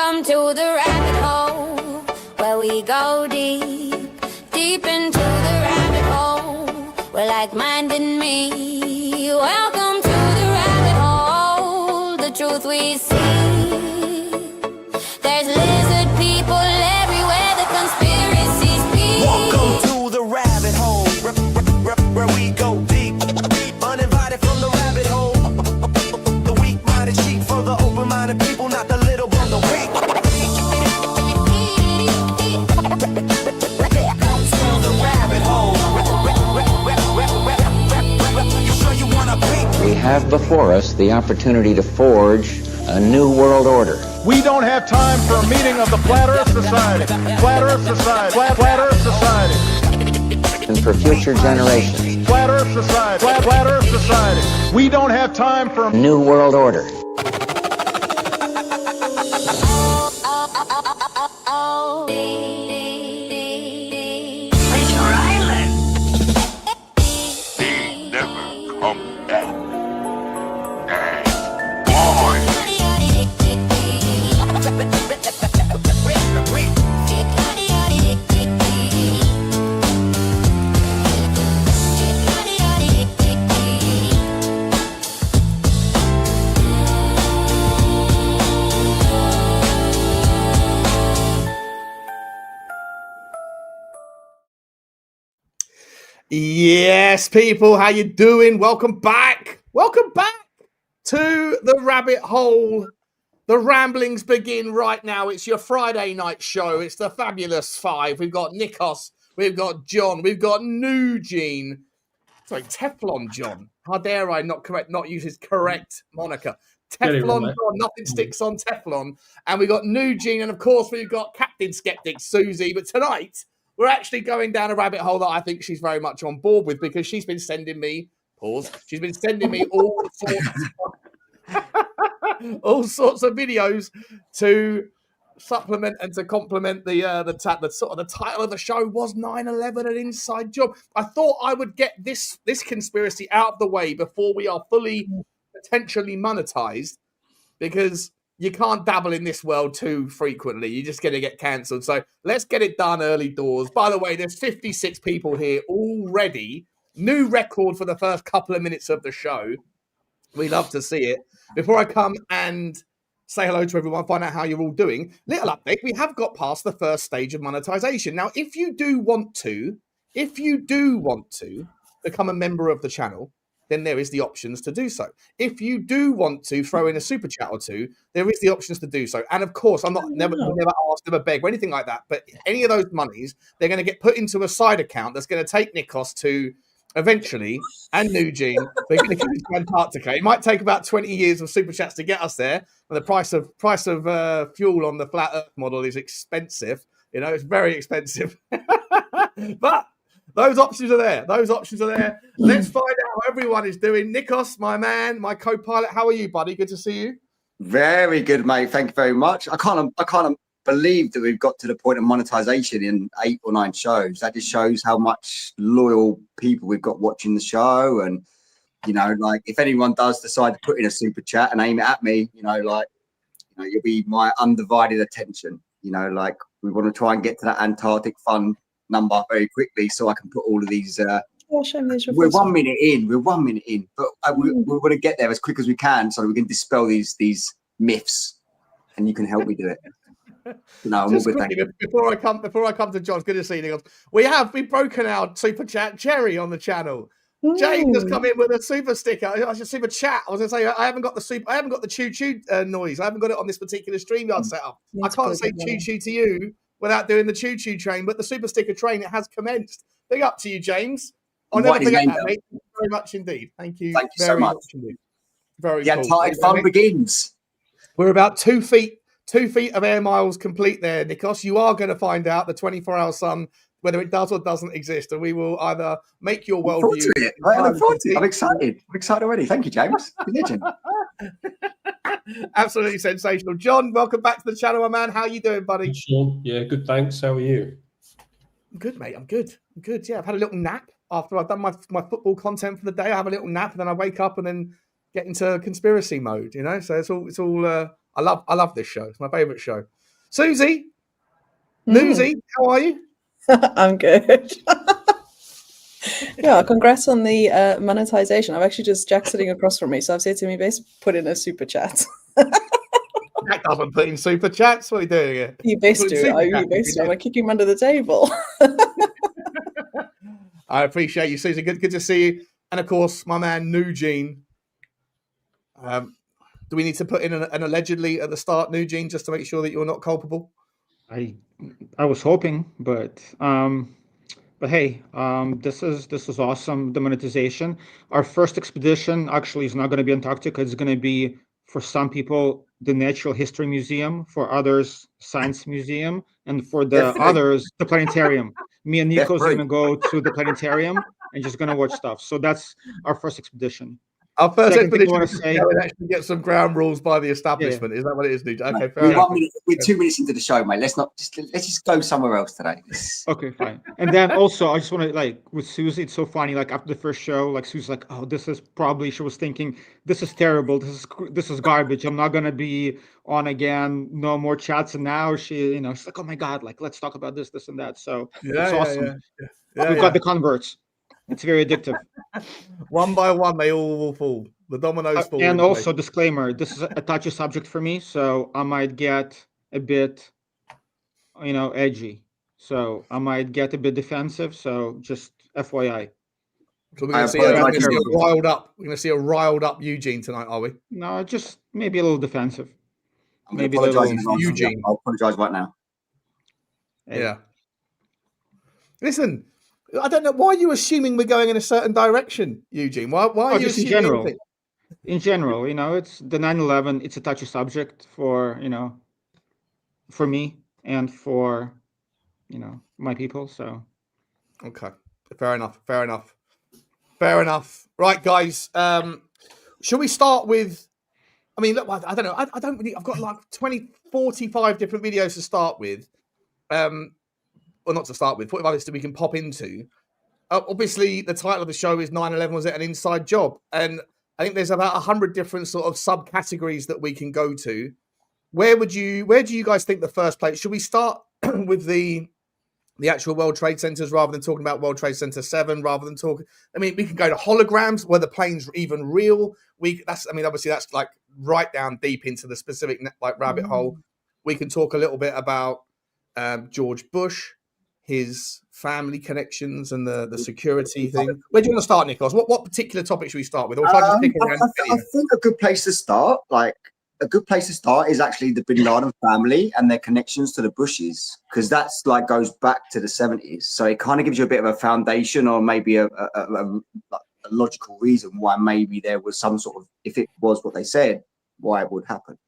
Welcome to the rabbit hole, where we go deep, deep into the rabbit hole. We're like-minded me. Welcome to the rabbit hole, the truth we see. There's lizard people everywhere, the conspiracies be. Welcome to the rabbit hole, where we go deep, uninvited from the rabbit hole. The weak-minded sheep for the open-minded people, not the little but the weak. To the rabbit hole. You sure you wanna be? We have before us the opportunity to forge a new world order. We don't have time for a meeting of the Flat Earth Society. Flat Earth Society. Flat Earth Society. And for future generations. Flat Earth Society. Flat Earth Society. We don't have time for a new world order. Treasure Island. They never come back. And boy, Yes, people, how you doing? Welcome back. Welcome back to the rabbit hole. The ramblings begin right now. It's your Friday night show. It's the Fabulous Five. We've got Nikos, we've got John, we've got Nugene. Sorry, Teflon John. How dare I not use his correct moniker. Teflon John, nothing sticks on Teflon. And we've got Nugene, and of course we've got Captain Skeptic Susie. But tonight we're actually going down a rabbit hole that I think she's very much on board with, because she's been sending me she's been sending me all sorts of videos to supplement and to complement the sort of the title of the show was 9/11 an inside job. I thought I would get this conspiracy out of the way before we are fully potentially monetized, because you can't dabble in this world too frequently. You're just going to get cancelled. So let's get it done early doors. By the way, there's 56 people here already. New record for the first couple of minutes of the show. We love to see it. Before I come and say hello to everyone, find out how you're all doing, little update. We have got past the first stage of monetization. Now, if you do want to become a member of the channel, then there is the options to do so. If you do want to throw in a super chat or two, there is the options to do so. And of course, I'm not never asked, never beg or anything like that. But any of those monies, they're going to get put into a side account that's going to take Nikos to eventually, and Nugene, they're going to keep it to Antarctica. It might take about 20 years of super chats to get us there. And the price of fuel on the flat Earth model is expensive. You know, it's very expensive. But those options are there. Let's find out how everyone is doing. Nikos, my man, my co-pilot, how are you, buddy? Good to see you. Very good, mate. Thank you very much. I can't believe that we've got to the point of monetization in 8 or 9 shows. That just shows how much loyal people we've got watching the show. And, you know, like, if anyone does decide to put in a super chat and aim it at me, you'll be my undivided attention. You know, like, we want to try and get to that Antarctic fund number very quickly so I can put all of these we're 1 minute in, but we want to get there as quick as we can so that we can dispel these myths, and you can help me do it. No, I'm all good, thank you. Before I come to John, it's good to see you. We've broken our super chat Jerry on the channel. James has come in with a super sticker. I should super chat. I was going to say I haven't got the choo choo noise. I haven't got it on this particular StreamYard setup. I can't say choo choo to you without doing the choo choo train, but the super sticker train, it has commenced. Big up to you, James. I'll never forget that, mate. Thank you very much indeed. Thank you. Thank you so much. Very the cool. Antarctic fun begins. We're about 2 feet of air miles complete there, Nikos. You are going to find out the 24-hour sun, whether it does or doesn't exist, and we will either make your worldview. I'm excited. I'm excited already. Thank you, James. Absolutely sensational. John, welcome back to the channel, my man. How you doing, buddy? Sean, yeah, good, thanks. How are you? I'm good, mate. I'm good. Yeah, I've had a little nap after I've done my football content for the day. I have a little nap, and then I wake up and then get into conspiracy mode. You know, so it's all. I love this show. It's my favorite show. Susie, Newsy, how are you? I'm good. Yeah, congrats on the monetization. I've actually just Jack sitting across from me, so I've said to me, best put in a super chat. Jack doesn't put in super chats. What are you doing here? You best do. You best do. I'm gonna kick him under the table. I appreciate you, Susie. Good to see you. And of course, my man Nugene. Do we need to put in an allegedly at the start, Nugene, just to make sure that you're not culpable? I was hoping, but hey, this is awesome. The monetization. Our first expedition actually is not going to be Antarctica. It's going to be, for some people, the Natural History Museum, for others, Science Museum, and for the others, the planetarium. Me and Nico's going to go to the planetarium and just going to watch stuff. So that's our first expedition. Our first expedition and actually get some ground rules by the establishment. Yeah. Is that what it is, Nugene? Okay, fair enough. We're 2 minutes into the show, mate. Let's just go somewhere else today. Okay, fine. And then also, I just want to, like, with Susie, it's so funny. Like, after the first show, like, Susie's like, "Oh, this is probably," she was thinking, "This is terrible. This is garbage. I'm not gonna be on again. No more chats." And now she's like, "Oh my God, like, let's talk about this, and that." So it's awesome. We've got the converts. It's very addictive. One by one, they all will fall. The dominoes fall. And also, disclaimer: this is a touchy subject for me, so I might get a bit, edgy. So I might get a bit defensive. So just FYI. So we're going to see a riled up. We're going to see a riled up Eugene tonight, are we? No, just maybe a little defensive. Maybe a little Eugene. I'll apologize right now. Yeah. Listen. I don't know why are you assuming we're going in a certain direction, Eugene. Why are you just assuming in general? Anything? In general, it's the 9/11. It's a touchy subject for for me and for my people. So okay, fair enough. Right, guys. Shall we start with? I mean, look, I don't know. I don't really. I've got like 45 different videos to start with. Well, not to start with, 45 lists that we can pop into. Obviously, the title of the show is 9/11 was it an inside job? And I think there's about 100 different sort of subcategories that we can go to. Where do you guys think the first place? Should we start with the actual World Trade Centers rather than talking about World Trade Center 7? Rather than talking, I mean, we can go to holograms where the plane's even real. Obviously that's like right down deep into the specific rabbit hole. We can talk a little bit about George Bush, his family connections and the security thing. Where do you want to start, Nicholas? What particular topic should we start with? Or should I just pick I think a good place to start, is actually the Bin Laden family and their connections to the Bushes, because that's like goes back to the 70s. So it kind of gives you a bit of a foundation, or maybe a logical reason why maybe there was some sort of, if it was what they said, why it would happen.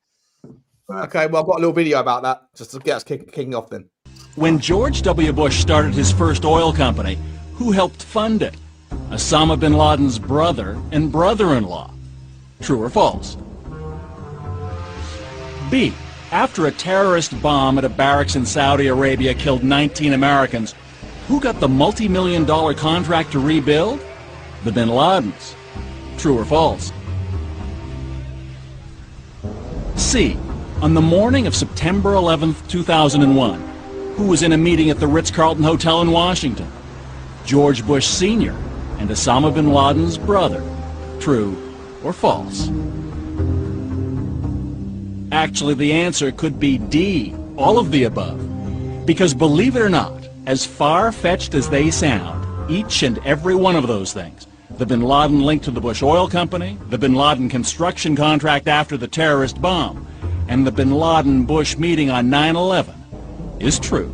Okay, well, I've got a little video about that just to get us kicking off then. When George W. Bush started his first oil company, who helped fund it? Osama bin Laden's brother and brother-in-law. True or false? B. After a terrorist bomb at a barracks in Saudi Arabia killed 19 Americans, who got the multi-million-dollar contract to rebuild? The bin Ladens. True or false? C. On the morning of September 11th, 2001, who was in a meeting at the Ritz-Carlton Hotel in Washington? George Bush Sr. and Osama bin Laden's brother. True or false? Actually, the answer could be D, all of the above. Because believe it or not, as far-fetched as they sound, each and every one of those things, the bin Laden link to the Bush Oil Company, the bin Laden construction contract after the terrorist bomb, and the bin Laden-Bush meeting on 9/11, is true.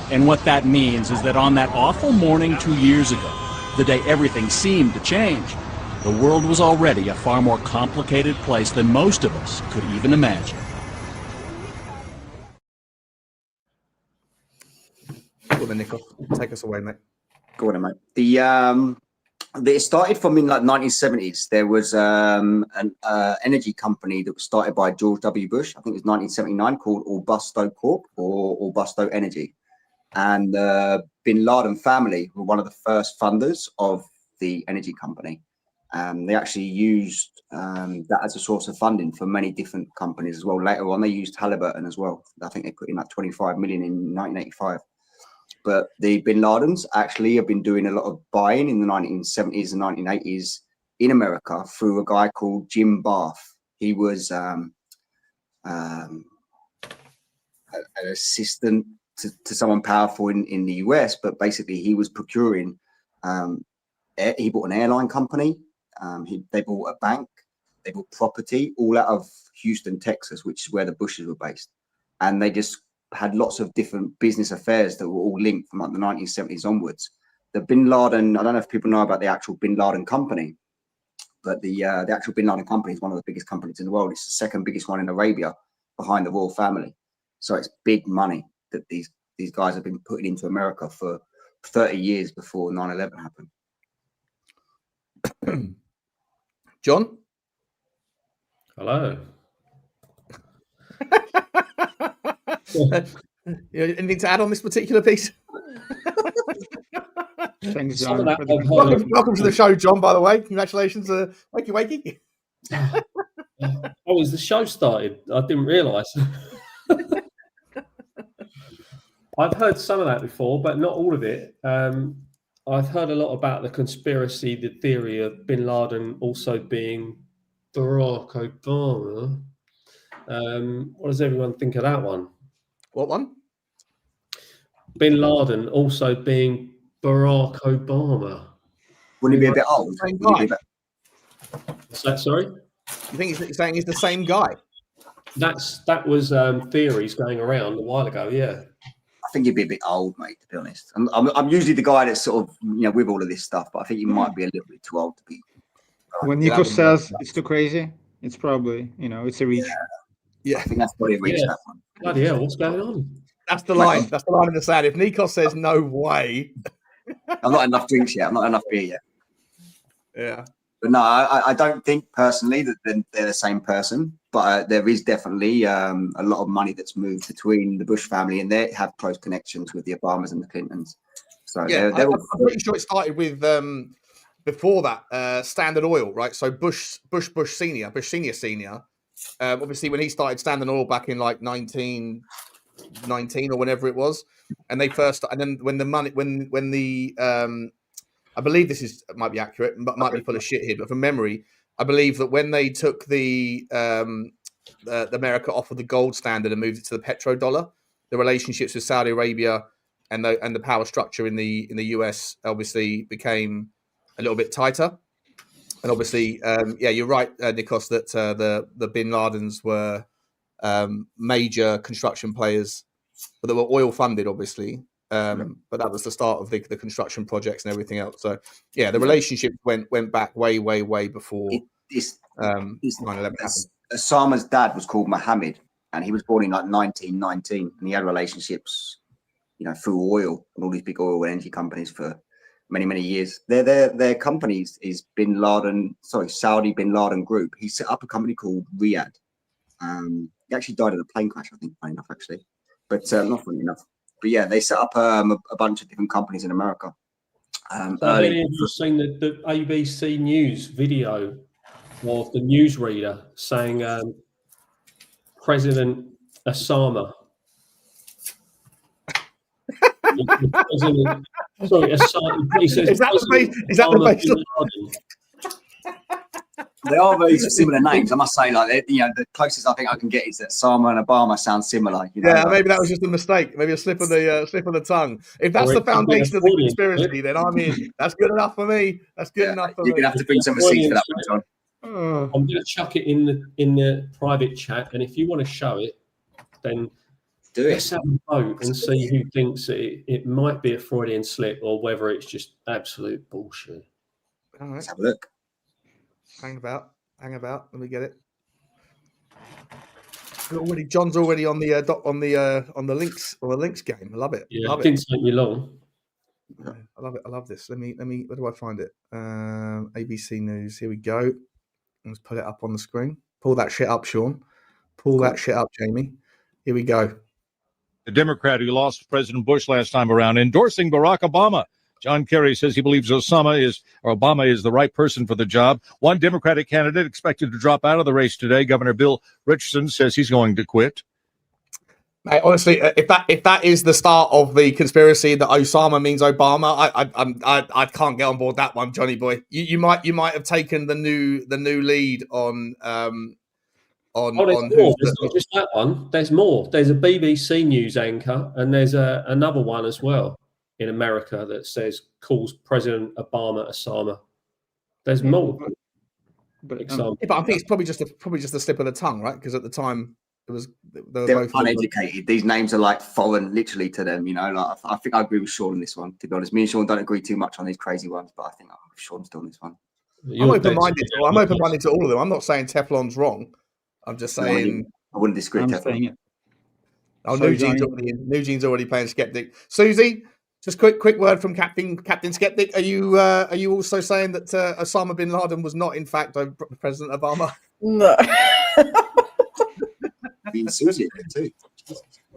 And what that means is that on that awful morning 2 years ago, the day everything seemed to change, the world was already a far more complicated place than most of us could even imagine. Go on, Nicholas. Take us away, mate. Go on, mate. It started from in like 1970s. There was an energy company that was started by George W. Bush. I think it was 1979, called Augusto Corp or Augusto Energy. And the Bin Laden family were one of the first funders of the energy company. They actually used that as a source of funding for many different companies as well. Later on, they used Halliburton as well. I think they put in like 25 million in 1985. But the Bin Ladens actually have been doing a lot of buying in the 1970s and 1980s in America through a guy called Jim Barth. He was an assistant to someone powerful in the US, but basically he was procuring. He bought an airline company. They bought a bank. They bought property all out of Houston, Texas, which is where the Bushes were based. And they just had lots of different business affairs that were all linked from like the 1970s onwards. The Bin Laden, I don't know if people know about the actual Bin Laden company, but the actual Bin Laden company is one of the biggest companies in the world. It's the second biggest one in Arabia behind the royal family. So it's big money that these guys have been putting into America for 30 years before 9/11 happened. John? Hello. Anything to add on this particular piece? Thanks, Some John. of that for the- I've heard. Welcome to the show, John, by the way. Congratulations. Wakey, wakey. Oh, as the show started, I didn't realise. I've heard some of that before, but not all of it. I've heard a lot about the conspiracy, the theory of Bin Laden also being Barack Obama. What does everyone think of that one? What one? Bin Laden also being Barack Obama. Wouldn't he be a bit old? Same Wouldn't he guy. be a bit- Is that sorry? You think he's saying he's the same guy? That was theories going around a while ago. Yeah. I think he'd be a bit old, mate, to be honest. I'm usually the guy that's sort of, with all of this stuff, but I think he might be a little bit too old to be. When Nico says it's too crazy, it's probably, it's a reach. Yeah. I think that's probably a reach, that one. Bloody hell, what's going on? That's the line. That's the line in the sand. If Nikos says no way. I'm not enough drinks yet. I'm not enough beer yet. Yeah. But no, I don't think personally that they're the same person. But there is definitely a lot of money that's moved between the Bush family, and they have close connections with the Obamas and the Clintons. So Yeah, they're I'm pretty sure it started with before that Standard Oil, right? So Bush senior. Obviously, when he started Standard Oil back in like 1919 or whenever it was, and they first, and then when the money, when the I believe this might be accurate, but might be full of shit here, but from memory, I believe that when they took the America off of the gold standard and moved it to the petrodollar, the relationships with Saudi Arabia and the power structure in the US obviously became a little bit tighter. And obviously, you're right, Nikos, that the Bin Ladens were major construction players, but they were oil funded, obviously. But that was the start of the construction projects and everything else. So yeah, the relationship went back way before 9/11 happened. Osama's dad was called Mohammed, and he was born in like 1919, and he had relationships, through oil and all these big oil and energy companies for many years. Their companies is Saudi Bin Laden Group. He set up a company called Riyadh. He actually died in a plane crash, I think, funny enough, actually, but not funny enough. But yeah, they set up a bunch of different companies in America. Have any of you seen the ABC News video of the newsreader saying President Osama? Sorry, Osama. He says, Is that the base? They are very similar names, I must say. Like, the closest I think I can get is that Osama and Obama sound similar. Yeah, maybe that was just a mistake. Maybe a slip of the tongue. If that's the foundation of the conspiracy, then I'm in. That's good enough for me. That's good enough for me. You're gonna have to bring some receipts for that one, John. I'm going to chuck it in the private chat, and if you want to show it, then let's have a vote and see who thinks it might be a Freudian slip or whether it's just absolute bullshit. All right. Let's have a look. Hang about. Let me get it. John's already on the links game. I love it. Yeah, love it didn't take me long. I love it. I love this. Let me. Where do I find it? ABC News. Here we go. Let's put it up on the screen. Pull that shit up, Sean. Pull that shit up, Jamie. Here we go. The Democrat who lost President Bush last time around endorsing Barack Obama John Kerry says he believes Obama is the right person for the job. One Democratic candidate expected to drop out of the race today. Governor Bill Richardson says he's going to quit. Mate, honestly, if that is the start of the conspiracy that Osama means Obama, I can't get on board that one, Johnny boy. You might have taken the new lead on there's more. There's not just that one. There's more. There's a BBC News anchor, and there's another one as well in America that calls President Obama Osama. There's more. But I think it's probably just a slip of the tongue, right? Because at the time they're both uneducated. These names are like foreign, literally, to them. You know, like I think I agree with Sean on this one. To be honest, me and Sean don't agree too much on these crazy ones, but I think Sean's still on this one. I'm open-minded. I'm open-minded to all of them. I'm not saying Teflon's wrong. I'm just saying I wouldn't disagree with Teflon. Oh, Nugene's already playing skeptic. Susie, just quick word from Captain Skeptic. Are you also saying that Osama bin Laden was not in fact President Obama? No. Susie too.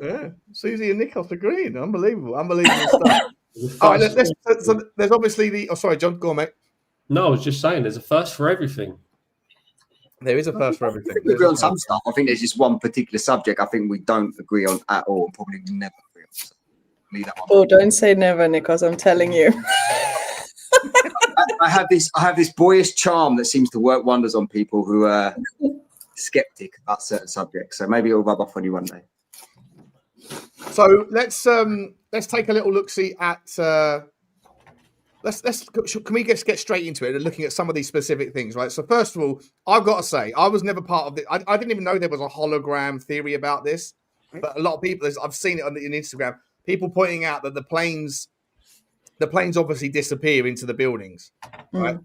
Yeah, Susie and Nikos agreeing. Unbelievable stuff. All right, so there's obviously the. Oh, sorry, John, go on, mate. No, I was just saying, there's a first for everything. There is a first for everything. We agree on some stuff. I think there's just one particular subject I think we don't agree on at all, and probably never agree on. So leave that one. Oh, don't say never, Nikos. I'm telling you. I have this boyish charm that seems to work wonders on people who are skeptic about certain subjects. So maybe it'll rub off on you one day. So let's take a little look see at can we just get straight into it and looking at some of these specific things, right? So first of all, I've got to say I was never part of it. I didn't even know there was a hologram theory about this, but a lot of people, I've seen it on Instagram, people pointing out that the planes obviously disappear into the buildings, right?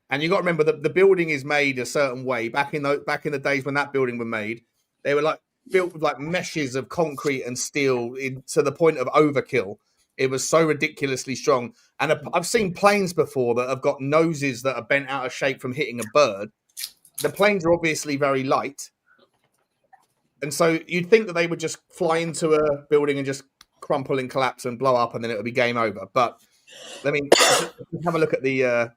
And you got to remember that the building is made a certain way. Back in the days when that building was made, they were like built with like meshes of concrete and steel to the point of overkill. It was so ridiculously strong. And I've seen planes before that have got noses that are bent out of shape from hitting a bird. The planes are obviously very light. And so you'd think that they would just fly into a building and just crumple and collapse and blow up, and then it would be game over. But let me have a look at the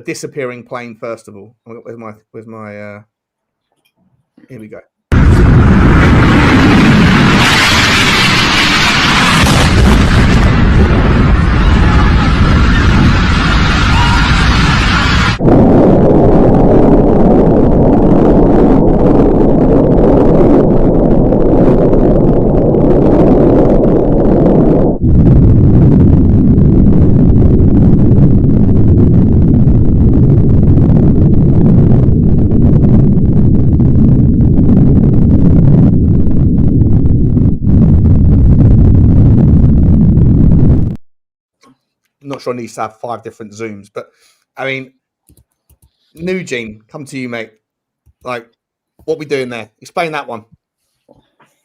disappearing plane first of all. Where's my here we go. Not sure I need to have 5 different zooms, but I mean, Nugene, come to you, mate. Like, what we doing there? Explain that one.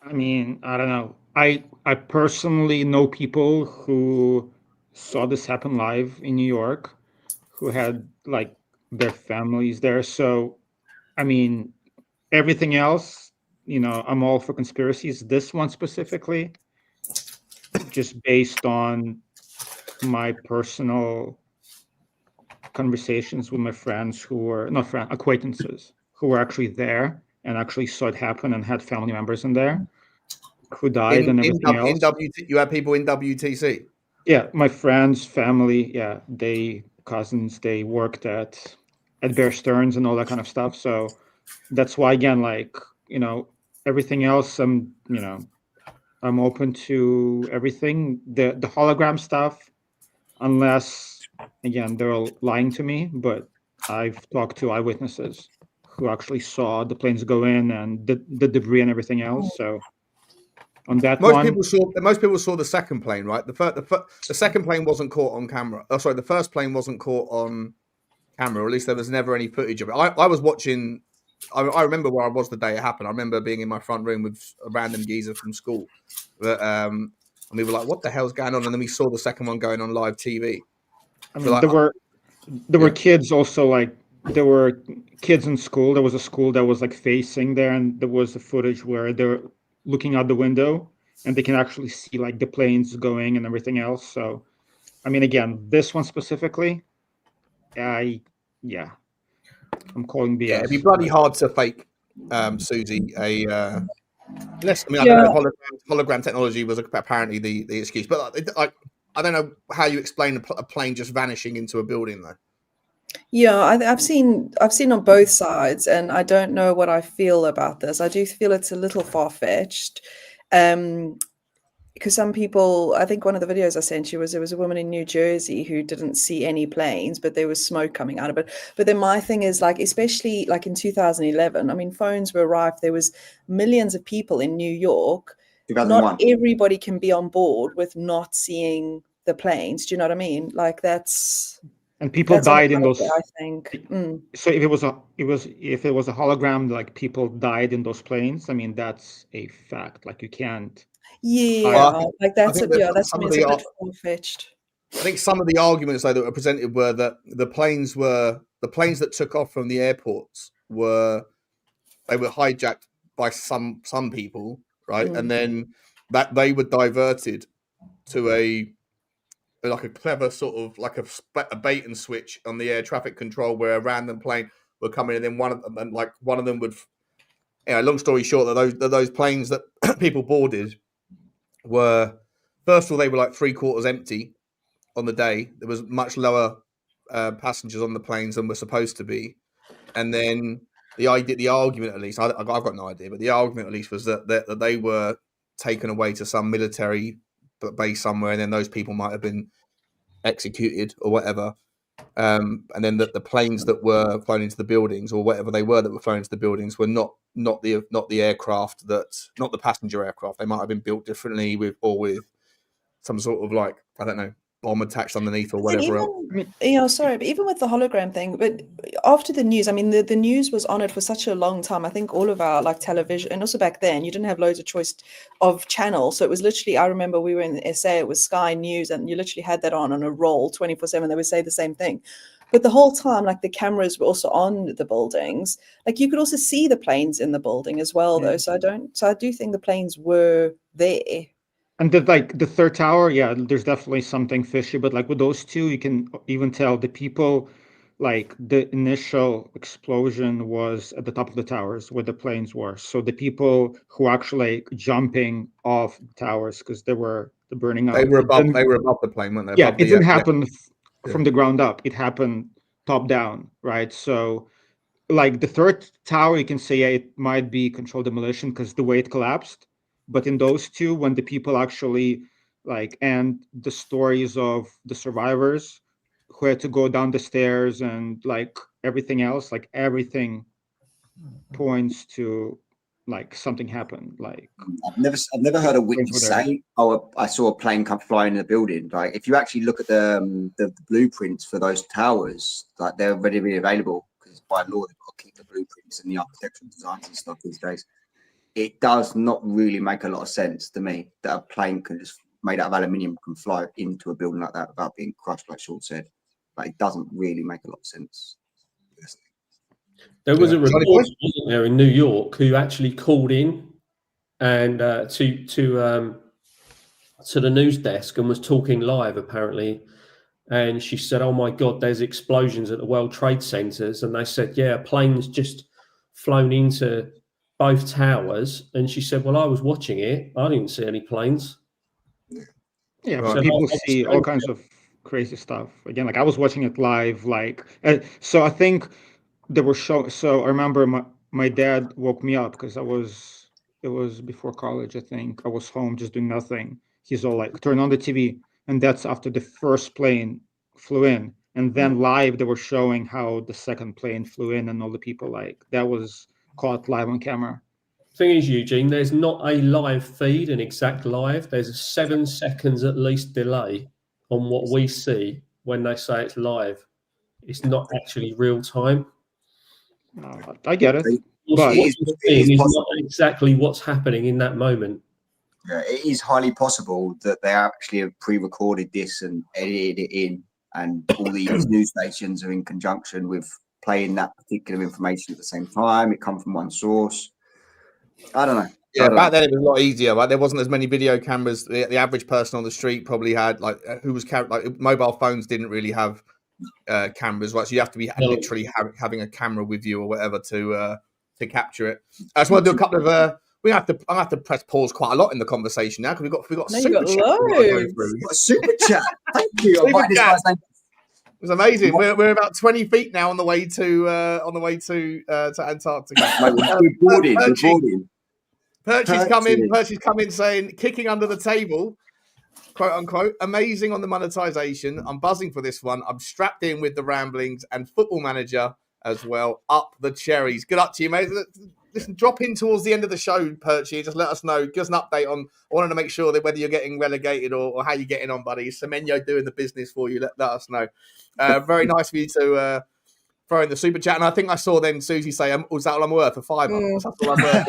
I mean, I don't know. I personally know people who saw this happen live in New York, who had like their families there. So, I mean, everything else, you know, I'm all for conspiracies. This one specifically, just based on my personal conversations with my friends who were not friends, acquaintances who were actually there and actually saw it happen and had family members in there who died and everything else. You had people in WTC? Yeah, my friends, family, yeah, cousins, they worked at Bear Stearns and all that kind of stuff. So that's why, again, like, you know, everything else, I'm open to everything. The hologram stuff, unless, again, they're all lying to me, but I've talked to eyewitnesses who actually saw the planes go in and the debris and everything else. So on that most people saw the second plane, right? The second plane wasn't caught on camera. Oh, sorry, the first plane wasn't caught on camera, or at least there was never any footage of it. I was watching. I remember where I was the day it happened. I remember being in my front room with a random geezer from school. And we were like, what the hell's going on? And then we saw the second one going on live TV. I mean, there were kids also, like, there were kids in school. There was a school that was like facing there, and there was the footage where they're looking out the window and they can actually see like the planes going and everything else. So I mean, again, this one specifically, yeah, I'm calling BS. Yeah, it'd be bloody hard to fake, Susie, unless, I mean, I Yeah. don't know if hologram technology was apparently the excuse, but I don't know how you explain a plane just vanishing into a building, though. Yeah, I've seen on both sides, and I don't know what I feel about this. I do feel it's a little far-fetched, because some people, I think one of the videos I sent you was there was a woman in New Jersey who didn't see any planes, but there was smoke coming out of it. But then my thing is, like, especially like in 2011, I mean, phones were rife. There was millions of people in New York. 2001. Not everybody can be on board with not seeing the planes. Do you know what I mean? Like that's. And people That's died in unhealthy, those. I think. So if it was a hologram, like people died in those planes. I mean, that's a fact. Like you can't. Yeah, like that's that's some a of bit the far-fetched. I think some of the arguments though that were presented were that the planes that took off from the airports were hijacked by some people, right? And then that they were diverted to a clever sort of like a bait and switch on the air traffic control where a random plane would come in, and then one of them would, long story short, that those planes that people boarded were, first of all, they were like 3/4 empty on the day. There was much lower passengers on the planes than were supposed to be, and then the argument, at least, I've got no idea, but the argument at least was that they were taken away to some military base somewhere, and then those people might have been executed or whatever. And then the planes that were flown into the buildings, or whatever they were that were flown into the buildings, were not the aircraft not the passenger aircraft. They might have been built differently with some sort of, like, I don't know, bomb attached underneath or whatever else. Sorry, but even with the hologram thing, but after the news, I mean, the news was on it for such a long time. I think all of our like television, and also back then, you didn't have loads of choice of channels. So it was literally, I remember we were in SA, it was Sky News, and you literally had that on a roll 24/7. They would say the same thing. But the whole time, like the cameras were also on the buildings. Like you could also see the planes in the building as well, though. So I do think the planes were there. And the third tower, yeah, there's definitely something fishy. But like with those two, you can even tell the people, like the initial explosion was at the top of the towers where the planes were. So the people who actually jumping off the towers because they were burning up. They were above the plane, weren't they? Yeah, Above it didn't yeah. happen from the ground up. It happened top down, right? So like the third tower, you can say it might be controlled demolition because the way it collapsed. But in those two, when the people actually and the stories of the survivors who had to go down the stairs and like everything else, like everything points to like something happened. Like I've never heard a witness say, "Oh, I saw a plane come flying in the building." Like if you actually look at the blueprints for those towers, like they're readily available because by law they've got to keep the blueprints and the architectural designs and stuff these days. It does not really make a lot of sense to me that a plane can just made out of aluminium can fly into a building like that without being crushed, like Sean said. Like it doesn't really make a lot of sense. There was a reporter, wasn't there, in New York who actually called in and to the news desk and was talking live apparently, and she said, "Oh my God, there's explosions at the World Trade Centers," and they said, "Yeah, a plane's just flown into both towers," and she said, "Well, I was watching it. I didn't see any planes." Yeah, So people see all kinds of crazy stuff. Again, like I was watching it live, so I think they were showing. So I remember my dad woke me up because it was before college. I think I was home just doing nothing. He's all like, "Turn on the TV," and that's after the first plane flew in, and then live they were showing how the second plane flew in, and all the people like that was caught live on camera. Thing is, Eugene, there's not a live feed, an exact live. There's a 7 seconds at least delay on what we see when they say it's live. It's not actually real time. No, I get it. What you're seeing is not exactly what's happening in that moment. Yeah, it is highly possible that they actually have pre-recorded this and edited it in, and all these news stations are in conjunction with playing that particular information at the same time. It comes from one source. I don't know. Yeah, back then it was a lot easier. Right, there wasn't as many video cameras. The average person on the street probably had like mobile phones didn't really have cameras, right? So you have to be literally having a camera with you or whatever to capture it. I just want to do a couple of. I have to press pause quite a lot in the conversation now because we've got super chat. A super chat. Thank you. Super chat. It was amazing. We're about 20 feet now on the way to Antarctica. We're boarding. Perchy's come in saying kicking under the table, quote unquote, amazing on the monetization. I'm buzzing for this one. I'm strapped in with the ramblings and Football Manager as well. Up the cherries. Good luck to you, mate. Listen, drop in towards the end of the show, Perchy. Just let us know. Give us an update on. I wanted to make sure that whether you're getting relegated or how you're getting on, buddy. Is Semenyo doing the business for you? Let us know. Very nice of you to throw in the super chat. And I think I saw then Susie say, "Was that all I'm worth? A $5? That's all I'm worth."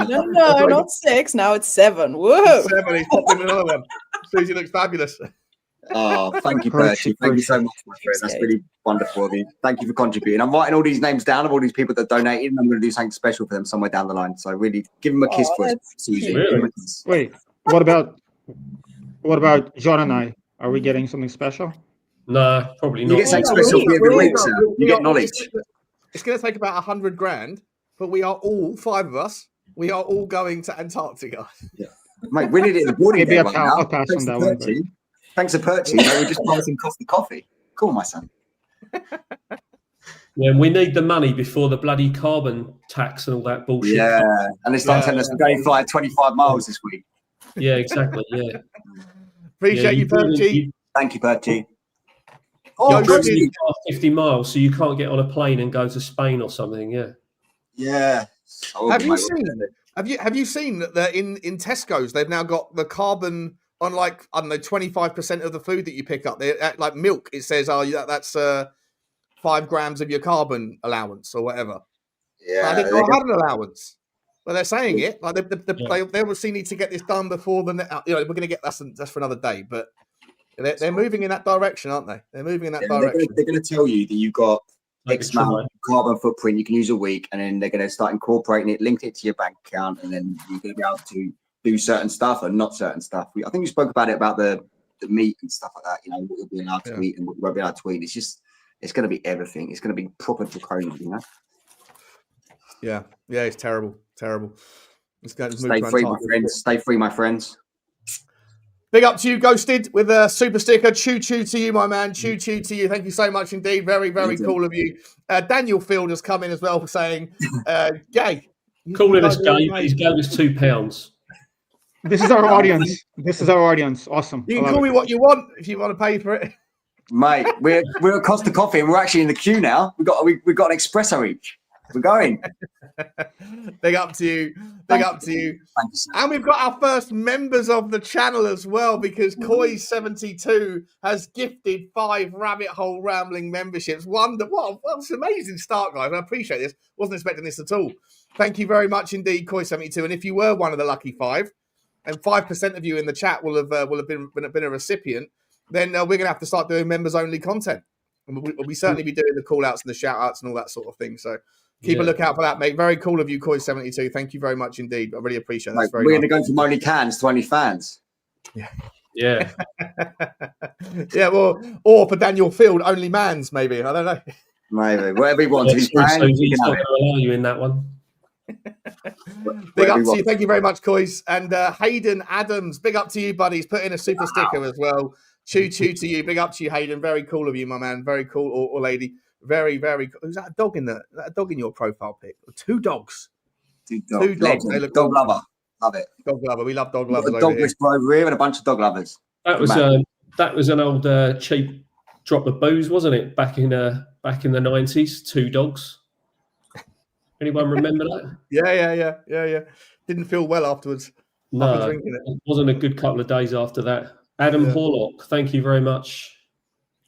No, not 6. Now it's 7. Whoa! 7. He's popping another one. Susie looks fabulous. Oh, thank you, Percy. Thank you so much, my friend. That's really wonderful of you. Thank you for contributing. I'm writing all these names down of all these people that donated, and I'm going to do something special for them somewhere down the line. So really, give them a kiss for us, Susie. Really? Wait, what about John and I? Are we getting something special? No, probably not. You get something special every week, sir. You get knowledge. It's going to take about $100,000, but we are all 5 of us. We are all going to Antarctica. Yeah. Mate, we need it in the boarding Maybe game right now. I'll pass on that one. Thanks for Perchy. We're just passing coffee. Cool, my son. Yeah, we need the money before the bloody carbon tax and all that bullshit. Yeah, and they start telling us we're going to fly 25 miles this week. Yeah, exactly. Yeah. Appreciate you, Perchy. Thank you, Perchy. Oh, you're 50 miles, so you can't get on a plane and go to Spain or something. Yeah. Yeah. Have you seen that in Tesco's they've now got the carbon on, like, I don't know, 25% of the food that you pick up. They like milk. It says, that's 5 grams of your carbon allowance or whatever. Yeah, I didn't know I had an allowance. But they're saying it. Like they obviously need to get this done before the. We're going to get that's for another day. But they're moving in that direction, aren't they? They're moving in that direction. They're going to tell you that you've got X amount of carbon footprint you can use a week, and then they're going to start incorporating it, link it to your bank account, and then you're going to be able to do certain stuff and not certain stuff. I think you spoke about it about the meat and stuff like that. You know, what you'll be allowed to eat and what you won't be allowed to eat. It's going to be everything. It's going to be proper draconian. You know. Yeah, it's terrible. Stay free, my friends. Stay free, my friends. Big up to you, Ghosted, with a super sticker. Choo to you, my man. Choo to you. Thank you so much indeed. Very, very cool of you. Daniel Field has come in as well, saying, "Gay." Calling us gay. He's gave us £2. This is our audience. Awesome. You can call me what you want if you want to pay for it, mate. We're at Costa Coffee, and we're actually in the queue now. We've got an espresso each. We're going. Big up to you. Big up to you. Thank you, sir. And we've got our first members of the channel as well, because Koi72 has gifted 5 Rabbit Hole Rambling memberships. What an amazing start, guys. I appreciate this. Wasn't expecting this at all. Thank you very much indeed, Koi72. And if you were one of the lucky 5, and 5% of you in the chat will have been a recipient, then we're going to have to start doing members-only content. And we'll certainly be doing the call-outs and the shout-outs and all that sort of thing. So keep a lookout for that, mate. Very cool of you, Koi72. Thank you very much indeed. I really appreciate that. We're going to go from only cans to only fans. Yeah. Yeah, well, or for Daniel Field, only mans, maybe. I don't know. Maybe. Whatever he wants. He's not going to allow you in that one. Big up to you. Thank you very much, Coys. And Hayden Adams, big up to you, buddy. He's put in a super sticker as well. Choo to you. Big up to you, Hayden. Very cool of you, my man. Very cool, or lady. Very, very cool. Is that a dog in there? Is that a dog in your profile pic? 2 dogs. 2 dogs. They look dog lover. Love it. Dog lover. We love dog lovers. Dog whisperer over here and a bunch of dog lovers. That was an old cheap drop of booze, wasn't it? Back in the 90s. 2 dogs. Anyone remember that? Yeah. Didn't feel well afterwards. No, it wasn't a good couple of days after that. Adam Horlock, thank you very much.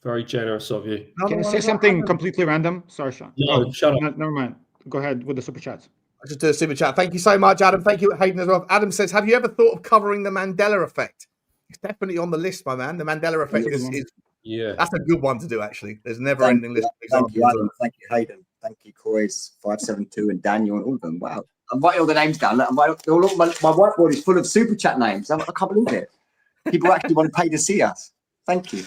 Very generous of you. Can I say something completely random? Sorry, Sean. No, shut up. Never mind. Go ahead with the super chats. I just do a super chat. Thank you so much, Adam. Thank you, Hayden, as well. Adam says, have you ever thought of covering the Mandela effect? It's definitely on the list, my man. The Mandela effect is that's a good one to do, actually. There's never ending list. Thank you, Adam. Thank you, Hayden. Thank you, Coys, 572, and Daniel, and all of them. Wow. I'm writing all the names down. Look, my whiteboard is full of super chat names. I can't believe it. People actually want to pay to see us. Thank you.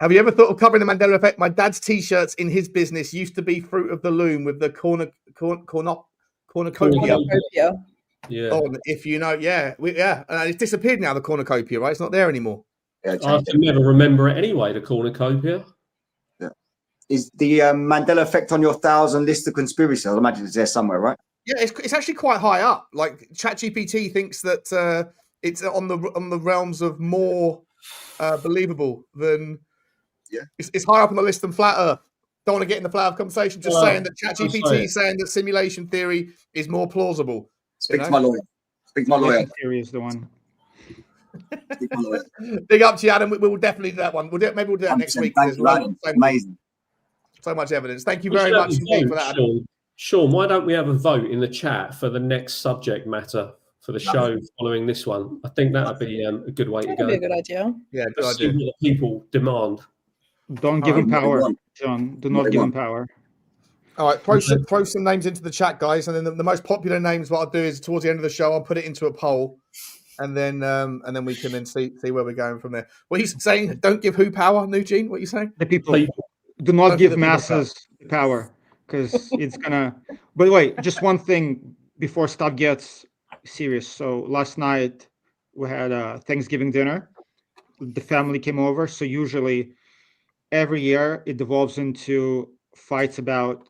Have you ever thought of covering the Mandela effect? My dad's t-shirts in his business used to be Fruit of the Loom with the cornucopia. Cornucopia. Yeah. Oh, if you know, it's disappeared now. The cornucopia, right? It's not there anymore. Yeah, I can never remember it anyway. The cornucopia. Yeah. Is the Mandela effect on your 1,000 list of conspiracies? I imagine it's there somewhere, right? Yeah, it's actually quite high up. Like ChatGPT thinks that it's on the realms of more believable than. Yeah, it's higher up on the list than flat Earth. Don't want to get in the flat Earth conversation. Just saying that ChatGPT is saying that simulation theory is more plausible. Speak to my lawyer. Speak to my lawyer. Theory is the one. Speak to my lawyer. Big up to you, Adam. We will definitely do that one. Maybe we'll do that next week. Thank you, Adam. Amazing. So much evidence. Thank you very much indeed for that, Adam. Sean, why don't we have a vote in the chat for the next subject matter for the show following this one? I think that would be a good way to go. That'd be a good idea. Yeah, good idea. See what the people demand. Don't give him power, John. Do not give him power. All right, throw some names into the chat, guys, and then the most popular names. What I'll do is towards the end of the show, I'll put it into a poll, and then we can then see where we're going from there. What he's saying, don't give who power, Eugene? What are you saying? The people. Do not give masses power, because it's gonna. But wait, just one thing before stuff gets serious. So last night we had a Thanksgiving dinner. The family came over. So usually every year it devolves into fights about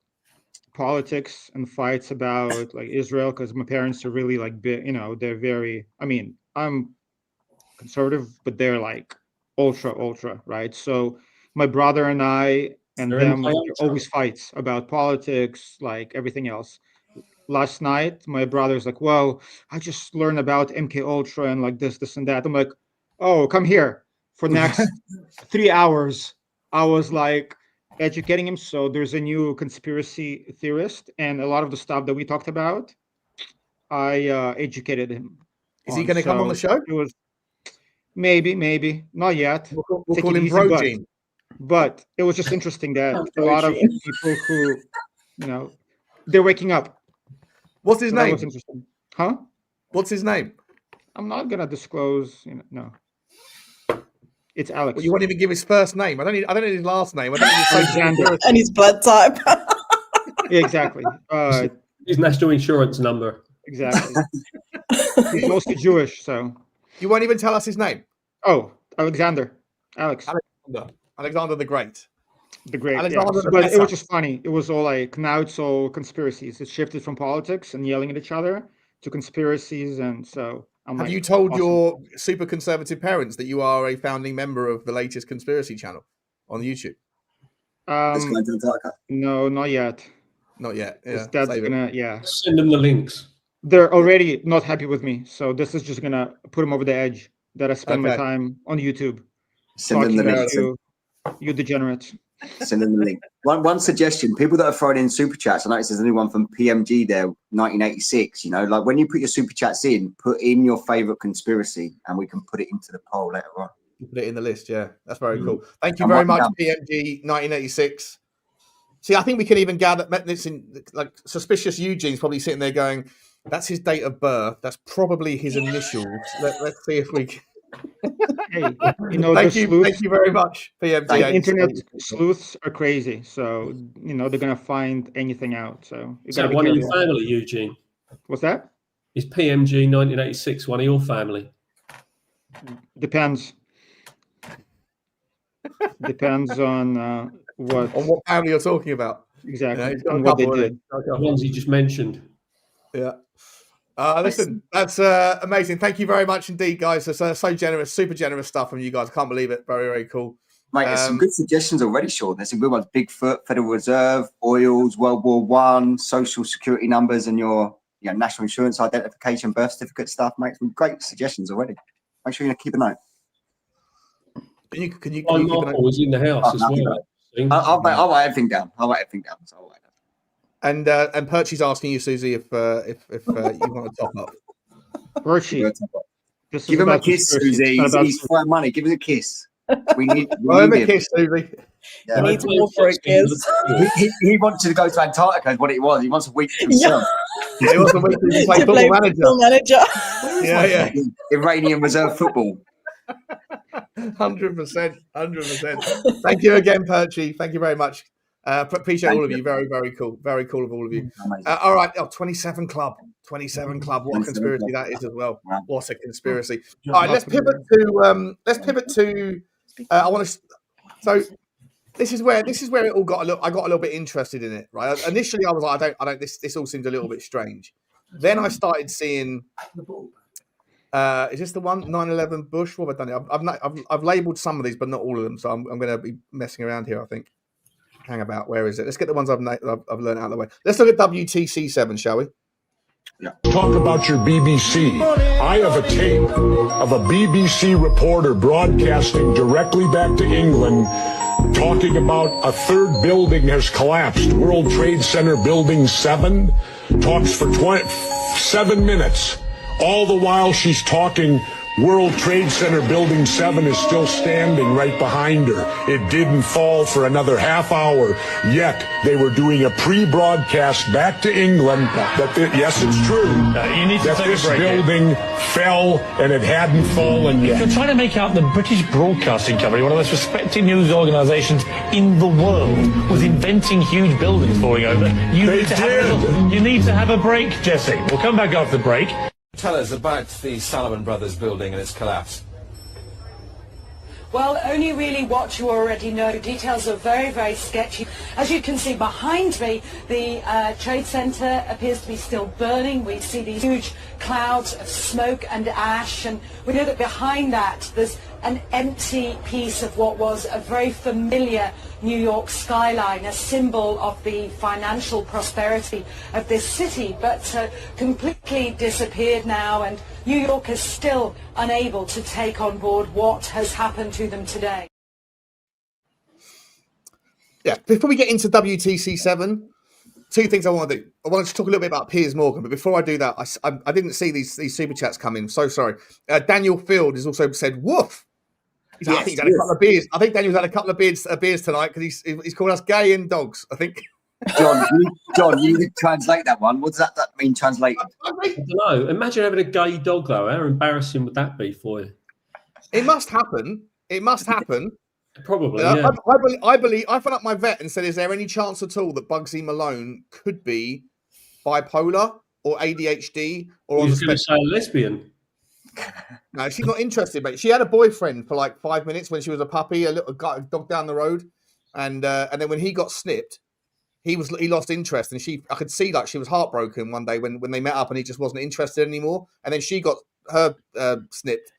politics and fights about like Israel, because my parents are really like they're very, I mean, I'm conservative, but they're like ultra, right? So my brother and I and them always fights about politics, like everything else. Last night my brother's like, well, I just learned about MK Ultra and like this and that. I'm like, oh, come here. For the next 3 hours I was like educating him. So there's a new conspiracy theorist, and a lot of the stuff that we talked about, I educated him. Is he going to come on the show? It was maybe not yet. We'll call him Brogene. But it was just interesting that a lot of people who, they're waking up. What's his name? That was interesting. Huh? What's his name? I'm not gonna disclose. No. It's Alex. Well, you won't even give his first name. I don't need his last name. I don't need his Alexander. And his blood type. Yeah, exactly. His national insurance number. Exactly. He's mostly Jewish, so. You won't even tell us his name. Oh, Alexander. Alex. Alexander the Great. The Great. Alexander the But Better. it was just funny. It was all like, now it's all conspiracies. It shifted from politics and yelling at each other to conspiracies, and so. Have you told your super conservative parents that you are a founding member of the latest conspiracy channel on YouTube? No, not yet. Not yet. Yeah, that's gonna, Send them the links. They're already not happy with me, so this is just gonna put them over the edge. That I spend my time on YouTube. Send them the link. You degenerates. Send them the link. One suggestion: people that are throwing in super chats. I noticed there's a new one from PMG there, 1986. Like when you put your super chats in, put in your favorite conspiracy, and we can put it into the poll later on. Put it in the list. Yeah, that's very cool. Thank you very much, PMG 1986. See, I think we can even gather this in like suspicious Eugene's probably sitting there going, "That's his date of birth. That's probably his initials." Let's see if we can. Hey, thank you very much, PMG. Internet sleuths are crazy, so they're gonna find anything out. So is that one of your family, Eugene? What's that? Is PMG 1986 one of your family? Depends. Depends on what. On what family you're talking about. Exactly. On what they did. The ones you just mentioned. Yeah. Listen, that's amazing. Thank you very much indeed, guys. That's so generous, super generous stuff from you guys. I can't believe it. Very, very cool. Mate, there's some good suggestions already, Sean. There's some good ones. Bigfoot, Federal Reserve, oils, World War I, social security numbers, and your national insurance identification, birth certificate stuff. Mate, some great suggestions already. Make sure you keep a note. Can you keep Michael was in the house as well. I'll write everything down. And Perchy's asking you, Susie, if you want to top up. Perchy, give him a kiss, Susie. He's throwing money. Give him a kiss. We need him a kiss, Susie. Yeah. He needs more for a kiss. He wants to go to Antarctica. Is what it was. He wants a week to himself. It wasn't weekly to play To play football football manager. manager. Yeah. Iranian reserve football. 100%. Thank you again, Perchy. Thank you very much. Appreciate all of you. Very, very cool. Very cool of all of you. All right. 27 Club. 27 Club. What a conspiracy that is as well. What a conspiracy. All right. Let's pivot to. I want to. So this is where it all got I got a little bit interested in it. Right. Initially, I was like, I don't. This all seemed a little bit strange. Then I started seeing. Is this the one 9/11 Bush? What have I done? I've labelled some of these, but not all of them. So I'm going to be messing around here. I think. Hang about. Where is it? Let's get the ones I've learned out of the way. Let's look at WTC7, shall we? Talk about your BBC. I have a tape of a BBC reporter broadcasting directly back to England, talking about a third building has collapsed. World Trade Center Building 7 talks for 7 minutes. All the while she's talking, World Trade Center Building 7 is still standing right behind her. It didn't fall for another half hour, yet they were doing a pre-broadcast back to England that, yes, it's true, you need to that take this a break building fell and it hadn't fallen yet. You're trying to make out the British Broadcasting Company, one of the most respected news organisations in the world, was inventing huge buildings falling over. You need to have a break, Jesse. We'll come back after the break. Tell us about the Salomon Brothers building and its collapse. Well, only really what you already know. Details are very, very sketchy. As you can see behind me, the Trade Center appears to be still burning. We see these huge clouds of smoke and ash, and we know that behind that there's an empty piece of what was a very familiar New York skyline, a symbol of the financial prosperity of this city, but completely disappeared now, and New York is still unable to take on board what has happened to them today. Yeah, before we get into WTC7, two things I want to do. I want to talk a little bit about Piers Morgan, but before I do that, I didn't see these super chats come in. So sorry. Daniel Field has also said, woof. I think he's had a couple of beers. I think Daniel's had a couple of beers tonight because he's called us gay and dogs, I think. John, you need to translate that one. What does that mean translated? I don't know. Imagine having a gay dog, though. How embarrassing would that be for you? It must happen. Probably, yeah. yeah. I phoned up my vet and said, is there any chance at all that Bugsy Malone could be bipolar or ADHD or on the spectrum? Say a lesbian. No, she's not interested, mate. She had a boyfriend for like 5 minutes when she was a puppy, a dog down the road, and then when he got snipped, he lost interest, and I could see like she was heartbroken one day when they met up, and he just wasn't interested anymore. And then she got her snipped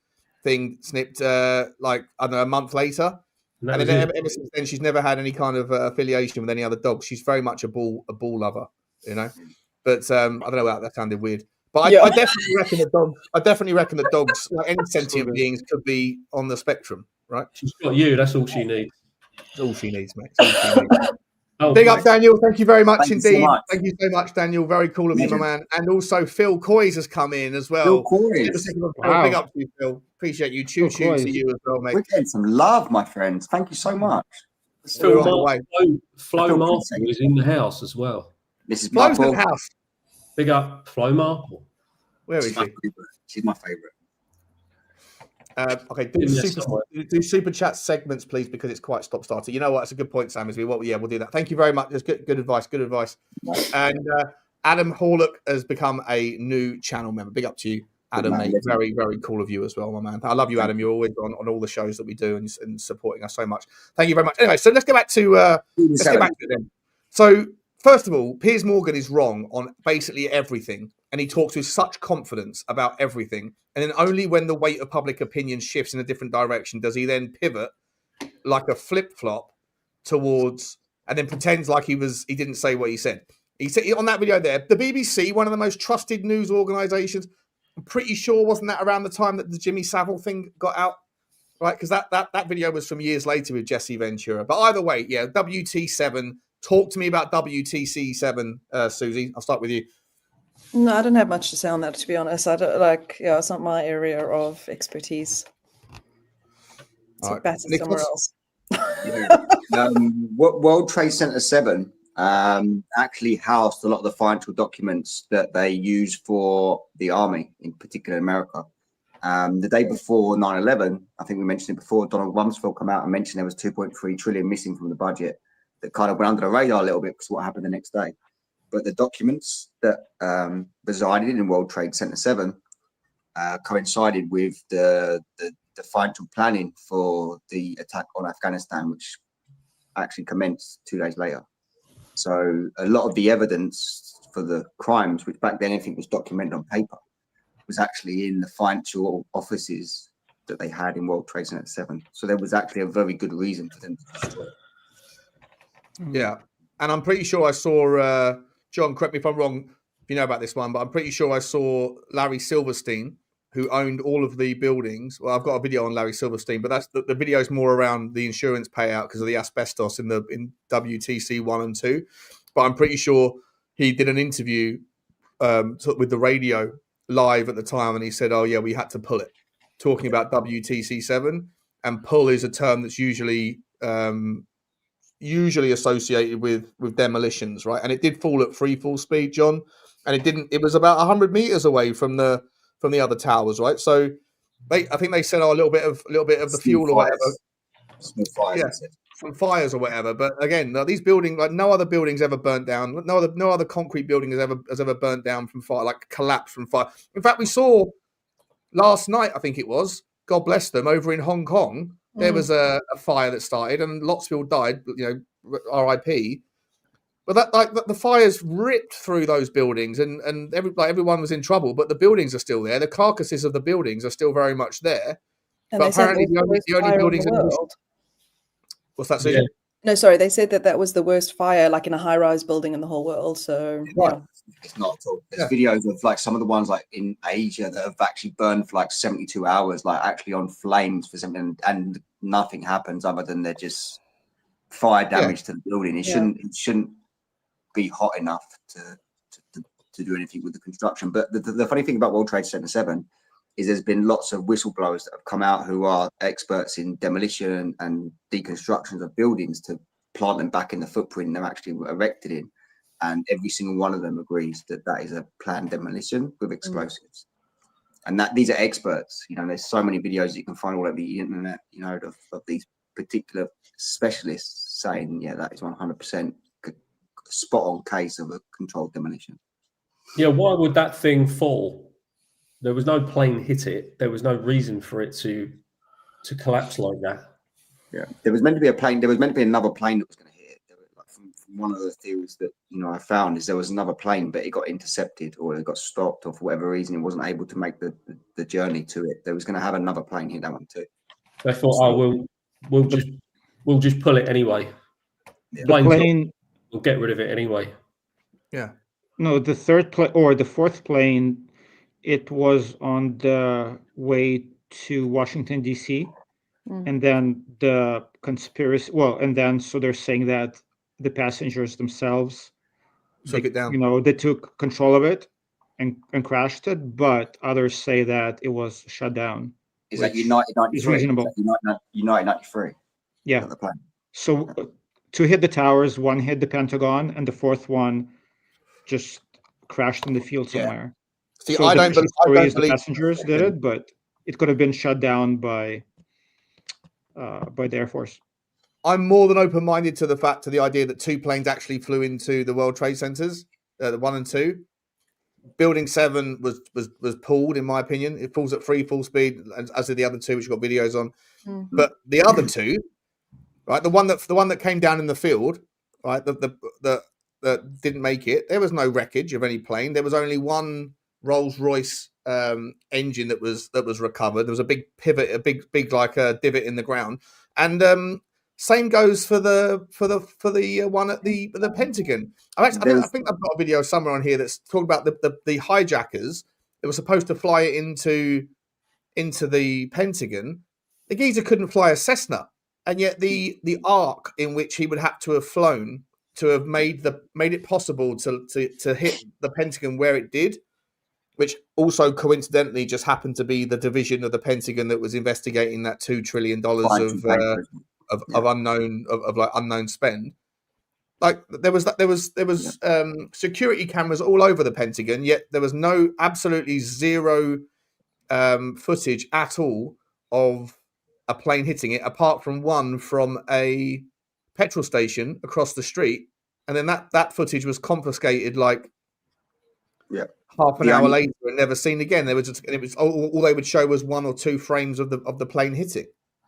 like I don't know, a month later, and then ever since then she's never had any kind of affiliation with any other dog. She's very much a ball lover, you know. But I don't know, that sounded weird. But I definitely reckon that dogs, like any sentient beings, could be on the spectrum, right? She's got you. That's all she needs. That's all she needs, mate. Big up, Daniel. Thank you very much indeed. Thank you so much, Daniel. Very cool of you, my man. And also, Phil Coys has come in as well. Phil Coys. Wow. Big up to you, Phil. Appreciate you. Choo to you as well, mate. We're getting some love, my friends. Thank you so much. Flo Marple is in the house as well. This is Flo's in the house. Big up, Flo Marple. Where is she? She's my favourite. Okay, do super chat segments, please, because it's quite stop starter. You know what? It's a good point, Sam. We'll do that. Thank you very much. That's good advice. Good advice. And Adam Horlock has become a new channel member. Big up to you, Adam. Mate. Very, very cool of you as well, my man. I love you, Adam. You're always on all the shows that we do and supporting us so much. Thank you very much. Anyway, so let's get back to it then. So first of all, Piers Morgan is wrong on basically everything. And he talks with such confidence about everything. And then only when the weight of public opinion shifts in a different direction does he then pivot like a flip-flop towards, and then pretends like he didn't say what he said. He said on that video there, the BBC, one of the most trusted news organisations, I'm pretty sure wasn't that around the time that the Jimmy Savile thing got out? Right, because that video was from years later with Jesse Ventura. But either way, yeah, WT7. Talk to me about WTC7, Susie. I'll start with you. No, I don't have much to say on that, to be honest. I don't it's not my area of expertise. It's better somewhere else. World Trade Center 7. actually housed a lot of the financial documents that they use for the army, in particular America. The day before 9/11, I think we mentioned it before, Donald Rumsfeld come out and mentioned there was 2.3 trillion missing from the budget. That kind of went under the radar a little bit because of what happened the next day. But the documents that resided in World Trade Center 7 coincided with the financial planning for the attack on Afghanistan, which actually commenced 2 days later. So a lot of the evidence for the crimes, which back then anything was documented on paper, was actually in the financial offices that they had in World Trade Center 7. So there was actually a very good reason for them to destroy it. Yeah. And I'm pretty sure I saw, John, correct me if I'm wrong, if you know about this one, but I'm pretty sure I saw Larry Silverstein, who owned all of the buildings. Well, I've got a video on Larry Silverstein, but that's the video is more around the insurance payout because of the asbestos in WTC 1 and 2. But I'm pretty sure he did an interview with the radio live at the time, and he said, "Oh yeah, we had to pull it." Talking about WTC 7, and pull is a term that's usually associated with demolitions, right? And it did fall at free fall speed, John, and it didn't. It was about 100 meters away from the other towers, right? So I think they said, "Oh, a little bit of the fuel or whatever." Small fires, yeah, some fires or whatever. But again, these buildings, like no other buildings ever burnt down. No other concrete building has ever burnt down from fire, like collapsed from fire. In fact, we saw last night, I think it was, God bless them, over in Hong Kong, there was a fire that started, and lots of people died. You know, R.I.P. But the fires ripped through those buildings, and everyone was in trouble. But the buildings are still there. The carcasses of the buildings are still very much there. And but apparently, the only buildings in the world. What's that, Susan? No, sorry, they said that was the worst fire, like in a high-rise building in the whole world. So yeah. It's not at all. There's videos of like some of the ones like in Asia that have actually burned for like 72 hours, like actually on flames for something, and nothing happens other than they're just fire damage to the building. It shouldn't be hot enough to do anything with the construction. But the funny thing about World Trade Center 7 is there's been lots of whistleblowers that have come out who are experts in demolition and deconstructions of buildings to plant them back in the footprint they're actually erected in. And every single one of them agrees that that is a planned demolition with explosives. And that these are experts. You know, there's so many videos you can find all over the internet, you know, of these particular specialists saying, yeah, that is 100% spot on case of a controlled demolition. Yeah, why would that thing fall? There was no plane hit it. There was no reason for it to collapse like that. Yeah, there was meant to be a plane. There was meant to be another plane that was going to hit it. Like from one of the theories that I found is there was another plane, but it got intercepted or it got stopped, or for whatever reason it wasn't able to make the journey to it. There was going to have another plane hit that one too. They thought, we'll just pull it anyway. Yeah. The plane, we'll get rid of it anyway. Yeah. No, the third plane or the fourth plane, it was on the way to Washington, D.C. And then the conspiracy, and then so they're saying that the passengers themselves took it down. They took control of it and crashed it, but others say that it was shut down. Is that United 93? Is reasonable. United 93. Yeah. The plane. So two hit the towers, one hit the Pentagon, and the fourth one just crashed in the field somewhere. See, so I don't believe the passengers did it, but it could have been shut down by the Air Force. I'm more than open-minded to the idea that two planes actually flew into the World Trade Centers, the 1 and 2. Building 7 was pulled, in my opinion. It falls at free fall speed, as did the other two, which we've got videos on. But the other two, right, the one that came down in the field, right, that didn't make it. There was no wreckage of any plane. There was only one Rolls-Royce engine that was recovered. There was a big pivot, a big like a divot in the ground, and same goes for the one at the Pentagon. I think I've got a video somewhere on here that's talking about the hijackers that were supposed to fly it into the Pentagon. The geezer couldn't fly a Cessna, and yet the arc in which he would have to have flown to have made it possible to hit the Pentagon where it did, which also coincidentally just happened to be the division of the Pentagon that was investigating that $2 trillion of unknown spend. like there was security cameras all over the Pentagon, yet there was absolutely zero footage at all of a plane hitting it, apart from one from a petrol station across the street, and then that footage was confiscated like half an hour later and never seen again. It was all they would show was 1 or 2 frames of the plane hitting.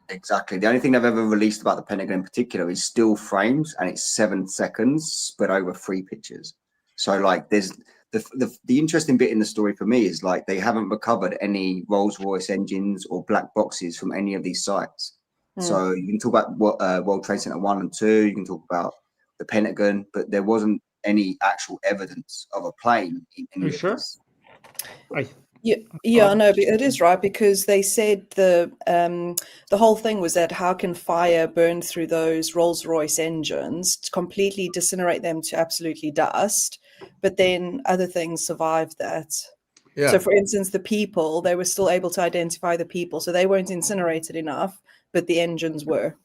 Exactly. The only thing they've ever released about the Pentagon in particular is still frames, and it's 7 seconds spread over 3 pictures. So like there's the interesting bit in the story for me is like they haven't recovered any Rolls-Royce engines or black boxes from any of these sites. So you can talk about World Trade Center 1 and 2, you can talk about the Pentagon, but there wasn't any actual evidence of a plane in any of this. Yeah, no, it is right, because they said the whole thing was that how can fire burn through those Rolls-Royce engines, completely disintegrate them to absolutely dust, but then other things survived that. Yeah. So, for instance, the people, they were still able to identify the people, so they weren't incinerated enough, but the engines were.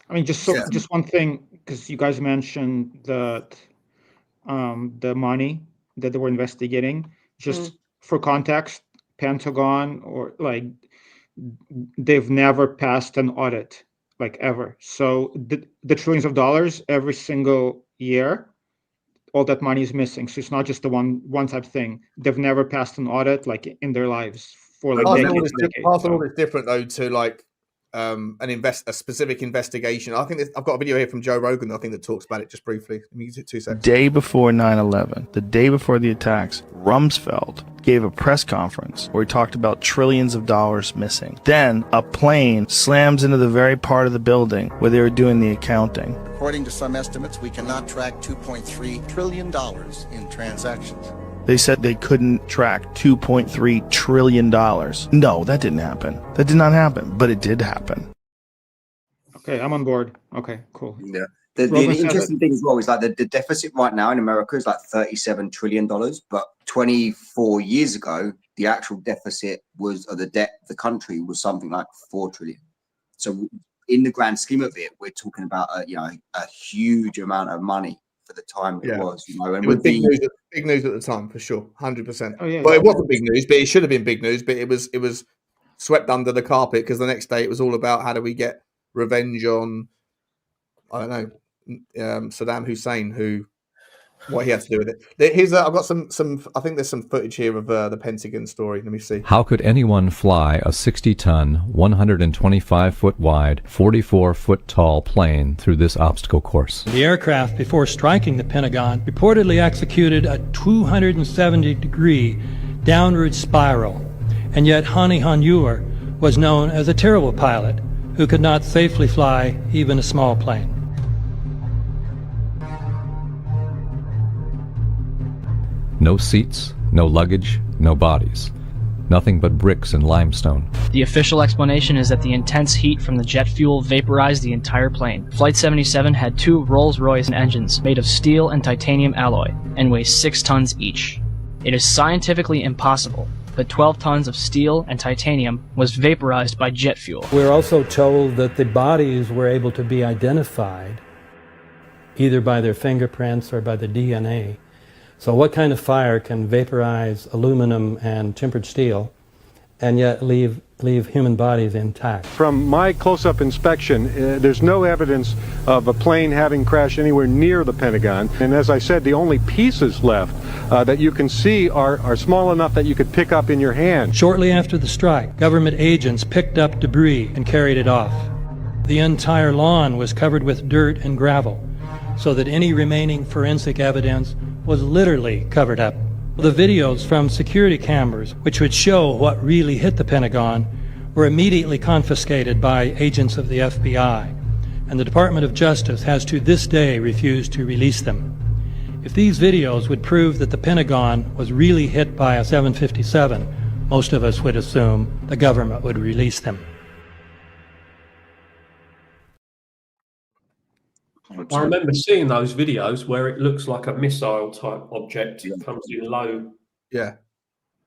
I mean, just one thing, because you guys mentioned that the money that they were investigating, just for context, Pentagon or like they've never passed an audit, like ever. So the trillions of dollars every single year, all that money is missing. So it's not just the one type thing. They've never passed an audit like in their lives for like decades. Parthenon is different though to like a specific investigation. I think I've got a video here from Joe Rogan, I think, that talks about it just briefly. Let me use it 2 seconds. Day before 9/11, the day before the attacks, Rumsfeld gave a press conference where he talked about trillions of dollars missing. Then a plane slams into the very part of the building where they were doing the accounting. According to some estimates, we cannot track $2.3 trillion in transactions. They said they couldn't track $2.3 trillion. No, that didn't happen. That did not happen, but it did happen. Okay, I'm on board. Okay, cool. Yeah. The interesting thing as well is like the deficit right now in America is like $37 trillion, but 24 years ago, the actual deficit of the debt of the country was something like $4 trillion. So in the grand scheme of it, we're talking about a huge amount of money for the time it was. And it was big news at the time for sure, 100%. Oh, yeah, well, it wasn't big news, but it should have been big news. But it was swept under the carpet because the next day it was all about how do we get revenge on, I don't know, Saddam Hussein, what he had to do with it. Here's I've got some. I think there's some footage here of the Pentagon story. Let me see. How could anyone fly a 60-ton, 125-foot wide, 44-foot tall plane through this obstacle course? The aircraft, before striking the Pentagon, reportedly executed a 270-degree downward spiral, and yet Hani Hanjour was known as a terrible pilot who could not safely fly even a small plane. No seats, no luggage, no bodies. Nothing but bricks and limestone. The official explanation is that the intense heat from the jet fuel vaporized the entire plane. Flight 77 had 2 Rolls-Royce engines made of steel and titanium alloy and weigh 6 tons each. It is scientifically impossible that 12 tons of steel and titanium was vaporized by jet fuel. We're also told that the bodies were able to be identified either by their fingerprints or by the DNA. So what kind of fire can vaporize aluminum and tempered steel and yet leave human bodies intact? From my close-up inspection, there's no evidence of a plane having crashed anywhere near the Pentagon. And as I said, the only pieces left that you can see are small enough that you could pick up in your hand. Shortly after the strike, government agents picked up debris and carried it off. The entire lawn was covered with dirt and gravel, so that any remaining forensic evidence was literally covered up. The videos from security cameras, which would show what really hit the Pentagon, were immediately confiscated by agents of the FBI, and the Department of Justice has to this day refused to release them. If these videos would prove that the Pentagon was really hit by a 757, most of us would assume the government would release them. I remember seeing those videos where it looks like a missile type object. It comes in low. Yeah,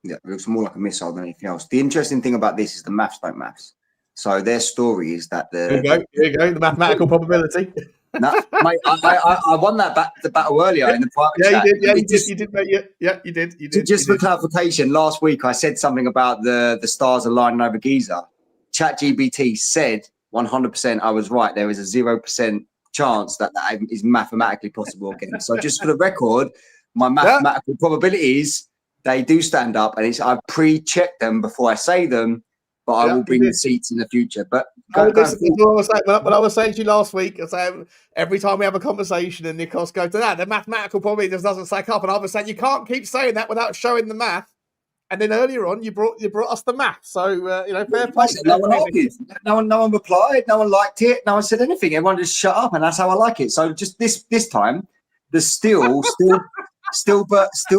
it looks more like a missile than anything else. The interesting thing about this is the maths don't maths. So their story is that here you go, the mathematical probability. No, mate, I won the battle earlier in the private chat. You did. Yeah, you did, mate. Yeah, you did. Just for clarification, last week I said something about the stars aligning over Giza. ChatGPT said 100% I was right. There is a 0% chance that is mathematically possible again. So just for the record, my mathematical probabilities, they do stand up, and I've pre-checked them before I say them, but I will bring receipts in the future. But what I was saying to you last week, I say every time we have a conversation and Nikos goes to that, the mathematical probably just doesn't stack up. And I was saying you can't keep saying that without showing the math. And then earlier on, you brought us the math. So fair play. No one argued. No one replied. No one liked it. No one said anything. Everyone just shut up, and that's how I like it. So just this time, the steel still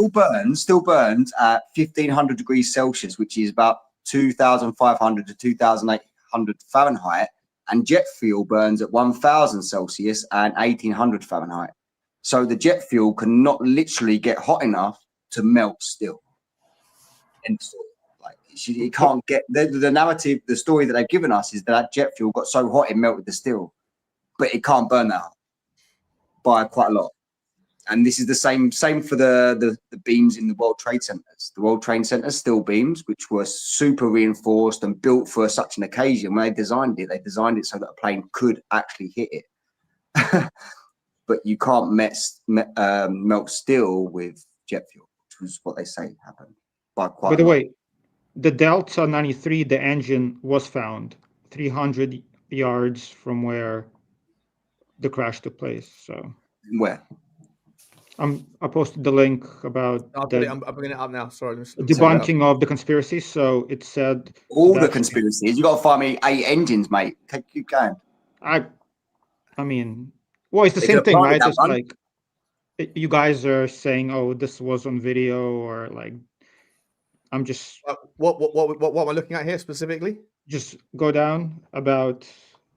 burns at 1,500 degrees Celsius, which is about 2,500 to 2,800 Fahrenheit, and jet fuel burns at 1,000 Celsius and 1,800 Fahrenheit. So the jet fuel cannot literally get hot enough to melt steel. Like it can't get the narrative. The story that they've given us is that jet fuel got so hot it melted the steel, but it can't burn that hot by quite a lot. And this is the same for the beams in the World Trade Centers. The World Trade Centers steel beams, which were super reinforced and built for such an occasion. When they designed it so that a plane could actually hit it. But you can't melt steel with jet fuel, which was what they say happened. By the way, the Delta 93, the engine was found 300 yards from where the crash took place. So where? I posted the link about I'm bringing it up now. Sorry, debunking of the conspiracy. So it said all the conspiracies. You got to find me 8 engines, mate. Keep going. I mean, well, it's the same thing, right? It's like you guys are saying, "Oh, this was on video," or like. I'm just what am I looking at here specifically? Just go down about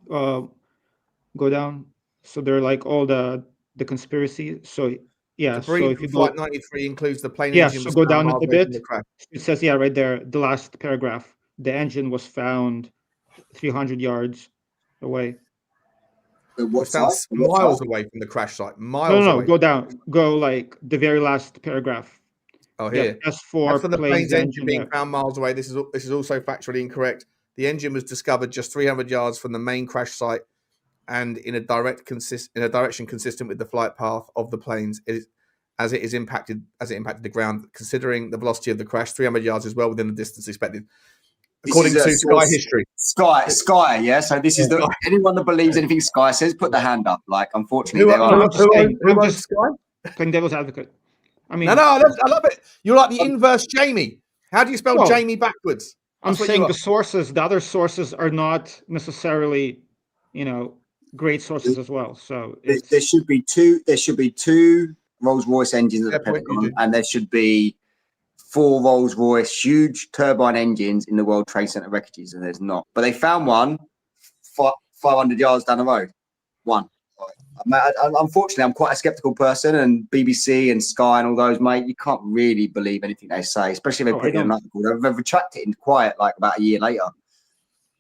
go down. So they're like all the conspiracy. So yeah. So if you Flight 93 includes the plane engine. Yeah, so go down a bit. It says right there, the last paragraph. The engine was found 300 yards away. Miles away from the crash site. Miles away. Go down. Go like the very last paragraph. Oh, here. As for the plane's engine being found miles away, this is also factually incorrect. The engine was discovered just 300 yards from the main crash site, and in a direction consistent with the flight path of the planes, as it impacted the ground. Considering the velocity of the crash, 300 yards is well within the distance expected, according to Sky history. Sky, yeah. So this is anyone that believes anything Sky says, put their hand up. Like, unfortunately, who owns Sky? Playing devil's advocate. I mean, no, I love it. You're like the inverse Jamie. How do you spell Jamie backwards? I'm saying the other sources are not necessarily, great sources as well. So there should be two. There should be 2 Rolls-Royce engines at the Pentagon, and there should be 4 Rolls-Royce huge turbine engines in the World Trade Center wreckages, and there's not. But they found one 500 yards down the road. One. Unfortunately, I'm quite a skeptical person, and BBC and Sky and all those, mate, you can't really believe anything they say, especially if they put it on an article. They've retracted it in quiet, like about a year later.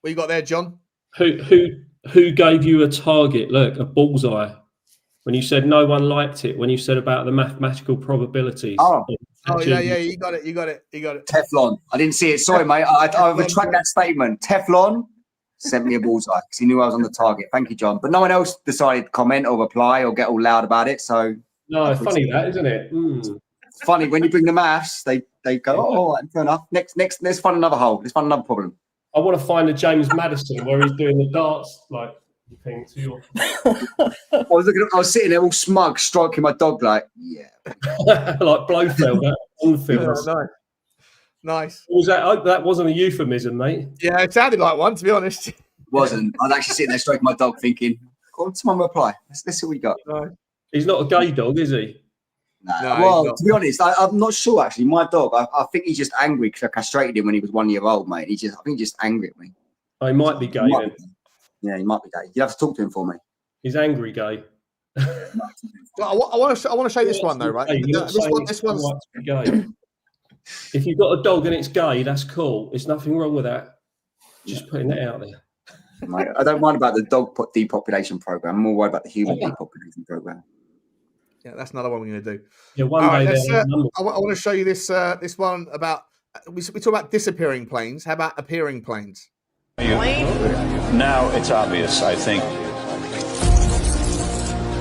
What you got there, John? Who gave you a target? Look, a bullseye. When you said no one liked it, when you said about the mathematical probabilities. Oh yeah, you got it. Teflon. I didn't see it. Sorry, mate. I retract that statement. Teflon sent me a bullseye because he knew I was on the target. Thank you, John. But no one else decided to comment or reply or get all loud about it. So no, funny that, isn't it? Funny when you bring the maths, they go, "Oh, fair enough. Next, let's find another hole. Let's find another problem." I want to find a James Madison where he's doing the darts thing to your. I was sitting there all smug, stroking my dog like, yeah, like Blofeld, on film. Nice. Was that? That wasn't a euphemism, mate. Yeah, it sounded like one, to be honest. It wasn't. I was actually sitting there stroking my dog, thinking, "Go on, someone reply. Let's see what we got." No. He's not a gay dog, is he? No, well, to be honest, I'm not sure. Actually, my dog, I think he's just angry because I castrated him when he was 1 year old, mate. I think he's just angry at me. Oh, he might be gay then. Yeah, he might be gay. You have to talk to him for me. He's angry gay. I want to show this one though, right? This one's gay. If you've got a dog and it's gay, that's cool. There's nothing wrong with that. Just putting that out there. Mate, I don't mind about the dog depopulation program. I'm more worried about the human depopulation program. Yeah, that's another one we're going to do. Yeah, one All day right, they're I want to show you this this one about we talk about disappearing planes. How about appearing planes? Now it's obvious, I think.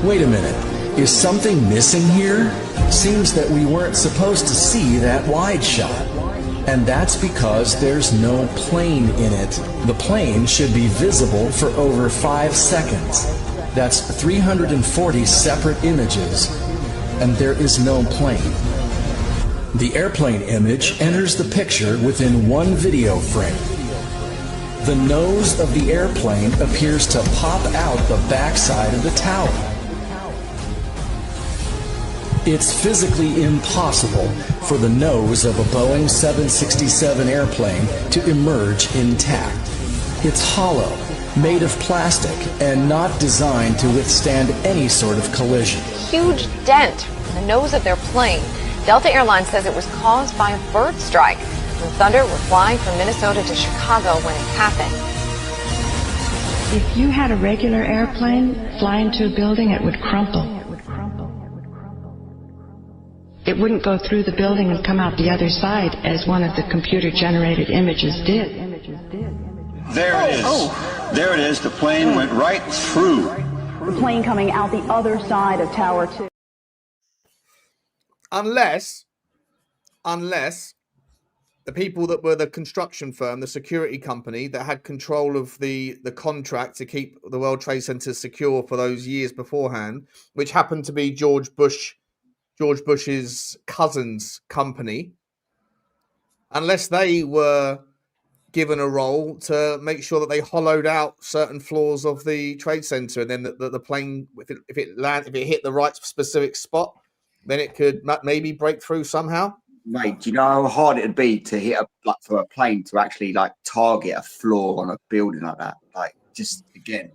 Wait a minute. Is something missing here? Seems that we weren't supposed to see that wide shot. And that's because there's no plane in it. The plane should be visible for over 5 seconds. That's 340 separate images. And there is no plane. The airplane image enters the picture within one video frame. The nose of the airplane appears to pop out the backside of the tower. It's physically impossible for the nose of a Boeing 767 airplane to emerge intact. It's hollow, made of plastic, and not designed to withstand any sort of collision. Huge dent in the nose of their plane. Delta Airlines says it was caused by a bird strike. The Thunder were flying from Minnesota to Chicago when it happened. If you had a regular airplane fly into a building, it would crumple. It wouldn't go through the building and come out the other side as one of the computer-generated images did. There it is. There it is. The plane went right through. The plane coming out the other side of Tower 2. Unless the people that were the construction firm, the security company that had control of the contract to keep the World Trade Center secure for those years beforehand, which happened to be George Bush's cousin's company, unless they were given a role to make sure that they hollowed out certain floors of the Trade Center, and then the plane, if it hit the right specific spot, then it could maybe break through somehow. Mate, do you know how hard it'd be to hit for a plane to actually target a floor on a building like that? Just again,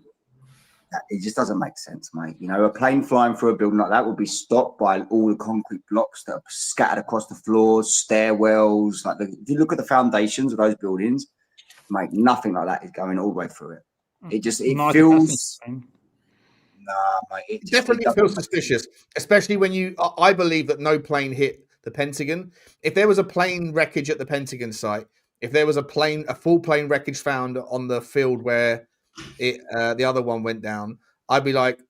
it just doesn't make sense, mate. You know, a plane flying through a building like that would be stopped by all the concrete blocks that are scattered across the floors, stairwells. If you look at the foundations of those buildings, mate, nothing like that is going all the way through it. It feels. Nah, mate. It Definitely feels suspicious, especially when I believe that no plane hit the Pentagon. If there was a plane wreckage at the Pentagon site, if there was a full plane wreckage found on the field where the other one went down, I'd be like,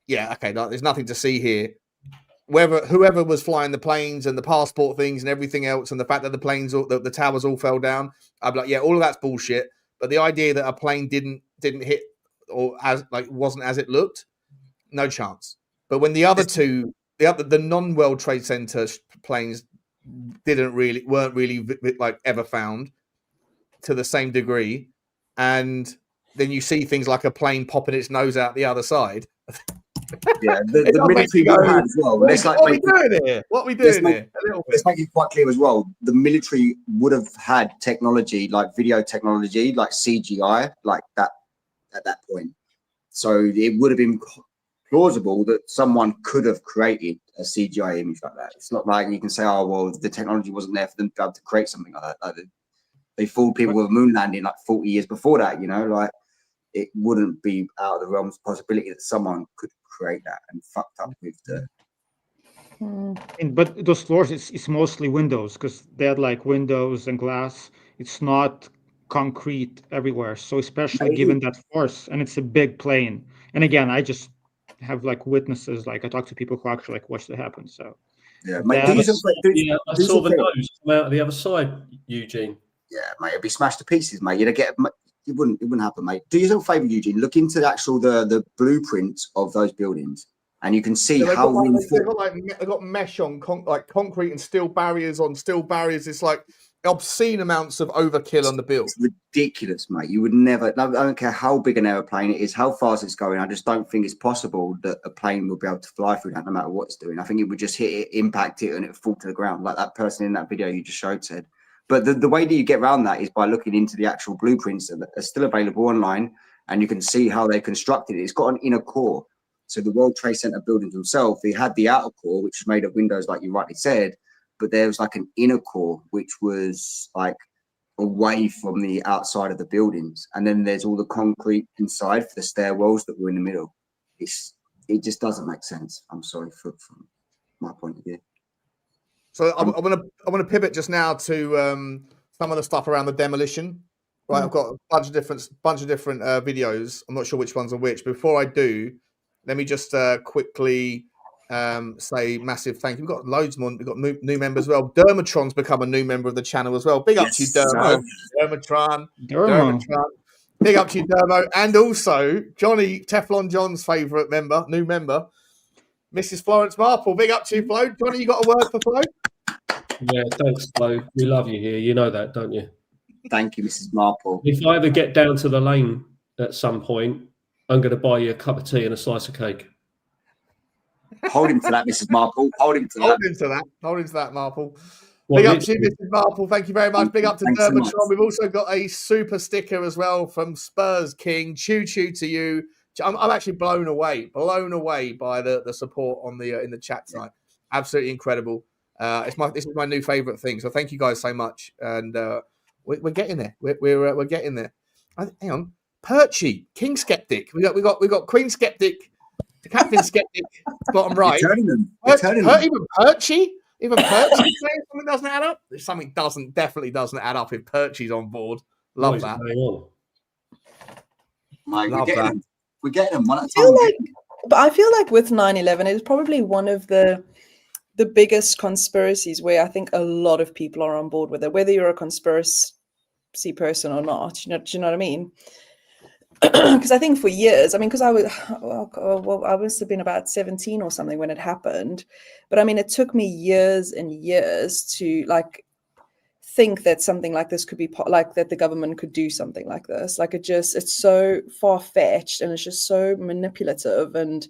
yeah, okay, there's nothing to see here. Whoever was flying the planes and the passport things and everything else, and the fact that the towers all fell down, I'd be like, yeah, all of that's bullshit. But the idea that a plane didn't hit or wasn't as it looked, no chance. But when the other two, the non-World Trade Center planes weren't really ever found to the same degree, and then you see things like a plane popping its nose out the other side. Yeah, the military would have as well. What are we doing here? Let's make it quite clear as well. The military would have had technology, like video technology, like CGI, like that at that point. So it would have been plausible that someone could have created a CGI image like that. It's not like you can say, oh, well, the technology wasn't there for them to be able to create something like that. They fooled people with a moon landing 40 years before that, it wouldn't be out of the realms of possibility that someone could create that and fucked up with the. But those floors, it's mostly windows because they had windows and glass. It's not concrete everywhere. So especially given that force, and it's a big plane. And again, I just have witnesses. I talk to people who actually watched it happen. So yeah, I saw the nose come out of the other side, Eugene. Yeah, mate, it'd be smashed to pieces, mate. It wouldn't happen, mate. Do yourself a favor, Eugene. Look into the blueprints of those buildings, and you can see how they've got mesh on concrete and steel barriers on steel barriers. It's obscene amounts of overkill on the build. It's ridiculous, mate. You would never. I don't care how big an airplane it is, how fast it's going. I just don't think it's possible that a plane will be able to fly through that, no matter what it's doing. I think it would just hit it, impact it, and it would fall to the ground, like that person in that video you just showed said. But the way that you get around that is by looking into the actual blueprints that are still available online, and you can see how they constructed it. It's got an inner core. So the World Trade Center buildings themselves, they had the outer core, which was made of windows, like you rightly said, but there was an inner core, which was away from the outside of the buildings, and then there's all the concrete inside for the stairwells that were in the middle. It just doesn't make sense. I'm sorry from my point of view. So I want to pivot just now to some of the stuff around the demolition. Right, I've got a bunch of different videos. I'm not sure which ones are which. Before I do, let me just quickly say massive thank you. We've got loads more. We've got new members as well. Dermatron's become a new member of the channel as well. Big up to you, Dermo. Dermatron. Big up to you, Dermo. And also Johnny, Teflon John's favourite member, new member, Mrs. Florence Marple. Big up to you, Flo. Johnny, you got a word for Flo? Yeah, thanks, Flo. We love you here. You know that, don't you? Thank you, Mrs. Marple. If I ever get down to the lane at some point, I'm going to buy you a cup of tea and a slice of cake. Hold him to that, Mrs. Marple. Hold him to that. Hold him to that, Marple. Well, big up to you, Mrs. Marple. Thank you very much. Big up to Thanks so Dermatron. much. We've also got a super sticker as well from Spurs King. Choo choo to you. I'm actually blown away by the support on the in the chat tonight. Absolutely incredible. This is my new favorite thing. So thank you guys so much. And we're getting there. We're getting there. Hang on, Perchy, King Skeptic. We got Queen Skeptic, the Captain Skeptic, bottom right. Even Perchy, even Perchy saying something doesn't add up. Something definitely doesn't add up if Perchy's on board. Love that. We're getting them one at a time. I feel like with 9/11, it was probably one of the biggest conspiracies where I think a lot of people are on board with it, whether you're a conspiracy person or not. Do you know what I mean? Because I think for years, because I must have been about 17 or something when it happened, but it took me years and years to think that something like this could be that the government could do something like this. It's so far-fetched and it's just so manipulative, and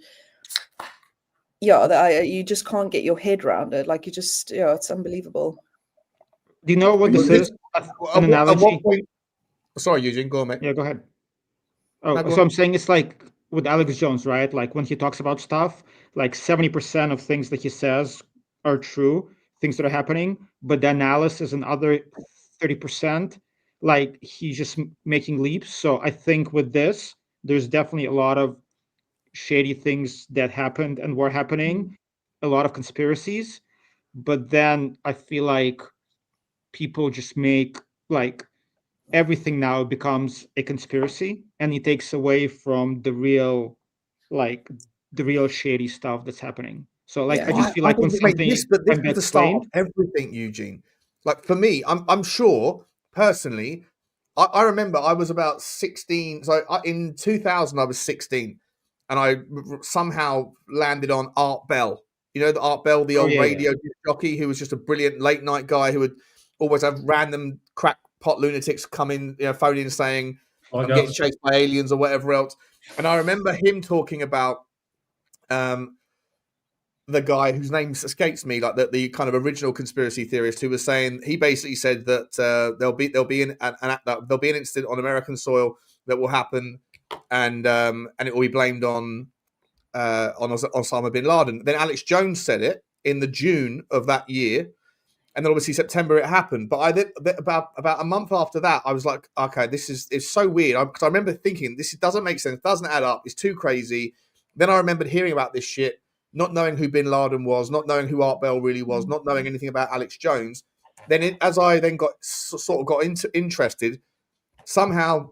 you just can't get your head around it. It's unbelievable. Do you know what this is? An analogy. At what point? Sorry, Eugene, go on, mate. Yeah, go ahead. Oh, No, go so on. I'm saying it's like with Alex Jones, right? Like when he talks about stuff, like 70% of things that he says are true, things that are happening, but the analysis and other 30%, like he's just making leaps. So I think with this, there's definitely a lot of shady things that happened and were happening, a lot of conspiracies, but then I feel like people just make everything now becomes a conspiracy, and it takes away from the real shady stuff that's happening. So I just feel like when something this is the start of everything, Eugene. Like for me, I'm sure personally, I remember I was about 16. So in 2000, I was 16, and I somehow landed on Art Bell. You know, the Art Bell, the old radio jockey who was just a brilliant late night guy who would always have random crackpot lunatics come in, phone in saying, I'm getting chased by aliens or whatever else. And I remember him talking about the guy whose name escapes me, like the kind of original conspiracy theorist, who was saying, he basically said that there'll be an incident on American soil that will happen, and it will be blamed on Osama bin Laden. Then Alex Jones said it in the June of that year, and then obviously September it happened. But about a month after that, I was like, okay, it's so weird, because I remember thinking this doesn't make sense, doesn't add up, it's too crazy. Then I remembered hearing about this shit, not knowing who bin Laden was, not knowing who Art Bell really was, not knowing anything about Alex Jones. Then as I then got interested, somehow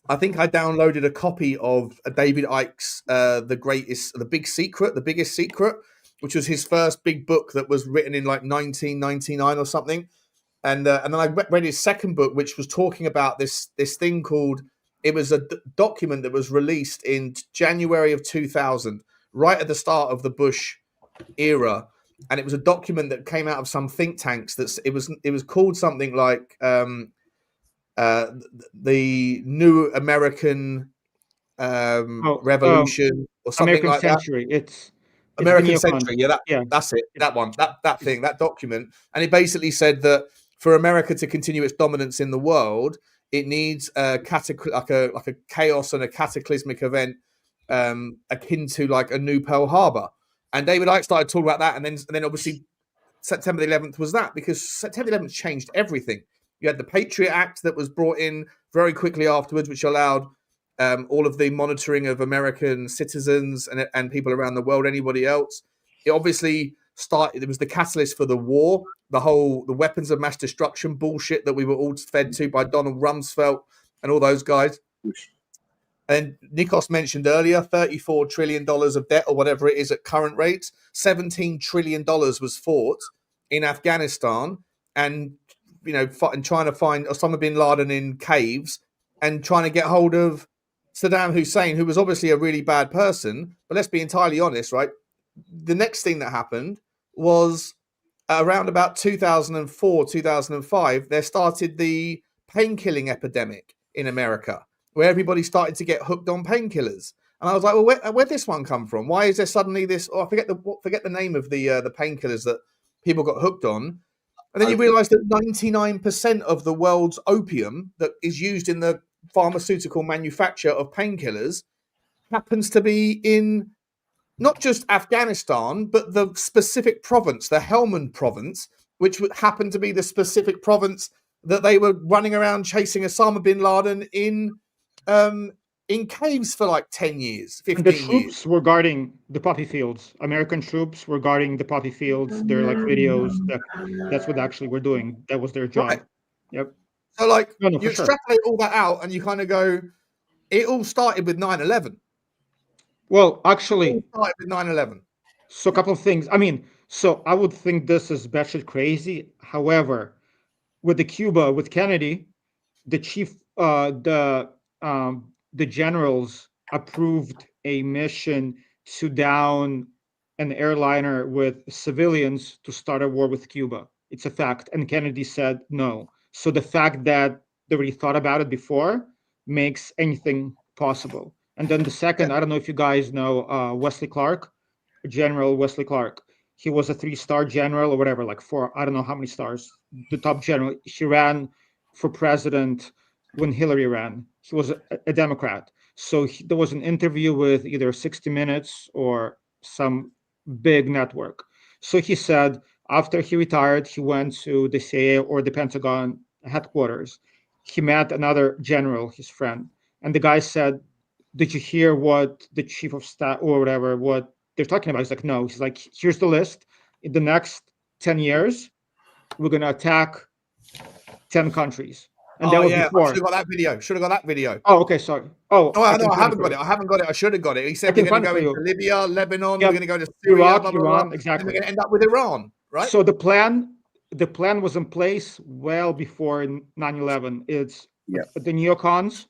I think I downloaded a copy of David Icke's The Biggest Secret, which was his first big book that was written in 1999 or something. And then I read his second book, which was talking about this thing called, it was a document that was released in January of 2000, right at the start of the Bush era. And it was a document that came out of some think tanks. It was called something like the New American Revolution or something American like Century. that. It's American Century. That's it. That one. That thing. That document. And it basically said that for America to continue its dominance in the world, it needs a chaos and a cataclysmic event akin to a new Pearl Harbor. And David Icke started talking about that, and then obviously September the 11th was that, because September 11th changed everything. You had the Patriot Act that was brought in very quickly afterwards, which allowed all of the monitoring of American citizens and people around the world, anybody else. It obviously started, it was the catalyst for the war, the weapons of mass destruction bullshit that we were all fed to by Donald Rumsfeld and all those guys. And Nikos mentioned earlier, $34 trillion of debt or whatever it is at current rates. $17 trillion was fought in Afghanistan and, and trying to find Osama bin Laden in caves and trying to get hold of Saddam Hussein, who was obviously a really bad person. But let's be entirely honest, right? The next thing that happened was around about 2004, 2005, there started the painkilling epidemic in America, where everybody started to get hooked on painkillers. And I was like, well, where'd this one come from? Why is there suddenly this? Oh, I forget the name of the painkillers that people got hooked on. And then you realize that 99% of the world's opium that is used in the pharmaceutical manufacture of painkillers happens to be in not just Afghanistan, but the specific province, the Helmand province, which happened to be the specific province that they were running around chasing Osama bin Laden in caves for like 10 years, 15 the years. troops were guarding the poppy fields. American troops were guarding the poppy fields. There are like videos that's what they actually were doing. That was their job. Right. Yep. So like you for sure. extrapolate all that out and you kind of go, it all started with 9/11. Well, actually, It all started with 9/11. So a couple of things. I mean, so I would think this is batshit crazy. However, with with Kennedy, the generals approved a mission to down an airliner with civilians to start a war with Cuba. It's a fact. And Kennedy said no. So the fact that they already thought about it before makes anything possible. And then the second, I don't know if you guys know Wesley Clark, General Wesley Clark. He was a 3-star general or whatever, like 4, I don't know how many stars, the top general. He ran for president when Hillary ran. He was a Democrat. So there was an interview with either 60 Minutes or some big network. So he said after he retired, he went to the CIA or the Pentagon headquarters. He met another general, his friend. And the guy said, did you hear what the chief of staff or whatever, what they're talking about? He's like, no. He's like, here's the list. In the next 10 years, we're going to attack 10 countries. And that was before. I should have got that video. Should have got that video. Oh, okay, sorry. Oh, no, I haven't got it. I haven't got it. I should have got it. He said we're going to go into Libya, Lebanon, we're going to go to Syria, Iraq, blah, blah, Iran, blah, exactly. and we're going to end up with Iran, right? So the plan was in place well before 9/11. It's the neocons.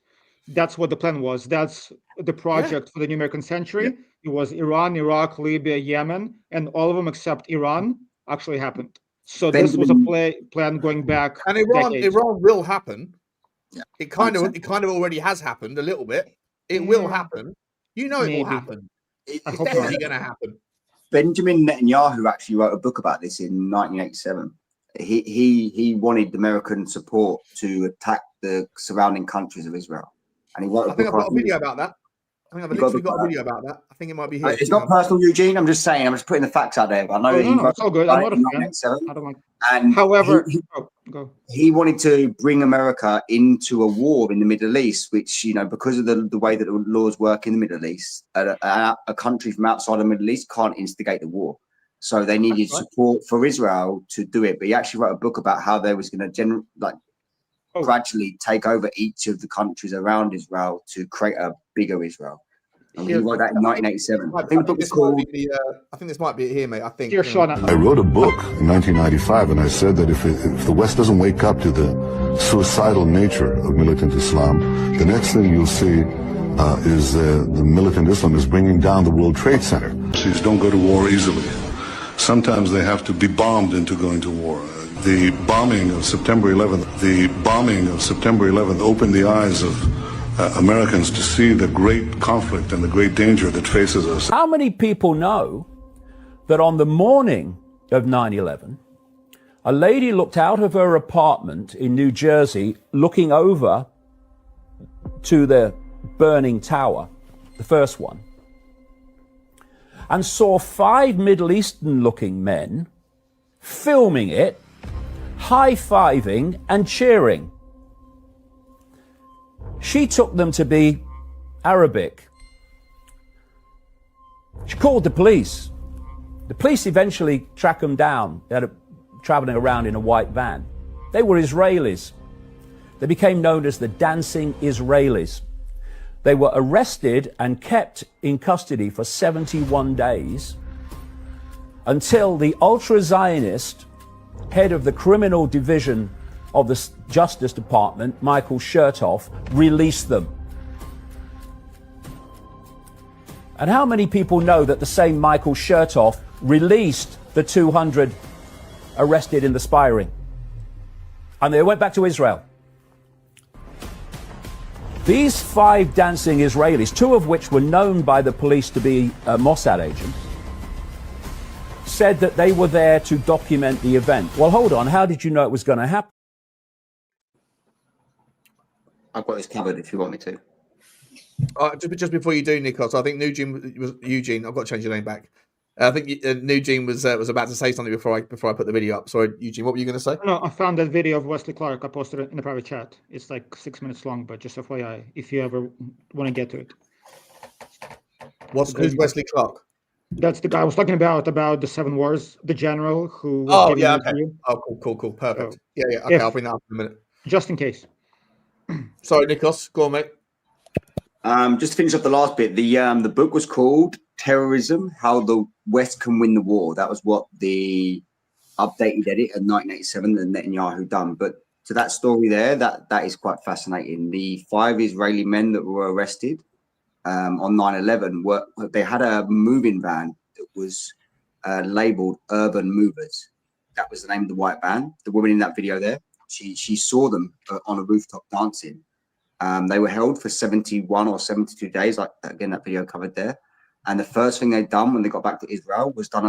That's what the plan was. That's the project for the new American century. It was Iran, Iraq, Libya, Yemen, and all of them except Iran actually happened. So this was a plan going back. And Iran will happen. Yeah, it kind of already has happened a little bit. It will happen. You know, it will happen. It's definitely going to happen. Benjamin Netanyahu actually wrote a book about this in 1987. He wanted American support to attack the surrounding countries of Israel, and he wrote. I think I've got a video about that. I think I've literally got a video about that. I think it might be here. It's not personal, Eugene. I'm just saying. I'm just putting the facts out there. I know it's all good. I'm not a fan. I don't like. And however, he wanted to bring America into a war in the Middle East, which, because of the way that the laws work in the Middle East, a country from outside the Middle East can't instigate the war. So they needed support for Israel to do it. But he actually wrote a book about how they was going to gradually take over each of the countries around Israel to create a bigger Israel. And he wrote that in 1987. I think the book is called. I think this might be it here, mate. I think. I wrote a book in 1995, and I said that if the West doesn't wake up to the suicidal nature of militant Islam, the next thing you'll see is the militant Islam is bringing down the World Trade Center. Please don't go to war easily. Sometimes they have to be bombed into going to war. The bombing of September 11th opened the eyes of Americans to see the great conflict and the great danger that faces us. How many people know that on the morning of 9/11, a lady looked out of her apartment in New Jersey, looking over to the burning tower, the first one, and saw 5 Middle Eastern looking men filming it, high-fiving and cheering. She took them to be Arabic. She called the police. The police eventually tracked them down. They had traveling around in a white van. They were Israelis. They became known as the Dancing Israelis. They were arrested and kept in custody for 71 days until the ultra-Zionist head of the criminal division of the Justice Department, Michael Chertoff, released them. And how many people know that the same Michael Chertoff released the 200 arrested in the spy ring? And they went back to Israel. These 5 dancing Israelis, 2 of which were known by the police to be Mossad agents, said that they were there to document the event. Well, hold on. How did you know it was going to happen? I've got this covered if you want me to. Just before you do, Nikos, I think Eugene. I've got to change your name back. I think Eugene was about to say something before I put the video up. Sorry, Eugene, what were you going to say? No, I found that video of Wesley Clark. I posted it in the private chat. It's like 6 minutes long, but just FYI, if you ever want to get to it. Who's Wesley Clark? That's the guy I was talking about the 7 Wars, the general who. Oh yeah, okay. Oh, cool, perfect. So, yeah. Okay, I'll bring that up in a minute. Just in case. Sorry, Nikos, go on, mate. Just to finish up the last bit, the book was called Terrorism: How the West Can Win the War. That was what the updated edit of 1987 that Netanyahu done. But to that story there, that is quite fascinating. The 5 Israeli men that were arrested on 9/11 they had a moving van that was labeled Urban Movers. That was the name of the white van. The woman in that video there, she saw them on a rooftop dancing. They were held for 71 or 72 days, like again that video covered there. And the first thing they'd done when they got back to Israel was done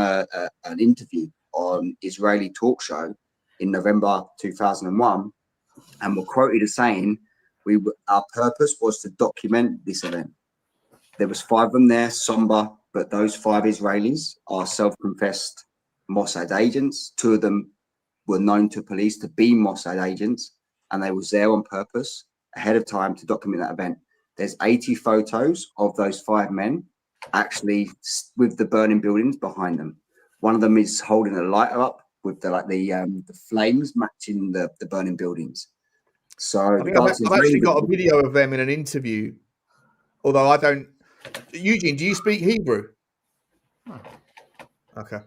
an interview on Israeli talk show in November 2001, and were quoted as saying, "Our purpose was to document this event." There was 5 of them there, somber, but those 5 Israelis are self-confessed Mossad agents. 2 of them were known to police to be Mossad agents, and they was there on purpose ahead of time to document that event. There's 80 photos of those 5 men actually with the burning buildings behind them. One of them is holding a lighter up with the flames matching the burning buildings. So I've actually got a video of them in an interview, although I don't. Eugene, do you speak Hebrew? Okay.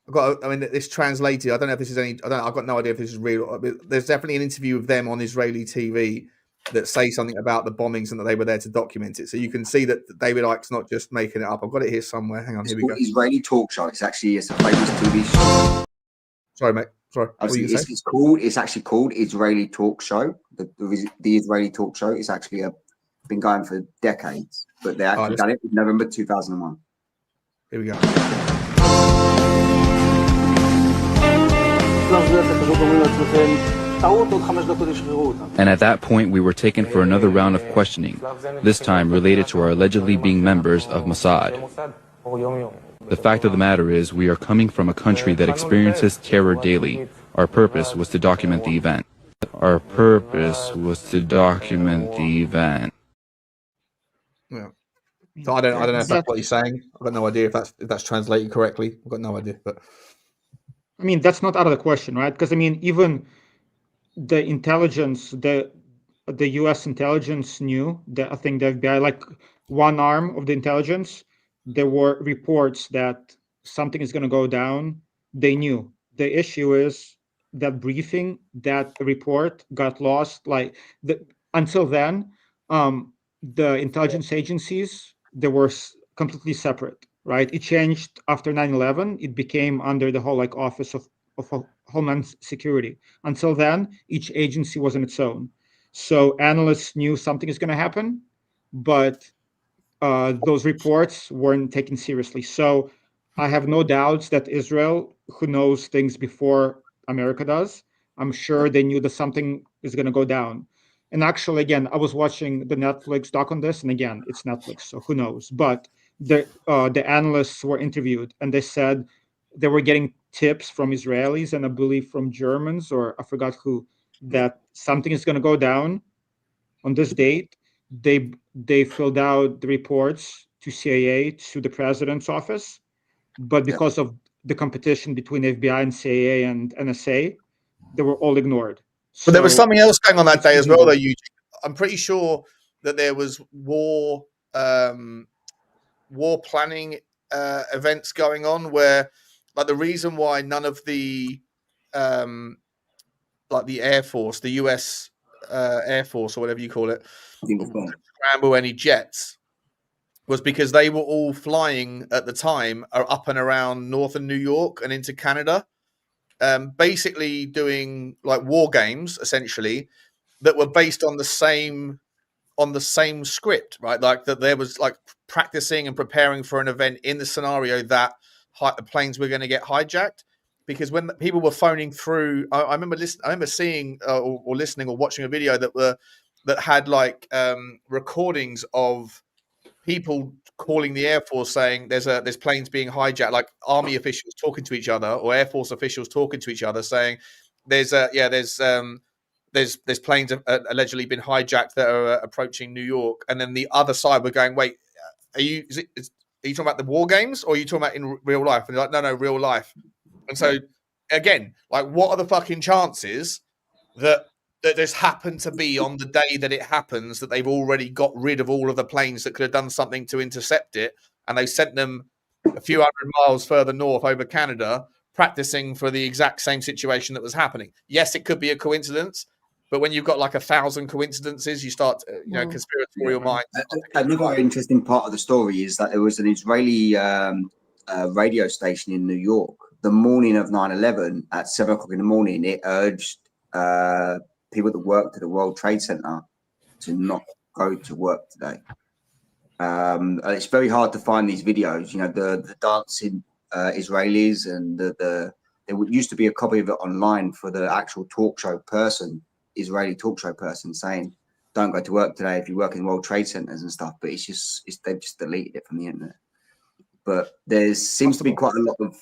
It's translated. I don't know if this is any. I've got no idea if this is real. There's definitely an interview of them on Israeli TV that say something about the bombings and that they were there to document it. So you can see that David Icke's not just making it up. I've got it here somewhere. Hang on, here we go. Israeli talk show. It's a famous TV show. Sorry, mate. Sorry. It's actually called Israeli Talk Show. The Israeli Talk Show is actually been going for decades, but they actually done it in November 2001. Here we go. And at that point, we were taken for another round of questioning, this time related to our allegedly being members of Mossad. The fact of the matter is, we are coming from a country that experiences terror daily. Our purpose was to document the event. Yeah. So I don't know if that's what you're saying. I've got no idea if that's translated correctly. I've got no idea, but I mean, that's not out of the question, right? Because I mean, even the intelligence, the U.S. intelligence knew that. I think the FBI, like one arm of the intelligence, there were reports that something is going to go down. They knew. The issue is that briefing, that report got lost. Until then, the intelligence agencies, they were completely separate, right? It changed after 9/11. It became under the whole Office of Homeland Security. Until then, each agency was on its own. So analysts knew something is going to happen, but those reports weren't taken seriously. So I have no doubts that Israel, who knows things before America does, I'm sure they knew that something is going to go down. And actually, again, I was watching the Netflix doc on this, and again, it's Netflix, so who knows? But the analysts were interviewed, and they said they were getting tips from Israelis and I believe from Germans, or I forgot who, that something is going to go down on this date. They filled out the reports to CIA, to the president's office, but because of the competition between FBI and CIA and NSA, they were all ignored. But there was So- something else going on that day as well, though, Eugene. I'm pretty sure that there was war planning events going on where, like, the reason why none of the like the Air Force, the US Air Force or whatever you call it, scramble any jets was because they were all flying at the time up and around northern New York and into Canada, basically doing like war games essentially that were based on the same script, right? Like that there was like practicing and preparing for an event in the scenario that planes were going to get hijacked. Because when people were phoning through, I remember seeing or listening or watching a video that had like recordings of people calling the Air Force saying there's planes being hijacked, like Army officials talking to each other or Air Force officials talking to each other, saying there's planes allegedly been hijacked that are approaching New York, and then the other side were going, wait, are you talking about the war games or are you talking about in real life? And they're like, no, real life. And so, again, like, what are the fucking chances that this happened to be on the day that it happens, that they've already got rid of all of the planes that could have done something to intercept it, and they sent them a few hundred miles further north over Canada, practicing for the exact same situation that was happening? Yes, it could be a coincidence, but when you've got like 1,000 coincidences, you start, conspiratorial minds. Another interesting part of the story is that there was an Israeli radio station in New York the morning of 9/11 at 7 o'clock in the morning. It urged people that worked at the World Trade Center to not go to work today. It's very hard to find these videos. You know, the dancing Israelis, and there used to be a copy of it online for the actual talk show person, Israeli talk show person, saying, "Don't go to work today if you work in World Trade Centers and stuff." But they've just deleted it from the internet. But there seems to be quite a lot of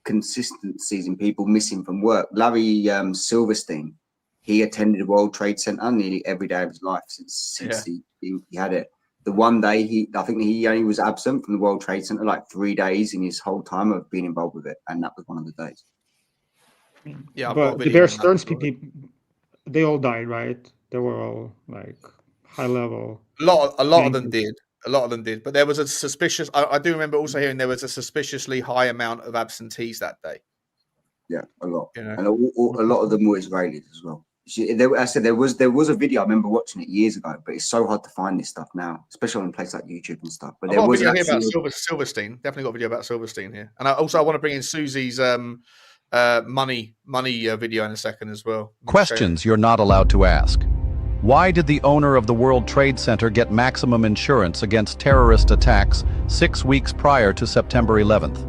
consistencies in people missing from work. Larry Silverstein, he attended the World Trade Center nearly every day of his life since he had it. The one day I think he only was absent from the World Trade Center like 3 days in his whole time of being involved with it, and that was one of the days. Yeah, but the Bear Stearns people, they all died, right? They were all like high level. A lot of them did. A lot of them did, but there was a suspicious. I do remember also hearing there was a suspiciously high amount of absentees that day. Yeah, a lot, you know? and a lot of them were Israelis as well. I said there was a video. I remember watching it years ago, but it's so hard to find this stuff now, especially on places like YouTube and stuff. But I've there got a was video here about Silverstein. Definitely got a video about Silverstein here, and I want to bring in Susie's money video in a second as well. Questions you're not allowed to ask. Why did the owner of the World Trade Center get maximum insurance against terrorist attacks 6 weeks prior to September 11th?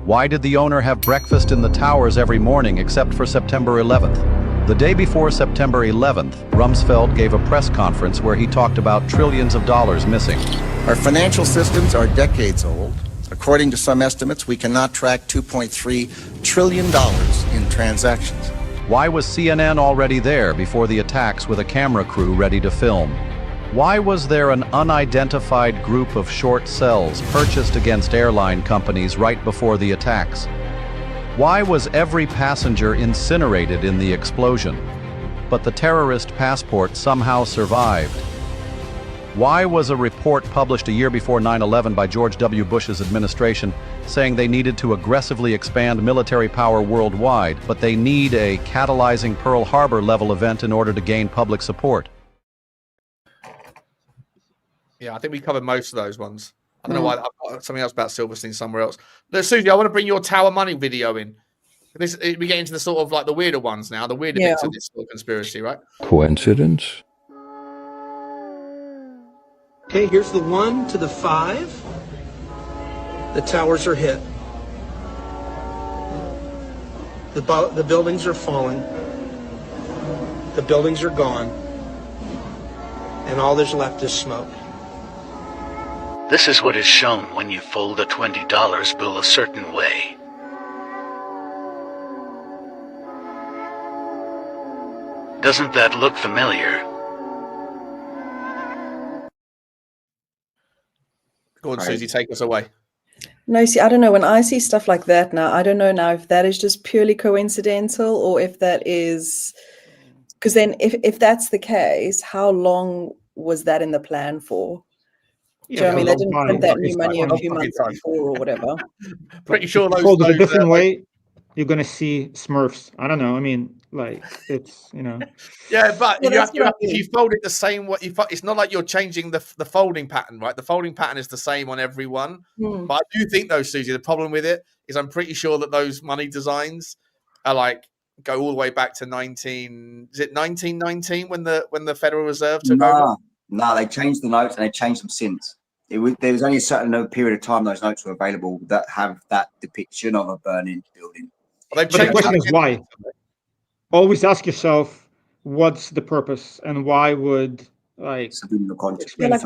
Why did the owner have breakfast in the towers every morning except for September 11th? The day before September 11th, Rumsfeld gave a press conference where he talked about trillions of dollars missing. Our financial systems are decades old. According to some estimates, we cannot track $2.3 trillion in transactions. Why was CNN already there before the attacks with a camera crew ready to film? Why was there an unidentified group of short cells purchased against airline companies right before the attacks? Why was every passenger incinerated in the explosion, but the terrorist passport somehow survived? Why was a report published a year before 9/11 by George W. Bush's administration saying they needed to aggressively expand military power worldwide, but they need a catalyzing Pearl Harbor level event in order to gain public support? Yeah, I think we covered most of those ones. I don't know why. I've got something else about Silverstein somewhere else. Look, Susie, I want to bring your Tower Money video in. We get into the sort of like the weirder ones now, the weirder bits of this sort of conspiracy, right? Coincidence? Okay, here's the 1 to the 5. The towers are hit. The buildings are falling. The buildings are gone. And all there's left is smoke. This is what is shown when you fold a $20 bill a certain way. Doesn't that look familiar? Go on, Susie, take us away. No, see, I don't know. When I see stuff like that now, I don't know now if that is just purely coincidental or if that is, because then if that's the case, how long was that in the plan for? Do you know what I mean? They didn't print that new money a few months before or whatever. Pretty sure those. Fold it a different way, you're gonna see Smurfs. I don't know. I mean, like it's Yeah, but Well, that's what I if mean. you fold it the same way, it's not like you're changing the folding pattern, right? The folding pattern is the same on every one. But I do think though, Susie, the problem with it is I'm pretty sure that those money designs are like go all the way back to 1919 when the Federal Reserve took over. No, they changed the notes and they changed them since. There was only a certain period of time those notes were available that have that depiction of a burning building. Well, But the question is why? Always ask yourself, what's the purpose, and why would Yeah, like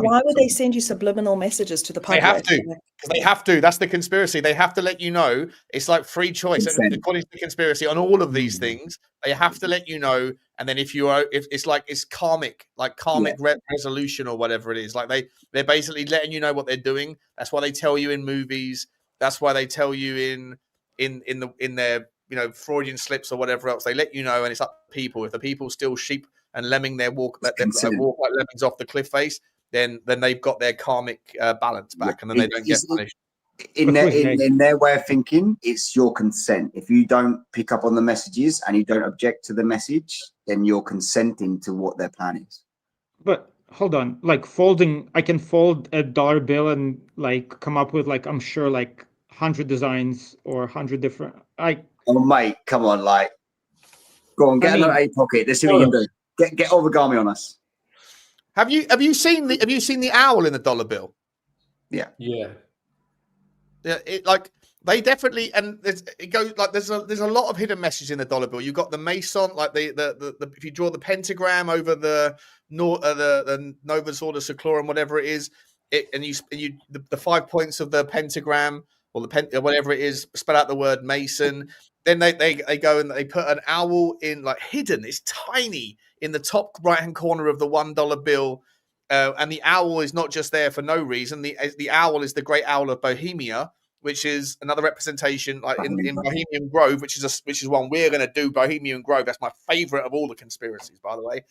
why would they send you subliminal messages to the public? They have to. Because they have to. That's the conspiracy. They have to let you know. It's like free choice. According to the conspiracy on all of these things, they have to let you know. And then if it's karmic, like karmic resolution or whatever it is, like they're basically letting you know what they're doing. That's why they tell you in movies. That's why they tell you in their Freudian slips or whatever else. They let you know, and it's up to people. If the people still sheep and lemming their walk like lemmings off the cliff face, then they've got their karmic balance back, and then they don't get punished. In their way of thinking, it's your consent. If you don't pick up on the messages and you don't object to the message, then you're consenting to what their plan is. But hold on, like folding, I can fold a dollar bill and like come up with like I'm sure like 100 designs or 100 different. Oh mate, come on, like go on, get another pocket. Let's see what you can do. Get origami on us. Have you seen the owl in the dollar bill? Yeah. It like they definitely, and it goes like there's a lot of hidden messages in the dollar bill. You've got the Mason, like the if you draw the pentagram over the Novus Ordo Seclorum, whatever it is, the 5 points of the pentagram or whatever it is, spell out the word Mason. Then they go and they put an owl in like hidden. It's tiny in the top right hand corner of the $1 bill. And the owl is not just there for no reason. The owl is the great owl of Bohemia, which is another representation, like in Bohemian Grove, which is one we're going to do. Bohemian Grove. That's my favorite of all the conspiracies, by the way.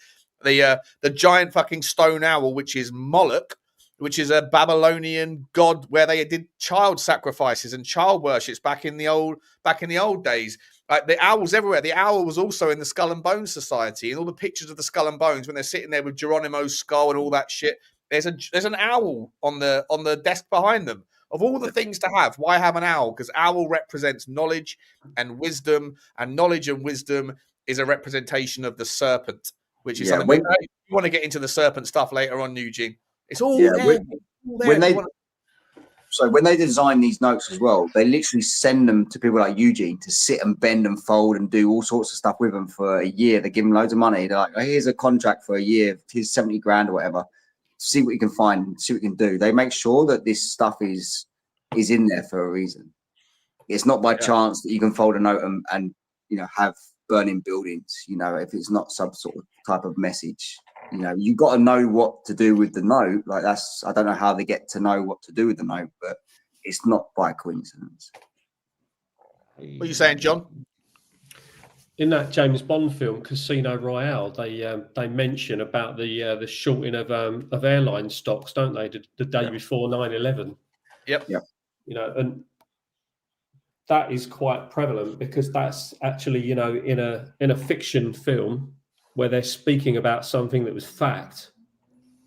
The giant fucking stone owl, which is Moloch, which is a Babylonian god where they did child sacrifices and child worships back in the old days. Like the owl's everywhere. The owl was also in the Skull and Bones Society, and all the pictures of the Skull and Bones when they're sitting there with Geronimo's skull and all that shit. There's an owl on the desk behind them. Of all the things to have, why have an owl? Because owl represents knowledge and wisdom, and knowledge and wisdom is a representation of the serpent, which is something. You want to get into the serpent stuff later on, Eugene. It's all there. When they design these notes as well, they literally send them to people like Eugene to sit and bend and fold and do all sorts of stuff with them for a year. They give them loads of money. They're like, oh, here's a contract for a year. Here's 70 grand or whatever. See what you can find. See what you can do. They make sure that this stuff is in there for a reason. It's not by chance that you can fold a note and have burning buildings. If it's not some sort of type of message. You got to know what to do with the note. Like I don't know how they get to know what to do with the note, but it's not by coincidence. What are you saying, John? In that James Bond film, Casino Royale, they mention about the shorting of airline stocks, don't they? The day before 9/11. Yep. And that is quite prevalent because that's actually in a fiction film where they're speaking about something that was fact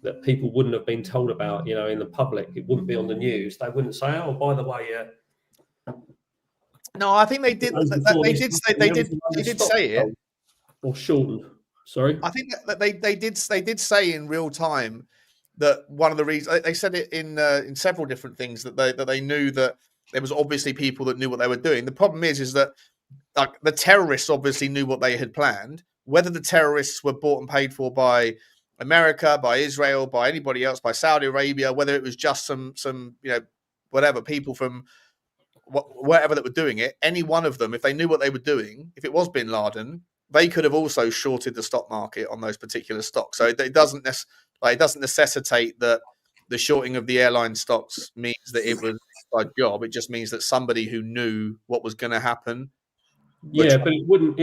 that people wouldn't have been told about, in the public. It wouldn't be on the news. They wouldn't say, "Oh, by the way, No, I think they did. They did say it or shortened. Sorry, I think that they did say in real time that one of the reasons they said it in several different things that they knew that there was obviously people that knew what they were doing. The problem is that like the terrorists obviously knew what they had planned. Whether the terrorists were bought and paid for by America, by Israel, by anybody else, by Saudi Arabia, whether it was just some whatever people from whatever that were doing it, any one of them, if they knew what they were doing, if it was bin Laden, they could have also shorted the stock market on those particular stocks. So it doesn't necessitate that the shorting of the airline stocks means that it was a job. It just means that somebody who knew what was going to happen. Yeah, but it wouldn't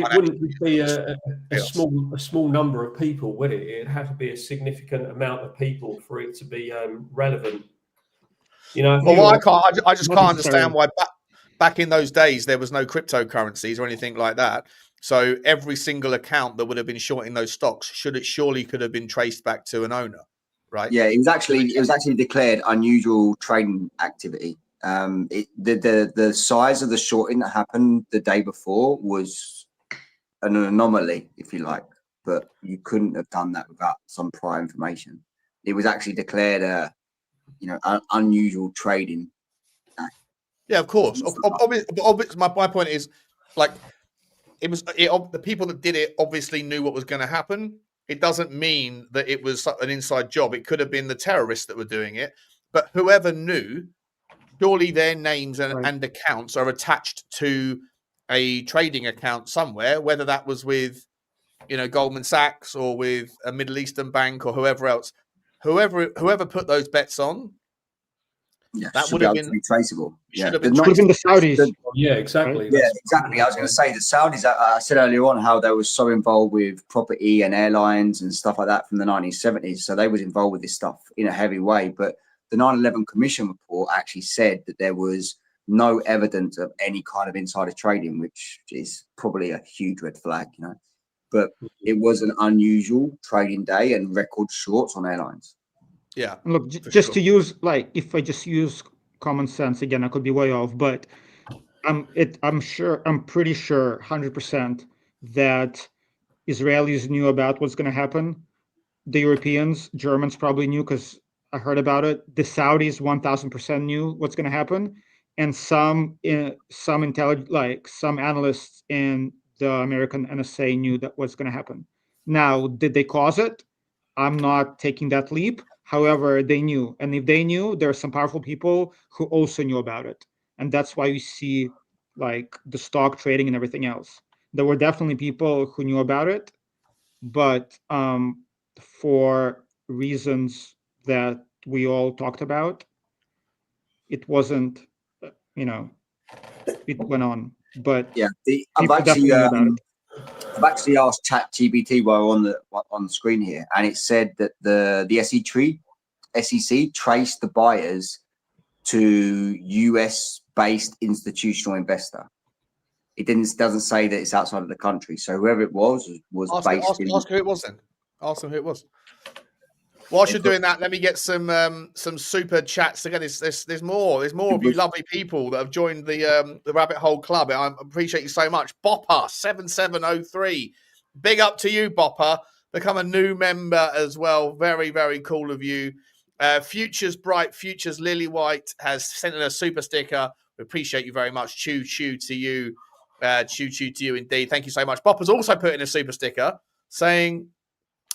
be a small number of people, would it? It'd have to be a significant amount of people for it to be relevant. You know, I just can't understand why back in those days there was no cryptocurrencies or anything like that. So every single account that would have been shorting those stocks surely could have been traced back to an owner, right? Yeah, it was actually declared unusual trading activity. The size of the shorting that happened the day before was an anomaly, if you like, but you couldn't have done that without some prior information. It was actually declared unusual trading. Yeah, of course. My point is, like, the people that did it obviously knew what was going to happen. It doesn't mean that it was an inside job. It could have been the terrorists that were doing it, but whoever knew, surely their names and accounts are attached to a trading account somewhere, whether that was with, Goldman Sachs or with a Middle Eastern bank or whoever else. Whoever put those bets on, that should be able to be traceable. Yeah, should have been been the Saudis. Yeah, exactly. Yeah, exactly. I was going to say the Saudis. I said earlier on how they were so involved with property and airlines and stuff like that from the 1970s. So they was involved with this stuff in a heavy way. But the 9/11 Commission report actually said that there was no evidence of any kind of insider trading, which is probably a huge red flag, But it was an unusual trading day and record shorts on airlines. Yeah. Look, just to use, if I just use common sense again, I could be way off, but I'm pretty sure 100% that Israelis knew about what's going to happen. The Europeans, Germans probably knew because I heard about it. The Saudis 1000% knew what's going to happen, and some analysts in the American NSA knew that what's going to happen. Now, did they cause it? I'm not taking that leap. However, they knew, and if they knew, there are some powerful people who also knew about it, and that's why you see the stock trading and everything else. There were definitely people who knew about it, but for reasons that we all talked about, it wasn't, it went on. But yeah, I've actually asked ChatGPT while we're on the screen here, and it said that the SEC traced the buyers to US-based institutional investor. It doesn't say that it's outside of the country. So whoever it was ask who it was then. Ask them who it was. Whilst you're doing that, let me get some super chats again. There's more of you lovely people that have joined the Rabbit Hole Club. I appreciate you so much. Bopper 7703, big up to you, Bopper. Become a new member as well. Very, very cool of you. Futures Bright, Futures Lily White has sent in a super sticker. We appreciate you very much. Choo choo to you. Choo choo to you indeed. Thank you so much. Bopper's also put in a super sticker saying,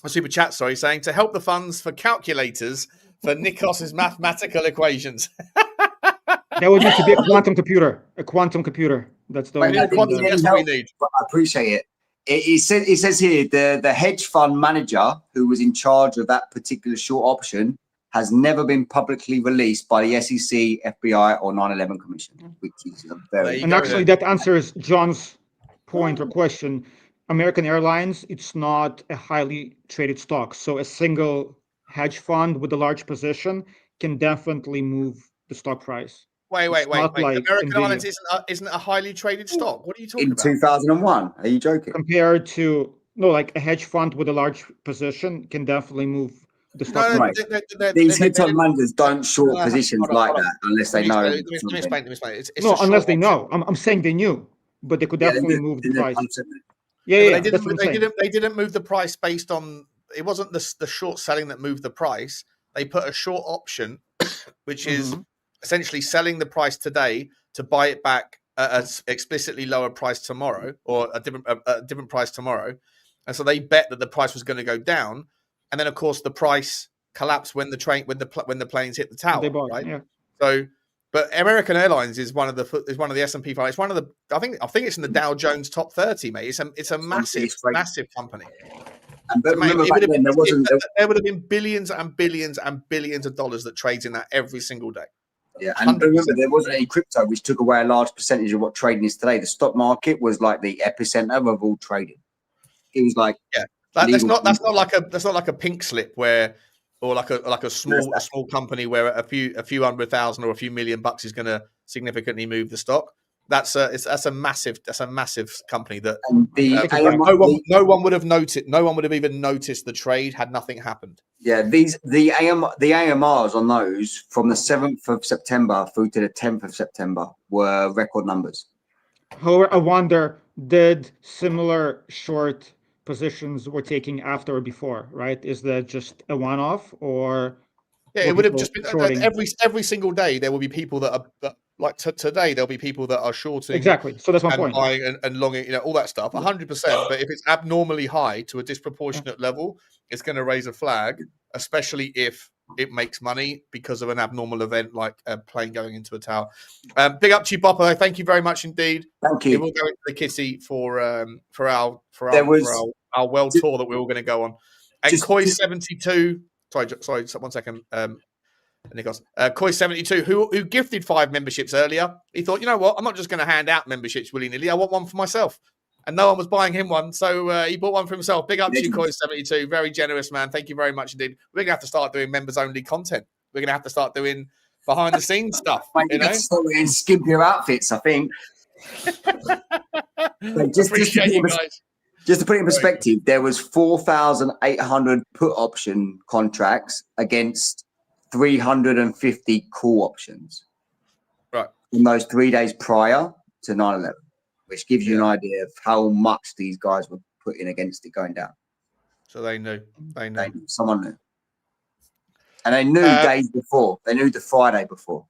a super chat, saying to help the funds for calculators for Nikos's mathematical equations. That would need to be a quantum computer. A quantum computer. That's the quantum. That's what we need. I appreciate it. It says here the hedge fund manager who was in charge of that particular short option has never been publicly released by the SEC, FBI, or 9/11 Commission, which is a very. And actually, that answers John's point or question. American Airlines, it's not a highly traded stock. So a single hedge fund with a large position can definitely move the stock price. Wait. American Airlines isn't a highly traded stock. What are you talking about? In 2001? Are you joking? Compared to, a hedge fund with a large position can definitely move the stock price. These hedge fund managers don't short positions like that unless they know. Let me explain. Unless they know. I'm saying they knew, but they could definitely move the price. Yeah, they didn't move the price based on. It wasn't the short selling that moved the price. They put a short option, which is essentially selling the price today to buy it back at an explicitly lower price tomorrow, or a different price tomorrow. And so they bet that the price was going to go down, and then of course the price collapsed when the planes hit the tower. They bought, right? Yeah. So But American Airlines is one of the S&P 5. It's one of the I think it's in the Dow Jones top 30, mate. It's a massive company. But remember back then, there would have been billions and billions and billions of dollars that trades in that every single day. Yeah, and 100%. remember, there wasn't any crypto, which took away a large percentage of what trading is today. The stock market was like the epicenter of all trading. It was like that's not like a pink slip or like a small company where a few 100,000 or a few million bucks is going to significantly move the stock. That's a massive company that no one would have noticed. No one would have even noticed the trade had nothing happened. Yeah, the AMRs on those from the 7th of September through to the 10th of September were record numbers. However, I wonder, did similar short positions were taking after or before, right? Is that just a one-off, or it would have just been shorting? Every single day there will be people that are like today. There'll be people that are shorting exactly. So that's my point. Buying and longing, all that stuff. 100%. But if it's abnormally high to a disproportionate level, it's going to raise a flag, especially if it makes money because of an abnormal event like a plane going into a tower. Big up to you, Bopper. Thank you very much indeed. Thank you. We'll go into the kitty for our world tour that we're all going to go on. And Koi72. Sorry, 1 second. Nikos, Koi72, who gifted 5 memberships earlier. He thought, you know what? I'm not just going to hand out memberships willy-nilly. I want one for myself. And no one was buying him one, so he bought one for himself. Big up to you, Koi72. Very generous, man. Thank you very much indeed. We're going to have to start doing members-only content. We're going to have to start doing behind-the-scenes stuff. You know? Start wearing skimpier outfits, I think. Just to put it in perspective, there was 4,800 put option contracts against 350 call options, right, in those 3 days prior to 9/11, which gives you an idea of how much these guys were putting against it going down. So they knew. Someone knew, and they knew days before. They knew the Friday before.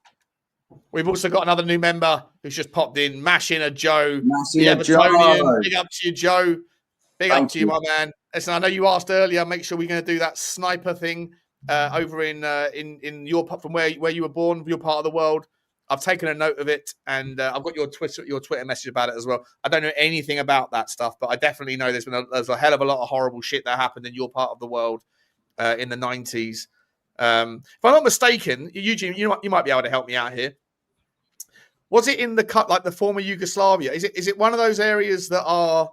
We've also got another new member who's just popped in, Mashing a Joe. Big up to you, Joe. Big up to you, my man. Listen, I know you asked earlier. Make sure we're going to do that sniper thing over in your from where you were born, your part of the world. I've taken a note of it, and I've got your Twitter message about it as well. I don't know anything about that stuff, but I definitely know there's a hell of a lot of horrible shit that happened in your part of the world in the 90s. If I'm not mistaken, Eugene, you might be able to help me out here. Was it in the former Yugoslavia? Is it one of those areas that are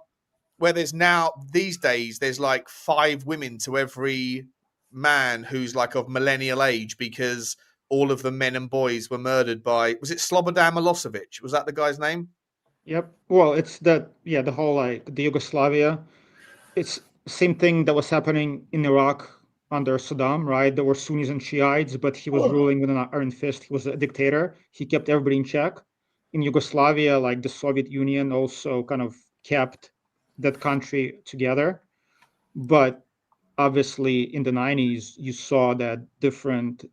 where there's now these days there's like 5 women to every man who's like of millennial age because all of the men and boys were murdered by, was it Slobodan Milosevic? Was that the guy's name? Yep. Well, it's the whole the Yugoslavia. It's same thing that was happening in Iraq under Saddam, right? There were Sunnis and Shiites, but he was ruling with an iron fist. He was a dictator. He kept everybody in check. In Yugoslavia, like the Soviet Union also kind of kept that country together. But obviously in the 90s, you saw that different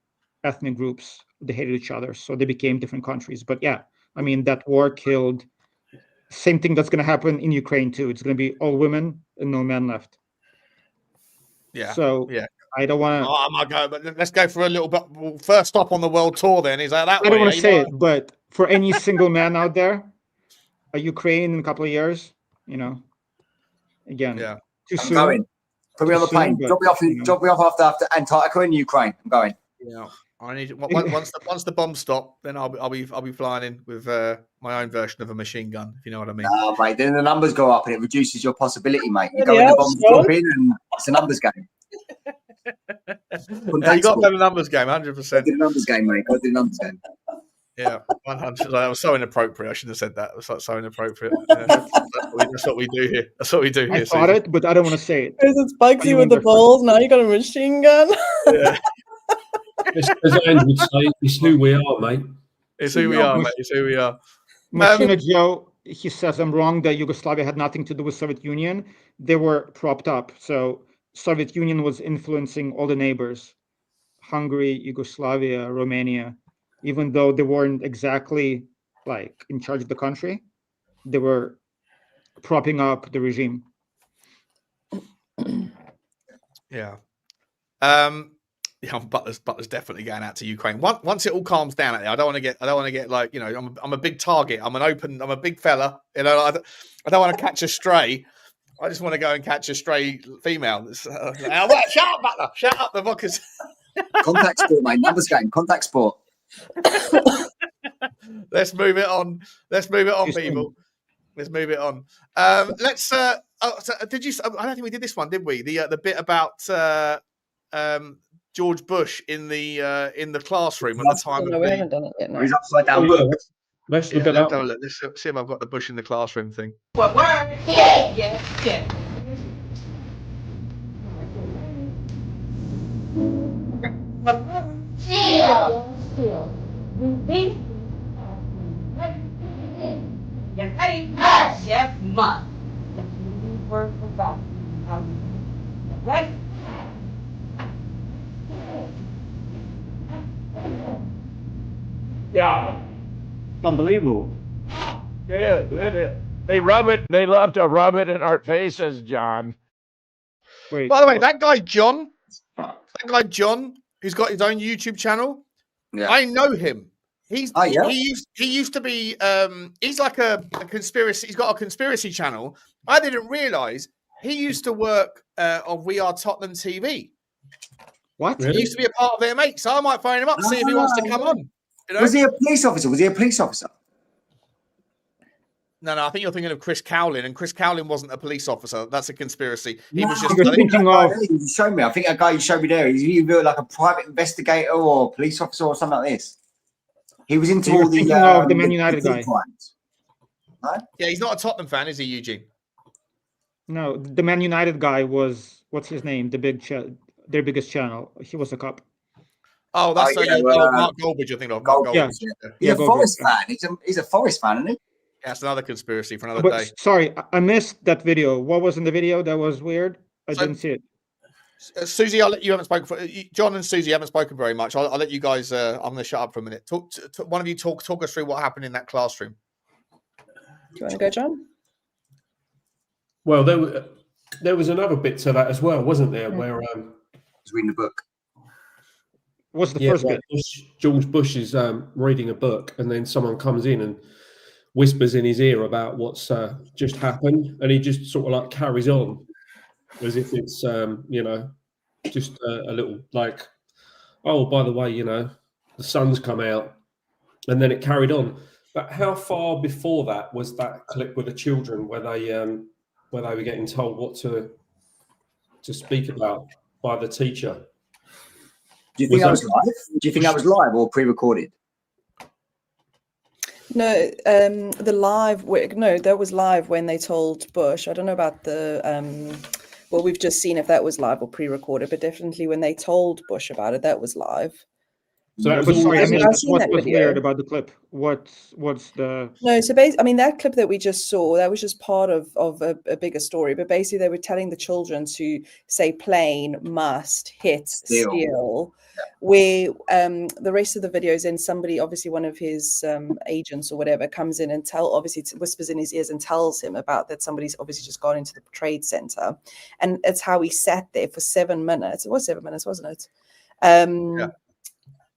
ethnic groups, they hated each other. So they became different countries. But yeah, I mean, that war killed. Same thing that's going to happen in Ukraine too. It's going to be all women and no men left. Yeah. So yeah. I don't want to. I might go, but let's go for a little bit. Well, first stop on the world tour. Then is that I don't want to say it, but for any single man out there, a Ukraine in a couple of years, again, too soon. I'm going. Put me on the plane. Drop me off after Antarctica in Ukraine. I'm going. Yeah. I need once the bombs stop, then I'll be flying in with my own version of a machine gun, if you know what I mean. No, mate. Then the numbers go up and it reduces your possibility, mate. You go in the bombs drop in, and it's a numbers game. You got to play the numbers game, 100%. The numbers game, mate. Got the numbers game. Yeah, 100. That was so inappropriate. I shouldn't have said that. It was like so inappropriate. That's what we do here. That's what we do here. I thought it, but I don't want to say it. It's Bugsy with the balls. Now you got a machine gun. Yeah. As Andy would say, it's who we are, mate. It's who we are, mate. It's who we are. Machina Joe, he says I'm wrong that Yugoslavia had nothing to do with Soviet Union. They were propped up. So Soviet Union was influencing all the neighbors, Hungary, Yugoslavia, Romania, even though they weren't exactly like in charge of the country, they were propping up the regime. Yeah. Yeah, Butler's definitely going out to Ukraine. Once it all calms down out there, I don't want to get like, you know, I'm a big target. I'm a big fella. You know, I don't want to catch a stray. I just want to go and catch a stray female. Shut up, Butler. Shut up. The vodka's Contact sport, mate. Numbers game. Contact sport. Let's move it on. People. Let's move it on. Did you? I don't think we did this one, did we? The bit about George Bush in the classroom at the time of we haven't done it yet. No. He's upside down book. Let's look at that. Let's see if I've got the Bush in the classroom thing. What word? Yeah. Yes, must. Word for God. Right? Yeah. Unbelievable. Yeah, they rub it. They love to rub it in our faces, John. Wait. By the way, that guy John, who's got his own YouTube channel, I know him. He used to be he's like a conspiracy. He's got a conspiracy channel. I didn't realize he used to work on We Are Tottenham TV. What? He used to be a part of their mate, so I might phone him up, see if he wants to come on. You know? Was he a police officer? No, I think you're thinking of Chris Cowlin, and Chris Cowlin wasn't a police officer. That's a conspiracy. He was just. You showed me. I think a guy you showed me there. He's either like a private investigator or a police officer or something like this. He was into all the Man United guy. No? Yeah, he's not a Tottenham fan, is he, Eugene? No, the Man United guy was, what's his name? Their biggest channel. He was a cop. Oh, that's Mark Goldbridge, I think. Goldbridge. He's a Forest fan. He's a Forest fan, isn't he? Yeah, that's another conspiracy for another day. Sorry, I missed that video. What was in the video that was weird? I didn't see it. Susie, I'll let you haven't spoken. John and Susie haven't spoken very much. I'll let you guys. I'm going to shut up for a minute. One of you talk us through what happened in that classroom. Do you want to go, John? Well, there was another bit to that as well, wasn't there? Where I was reading the book. What's the first bit? George Bush is reading a book, and then someone comes in and whispers in his ear about what's just happened, and he just sort of like carries on as if it's just a little like, oh, by the way, the sun's come out, and then it carried on. But how far before that was that clip with the children where they were getting told what to speak about by the teacher? Do you think that was live? Do you think that was live or pre-recorded? No, that was live when they told Bush. I don't know about the well, we've just seen if that was live or pre-recorded, but definitely when they told Bush about it, that was live. So that was what was weird about the clip? What's the No, so basically, I mean, that clip that we just saw, that was just part of a bigger story. But basically, they were telling the children to say plane, must, hit, steal. Where the rest of the videos, and somebody, obviously one of his agents or whatever, comes in and whispers in his ears and tells him about that somebody's obviously just gone into the trade center, and it's how he sat there for 7 minutes. It was 7 minutes, wasn't it?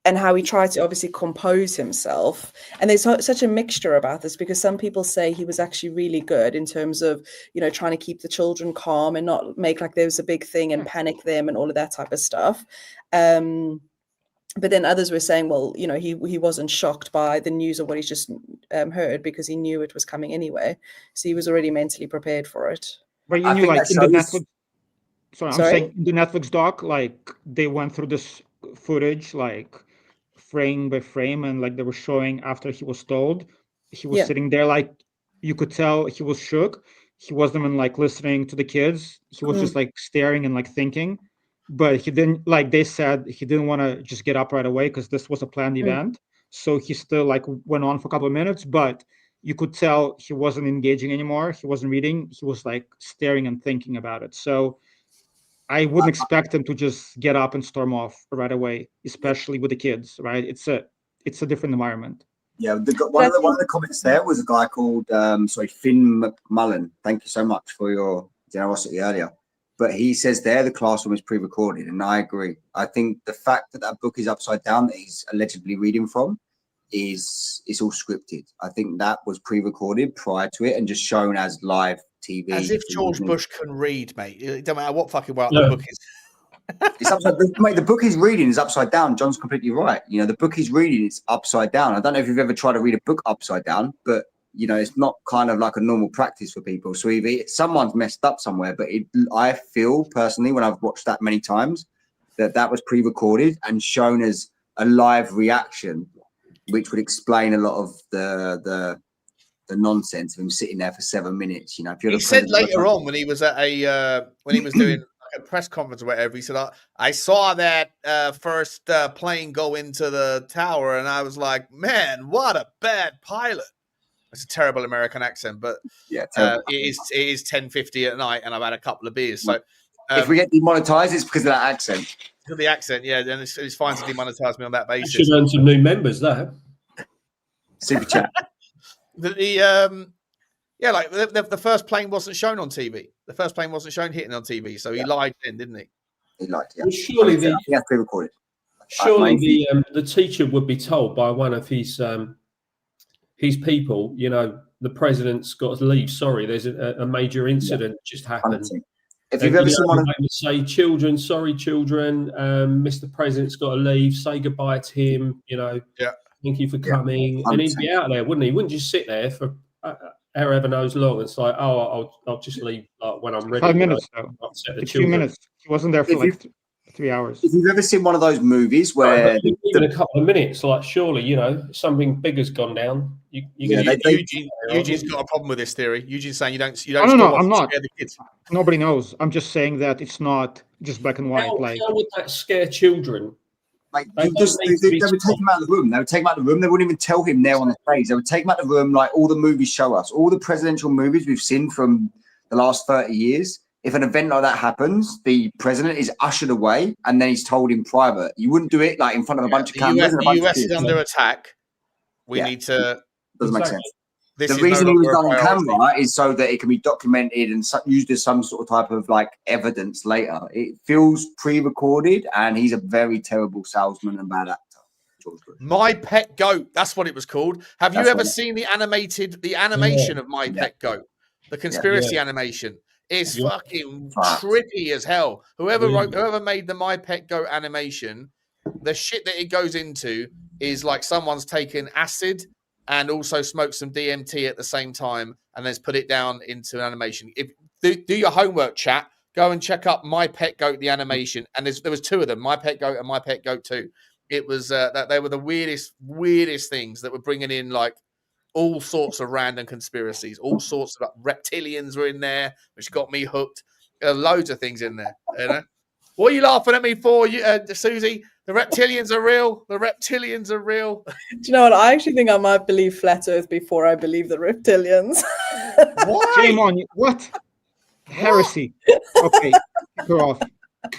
And how he tried to obviously compose himself. And there's such a mixture about this, because some people say he was actually really good in terms of, trying to keep the children calm and not make like there was a big thing and panic them and all of that type of stuff. But then others were saying, well, he wasn't shocked by the news or what he's just heard, because he knew it was coming anyway. So he was already mentally prepared for it. But you knew, like, in the Netflix... I'm saying in the Netflix doc, like, they went through this footage, like, frame by frame, and like they were showing after he was told, he was sitting there, like you could tell he was shook. He wasn't even like listening to the kids. He was just like staring and like thinking, but he didn't, like they said, he didn't want to just get up right away because this was a planned event. So he still like went on for a couple of minutes, but you could tell he wasn't engaging anymore. He wasn't reading. He was like staring and thinking about it. So I wouldn't expect him to just get up and storm off right away, especially with the kids, right? It's a different environment. Yeah, one of the comments there was a guy called Finn McMullen. Thank you so much for your generosity earlier. But he says there the classroom is pre-recorded, and I agree. I think the fact that that book is upside down that he's allegedly reading from is all scripted. I think that was pre-recorded prior to it and just shown as live TV. As if George Bush can read, mate. It don't matter what fucking way No. the book is. It's upside, mate, the book he's reading is upside down. John's completely right. You know, the book he's reading is upside down. I don't know if you've ever tried to read a book upside down, but you know, it's not kind of like a normal practice for people. So if someone's messed up somewhere, but I feel personally when I've watched that many times that was pre-recorded and shown as a live reaction, which would explain a lot of the nonsense of him sitting there for 7 minutes. You know, if you're He said later on when he was at when he was doing a press conference or whatever, he said, I saw that first plane go into the tower, and I was like, man, what a bad pilot. It's a terrible American accent, but yeah, it is 10:50 at night, and I've had a couple of beers. So if we get demonetized, it's because of that accent. Because of the accent, yeah, and it's fine to demonetize me on that basis. Should earn some new members there. Super chat. The first plane wasn't shown on TV. The first plane wasn't shown hitting on TV, so he lied then, didn't he? He lied. Yeah. Well, surely that's pre-recorded. Surely the teacher would be told by one of his people, you know, the president's got to leave. Sorry, there's a major incident just happened. If you've ever seen one of they would say, children, sorry, children, Mr. President's got to leave. Say goodbye to him. You know, thank you for coming. And he'd be out there, wouldn't he? He wouldn't just sit there for however knows long. It's like, I'll just leave when I'm ready. 5 minutes though. A few minutes. He wasn't there for like 3 hours. If you've ever seen one of those movies where even a couple of minutes, like surely, you know, something big has gone down. Eugene's got a problem with this theory. Eugene's saying you don't. No, I'm not. Scare the kids. Nobody knows. I'm just saying that it's not just black and white. How would that scare children? Like they would take him out of the room. They would take him out of the room. They wouldn't even tell him there on the stage. They would take him out of the room like all the movies show us. All the presidential movies we've seen from the last 30 years. If an event like that happens, the president is ushered away and then he's told in private. You wouldn't do it like in front of a bunch of cameras. The US is under attack. We need to. Doesn't make sense. The reason it was done on camera is so that it can be documented and used as some sort of type of like evidence later. It feels pre-recorded, and he's a very terrible salesman and bad actor. George Bush. My Pet Goat. That's what it was called. Have you ever seen the animation of My Pet Goat? The conspiracy animation. It's fucking trippy as hell. Whoever made the My Pet Goat animation, the shit that it goes into is like someone's taken acid and also smoked some DMT at the same time, and then put it down into an animation. Do your homework, chat. Go and check up My Pet Goat, the animation, and there was two of them, My Pet Goat and My Pet Goat 2. It was that they were the weirdest things that were bringing in like all sorts of random conspiracies, all sorts of reptilians were in there, which got me hooked. Loads of things in there. You know, what are you laughing at me for, Susie? The reptilians are real. The reptilians are real. Do you know what? I actually think I might believe flat Earth before I believe the reptilians. Why? Shame on you. What? Heresy. Okay, go off.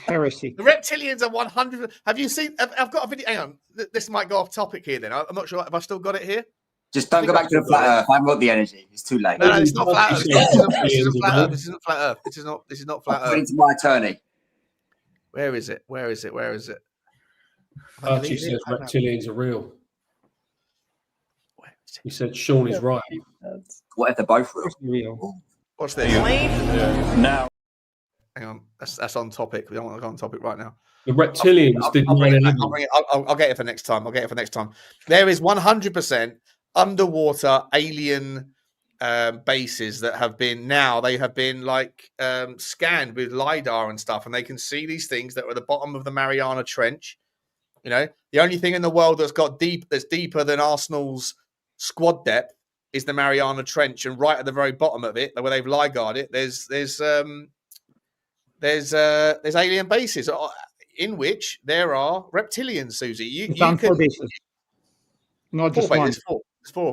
Heresy. The reptilians are 100. Have you seen? I've got a video. Hang on. This might go off topic here. Then I'm not sure. Have I still got it here? Just don't go back to the flat Earth. I haven't got the energy. It's too late. No, it's not flat Earth. This isn't flat Earth. This isn't flat Earth. This is not flat Earth. According to my attorney. Where is it? Where is it? Where is it? Archie says reptilians are real. He said Sean is right. What if they're both real? What's this? Now. Hang on. That's on topic. We don't want to go on topic right now. The reptilians did I'll get it for next time. There is 100% underwater alien bases that have been like scanned with LiDAR and stuff, and they can see these things that are at the bottom of the Mariana Trench. You know, the only thing in the world that's deeper than Arsenal's squad depth is the Mariana Trench, and right at the very bottom of it, where they've LiDAR'd it, there's alien bases in which there are reptilians. Susie, you can bases, not just one. There's four.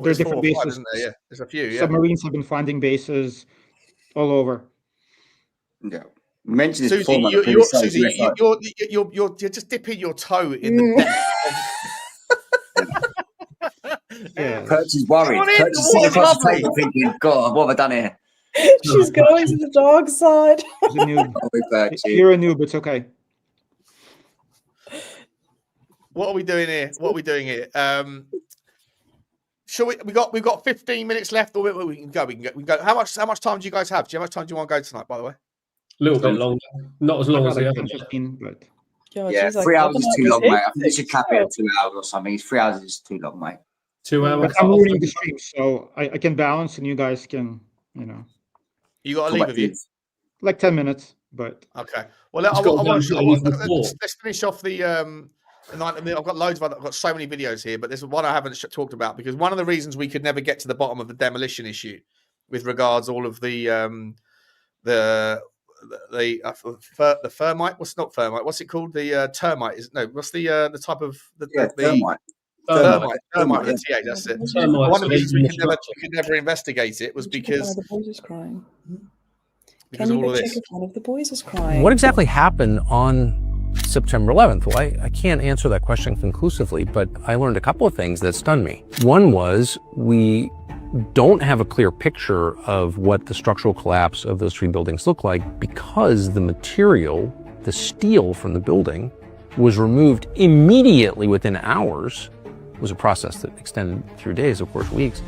There's There's different 4 or 5, bases. isn't there? Yeah, there's a few. Yeah. Submarines have been finding bases all over. Yeah. Mention this Susie, before, you're just dipping your toe in the depth of... Perch is worried. Perch is sitting across the table thinking, God, what have I done here? She's going to the dark side. She's a noob. You're a noob. It's okay. What are we doing here? What are we doing here? Shall we? We've got 15 minutes left, or we can go. We can go. How much time do you guys have? How much time do you want to go tonight? By the way, a little bit longer. Not as long as the other. 15, but yeah, 3 hours is too long, mate. I think you should cap it at 2 hours or something. 3 hours is too long, mate. 2 hours. I'm ruining the stream, so I can balance, and you guys can, You got to leave, have you? Like 10 minutes, but okay. Well, let's finish off the 90. I've got loads of I've got so many videos here, but there's one I haven't talked about because one of the reasons we could never get to the bottom of the demolition issue, with regards all of the thermite. What's not thermite? What's it called? The termite? What's the type of thermite? Thermite with the TA. That's it. One of the reasons we could never investigate it was because the boys is crying. Because Can of you all of check this. if one of the boys is crying? What exactly happened on September 11th? Well, I can't answer that question conclusively, but I learned a couple of things that stunned me. One was we don't have a clear picture of what the structural collapse of those 3 buildings looked like because the material, the steel from the building, was removed immediately within hours. It was a process that extended through days, of course, weeks.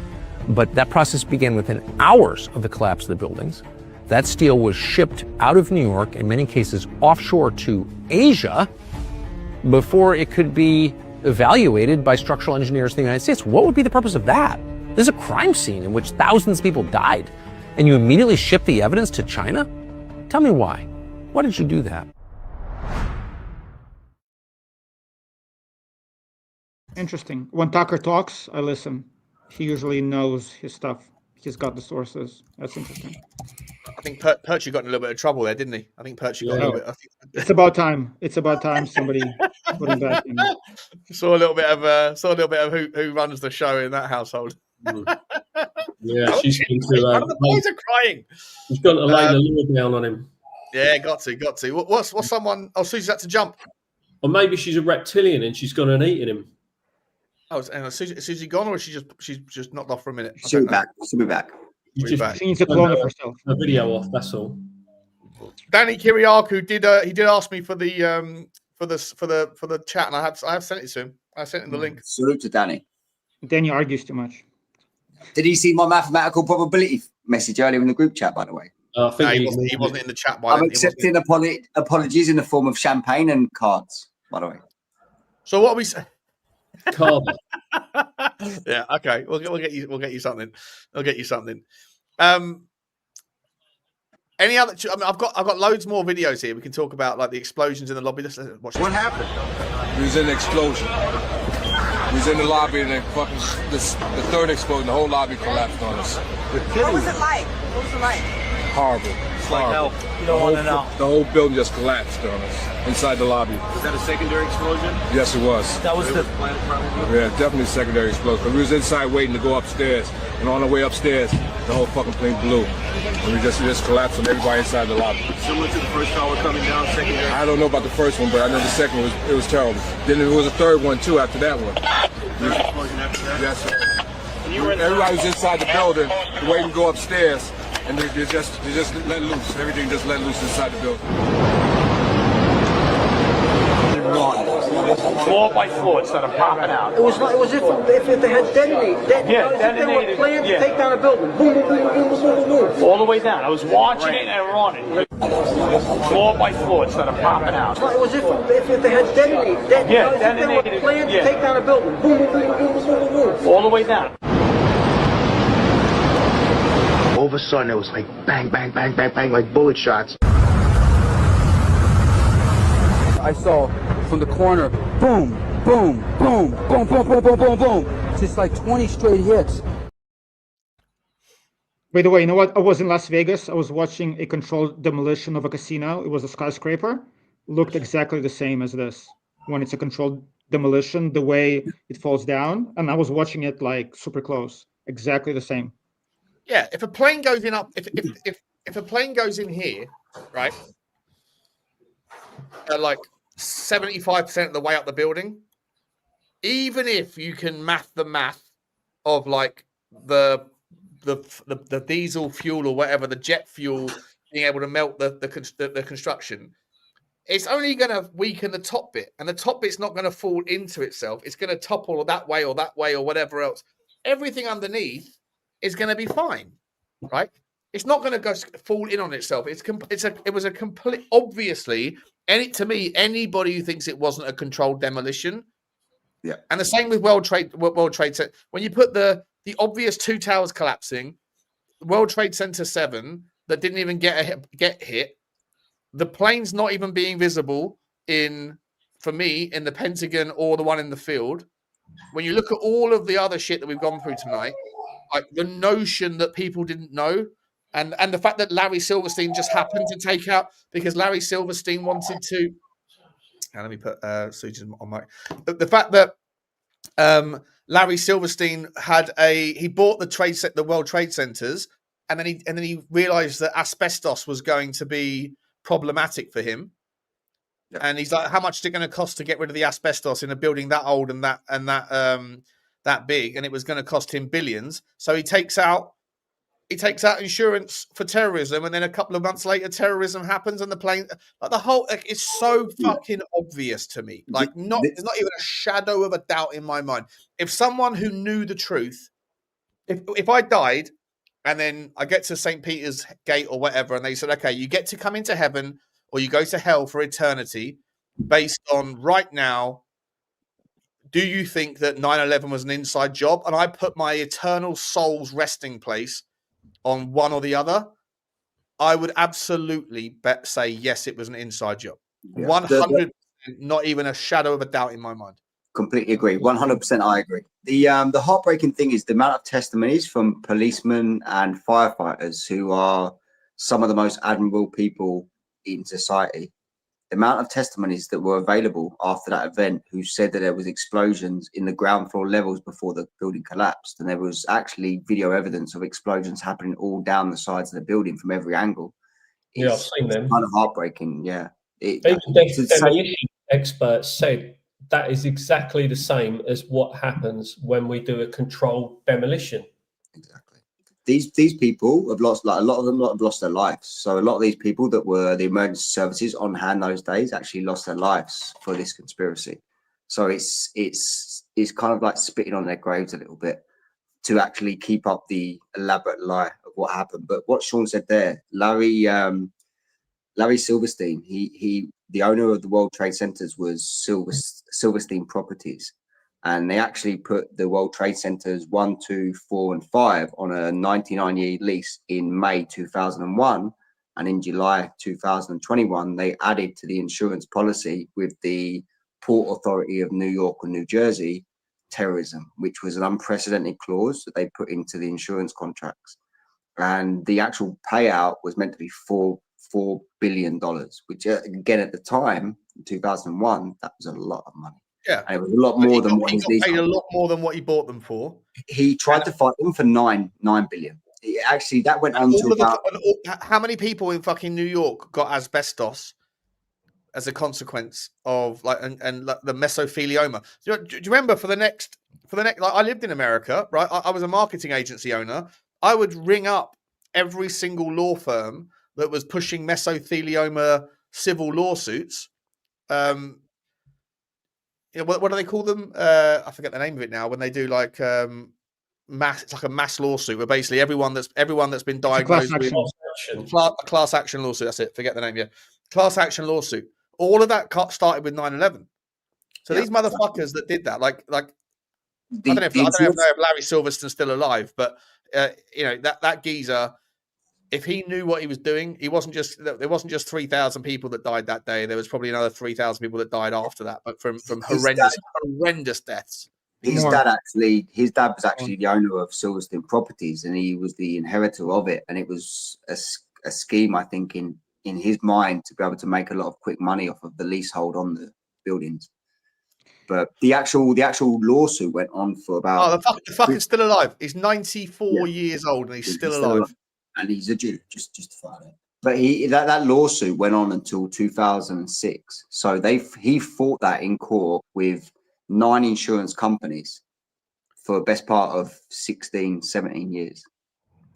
But that process began within hours of the collapse of the buildings. That steel was shipped out of New York, in many cases offshore to Asia, before it could be evaluated by structural engineers in the United States. What would be the purpose of that? This is a crime scene in which thousands of people died, and you immediately ship the evidence to China? Tell me why. Why did you do that? interesting. When Tucker talks, I listen. He usually knows his stuff. He's got the sources. That's interesting. I think Perchie got in a little bit of trouble there, didn't he? I think Perchie got a little bit. It's about time. It's about time somebody put him back in. Saw a little bit of who runs the show in that household. Yeah, she's going to. The boys are crying. She's got to lay the law down on him. Yeah, got to. What's someone? Oh, Susie's had to jump. Or maybe she's a reptilian and she's gone and eaten him. Oh, is Susie gone, or is she's just knocked off for a minute? She'll be back. She'll be back. She needs to clone of herself. A video off. That's all. Danny Kiriakou did ask me for the chat, and I have sent it to him. I sent him the link. Salute to Danny. Danny argues too much. Did he see my mathematical probability message earlier in the group chat, by the way? I think he wasn't in the chat. I'm accepting apologies in the form of champagne and cards, by the way. So what are we saying? Card. Yeah. Okay. We'll get you something. I'll get you something. Any other? I mean, I've got loads more videos here. We can talk about like the explosions in the lobby. Let's watch. What happened? We was in the explosion. We was in the lobby, and then fucking the third explosion. The whole lobby collapsed on us. What was it like? What was it like? Horrible. Horrible. You don't want to know. The whole building just collapsed on us inside the lobby. Was that a secondary explosion? Yes, it was. That was the. Yeah, definitely secondary explosion. We was inside waiting to go upstairs, and on the way upstairs, the whole fucking thing blew. And we just collapsed on everybody inside the lobby. Similar to the first tower coming down, secondary. I don't know about the first one, but I know the second one was terrible. Then there was a third one too after that one. Third explosion after that. Yes, sir. Everybody was inside the building, waiting to go upstairs, and they just let loose. Everything just let loose inside the building. Floor by floor instead of popping out. It was if they had detonated. They were planning to take down a building. Boom, boom, boom, boom, boom, boom, boom. All the way down. I was watching it and running. Floor by floor instead of popping out. It was if they had detonated. They were planning to take down a building. Boom, boom, boom, boom, boom, boom, boom. All the way down. All of a sudden, it was like bang, bang, bang, bang, bang, like bullet shots. I saw from the corner, boom, boom, boom, boom, boom, boom, boom, boom, boom. Just like 20 straight hits. By the way, you know what? I was in Las Vegas. I was watching a controlled demolition of a casino. It was a skyscraper. Looked exactly the same as this. When it's a controlled demolition, the way it falls down. And I was watching it like super close. Exactly the same. Yeah, if a plane goes in if a plane goes in here, right, like 75% of the way up the building, even if you can math of like the the diesel fuel or whatever, the jet fuel being able to melt the construction, it's only going to weaken the top bit, and the top bit's not going to fall into itself. It's going to topple that way or whatever else. Everything underneath is going to be fine, right? It's not going to go fall in on itself. It was a complete, obviously, to me, anybody who thinks it wasn't a controlled demolition. Yeah. And the same with World Trade Center. When you put the obvious two towers collapsing, World Trade Center 7 that didn't even get hit, the planes not even being visible for me, in the Pentagon or the one in the field. When you look at all of the other shit that we've gone through tonight, like the notion that people didn't know, and the fact that Larry Silverstein just happened to take out because Larry Silverstein wanted to. Let me put Susan on mic. The fact that Larry Silverstein he bought the World Trade Centers, and then he realized that asbestos was going to be problematic for him. Yeah. And he's like, how much is it going to cost to get rid of the asbestos in a building that old and that big? And it was going to cost him billions. So he takes out insurance for terrorism, and then a couple of months later terrorism happens and the plane, like the whole, like, it's so fucking obvious to me. Like there's not even a shadow of a doubt in my mind. If someone who knew the truth, if I died and then I get to St. Peter's Gate or whatever, and they said, okay, you get to come into heaven or you go to hell for eternity based on right now, do you think that 9/11 was an inside job? And I put my eternal soul's resting place on one or the other, I would absolutely say yes, it was an inside job. 100%, not even a shadow of a doubt in my mind. Completely agree. 100% I agree. The heartbreaking thing is the amount of testimonies from policemen and firefighters who are some of the most admirable people in society. The amount of testimonies that were available after that event who said that there was explosions in the ground floor levels before the building collapsed, and there was actually video evidence of explosions happening all down the sides of the building from every angle. Yeah, I've seen them. Kind of heartbreaking. Yeah. Even demolition experts said that is exactly the same as what happens when we do a controlled demolition. Exactly. These people have lost, like a lot of them have lost their lives. So a lot of these people that were the emergency services on hand those days actually lost their lives for this conspiracy. So it's kind of like spitting on their graves a little bit to actually keep up the elaborate lie of what happened. But what Sean said there, Larry Silverstein, he the owner of the World Trade Centers was Silverstein Properties. And they actually put the World Trade Centers 1, 2, 4, and 5 on a 99-year lease in May 2001. And in July 2021, they added to the insurance policy with the Port Authority of New York and New Jersey terrorism, which was an unprecedented clause that they put into the insurance contracts. And the actual payout was meant to be $4 billion, which again, at the time, in 2001, that was a lot of money. Yeah, and it was a lot more than what he got paid a lot more than what he bought them for. He tried to fight them for $9 billion. Actually, that went on to about. How many people in fucking New York got asbestos as a consequence of like and the mesothelioma? Do you remember for the next like I lived in America, right? I was a marketing agency owner. I would ring up every single law firm that was pushing mesothelioma civil lawsuits. What do they call them? I forget the name of it now. When they do like mass, it's like a mass lawsuit where basically everyone that's been diagnosed with a class action lawsuit. That's it. Forget the name. Yeah, class action lawsuit. All of that started with 9/11. So these motherfuckers that did that, like I don't know if Larry Silverstein's still alive, but that geezer. If he knew what he was doing, there wasn't just 3,000 people that died that day. There was probably another 3,000 people that died after that, but from horrendous deaths. His dad was actually the owner of Silverstein Properties, and he was the inheritor of it. And it was a scheme, I think, in his mind to be able to make a lot of quick money off of the leasehold on the buildings. But the actual lawsuit went on for about. Oh, the fucker's still alive. He's 94 years old, and he's still alive. And he's a Jew, just to find it. But that lawsuit went on until 2006. So he fought that in court with 9 insurance companies for the best part of 16, 17 years.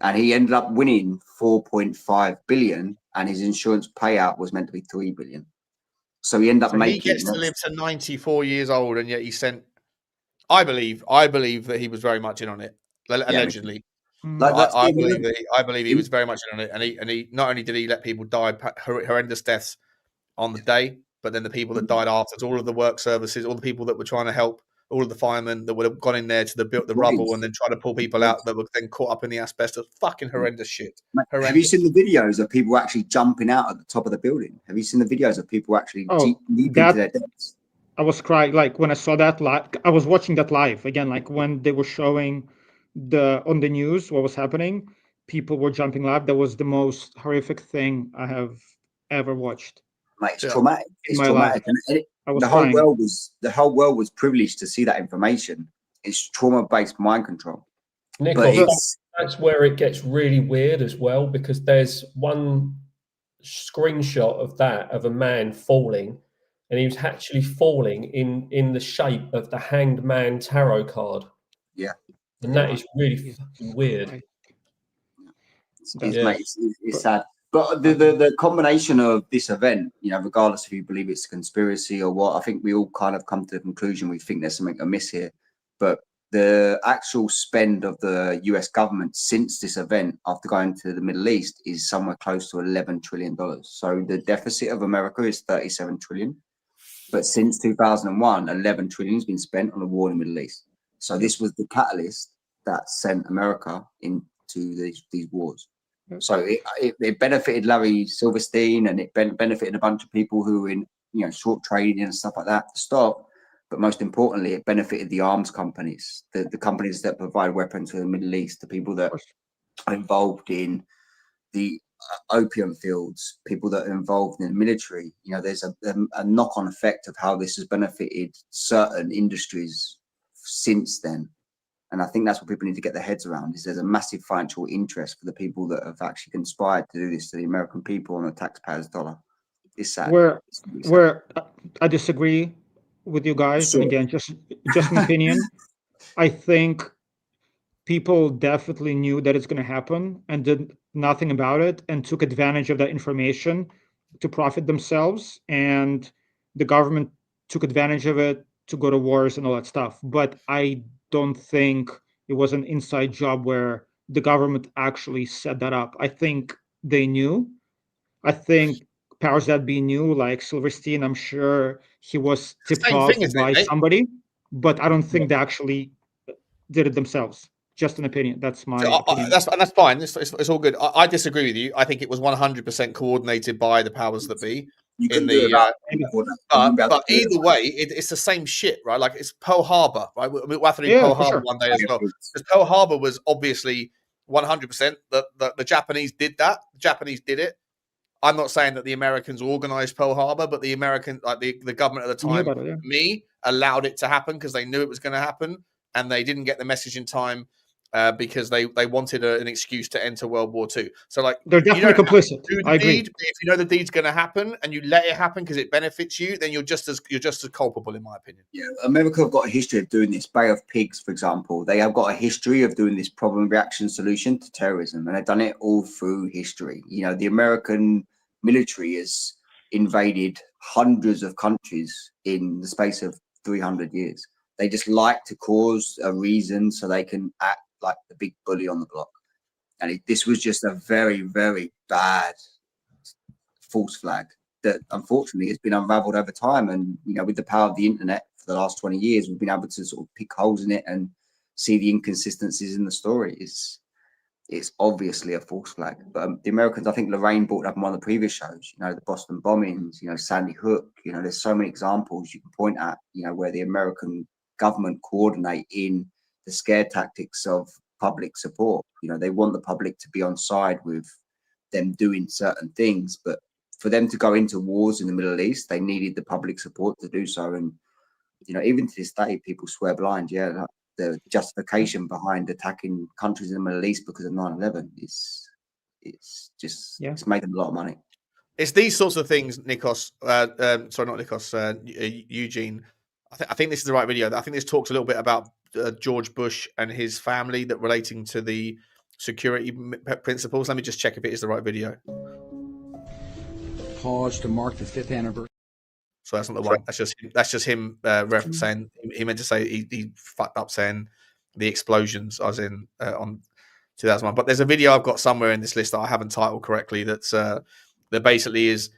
and he ended up winning 4.5 billion, and his insurance payout was meant to be 3 billion. So he ended up So making. he gets to live to 94 years old, and yet he sent. I believe that he was very much in on it, allegedly. I believe he was very much in on it, and he not only did he let people die horrendous deaths on the day, but then the people that died afterwards, all of the work services, all the people that were trying to help, all of the firemen that would have gone in there to the rubble and then try to pull people out that were then caught up in the asbestos. Fucking horrendous shit. Horrendous. Have you seen the videos of people actually jumping out at the top of the building? Have you seen the videos of people actually deep into their deaths? I was crying, like when I saw that live. I was watching that live again, like when they were showing on the news what was happening. People were jumping live. That was the most horrific thing I have ever watched. Mate, it's traumatic. It's traumatic. And the whole world was privileged to see that information. It's trauma-based mind control. Nicholas, that's where it gets really weird as well, because there's one screenshot of a man falling, and he was actually falling in the shape of the Hanged Man tarot card. Yeah. And that is really fucking weird. It's sad. But the combination of this event, regardless if you believe it's a conspiracy or what, I think we all kind of come to the conclusion we think there's something amiss here. But the actual spend of the US government since this event, after going to the Middle East, is somewhere close to $11 trillion. So the deficit of America is 37 trillion. But since 2001, 11 trillion has been spent on the war in the Middle East. So this was the catalyst that sent America into these wars. So it benefited Larry Silverstein, and it benefited a bunch of people who were in short trading and stuff like that to stop. But most importantly, it benefited the arms companies, the companies that provide weapons to the Middle East, the people that are involved in the opium fields, people that are involved in the military. There's a knock-on effect of how this has benefited certain industries since then. And I think that's what people need to get their heads around, is there's a massive financial interest for the people that have actually conspired to do this to the American people on the taxpayers' dollar. It's sad. Where I disagree with you guys, and again, just an opinion. I think people definitely knew that it's going to happen and did nothing about it and took advantage of that information to profit themselves. And the government took advantage of it to go to wars and all that stuff. But I don't think it was an inside job where the government actually set that up. I think they knew. I think powers that be knew, like Silverstein. I'm sure he was tipped off by somebody, but I don't think they actually did it themselves. Just an opinion. That's my opinion. That's fine. It's all good. I disagree with you. I think it was 100% coordinated by the powers that be. But either way, it's the same shit, right? Like, it's Pearl Harbor, right? We'll have to do Pearl Harbor one day as well. Because Pearl Harbor was obviously 100%. The Japanese did that. The Japanese did it. I'm not saying that the Americans organized Pearl Harbor, but the American, like the government at the time, allowed it to happen because they knew it was going to happen, and they didn't get the message in time. Because they wanted an excuse to enter World War II. So, like, they're definitely complicit. I agree. If you know the deed's going to happen and you let it happen because it benefits you, then you're just as culpable, in my opinion. Yeah, America have got a history of doing this. Bay of Pigs, for example, they have got a history of doing this problem reaction solution to terrorism, and they've done it all through history. The American military has invaded hundreds of countries in the space of 300 years. They just like to cause a reason so they can act like the big bully on the block. And this was just a very, very bad false flag that unfortunately has been unraveled over time. And, with the power of the internet for the last 20 years, we've been able to sort of pick holes in it and see the inconsistencies in the story. It's obviously a false flag. But the Americans, I think Lorraine brought up in one of the previous shows, the Boston bombings, Sandy Hook, there's so many examples you can point at, where the American government coordinate in the scare tactics of public support. They want the public to be on side with them doing certain things, but for them to go into wars in the Middle East, they needed the public support to do so. And even to this day, people swear blind. The justification behind attacking countries in the Middle East because of 9/11 it's made them a lot of money. It's these sorts of things, Nikos. Sorry, not Nikos. Eugene. I think this is the right video. I think this talks a little bit about George Bush and his family, that relating to the security principles. Let me just check if it is the right video. Pause to mark the 5th anniversary. So that's not the one. That's just him saying he meant to say he fucked up saying the explosions. I was in on 2001, but there's a video I've got somewhere in this list that I haven't titled correctly. That basically is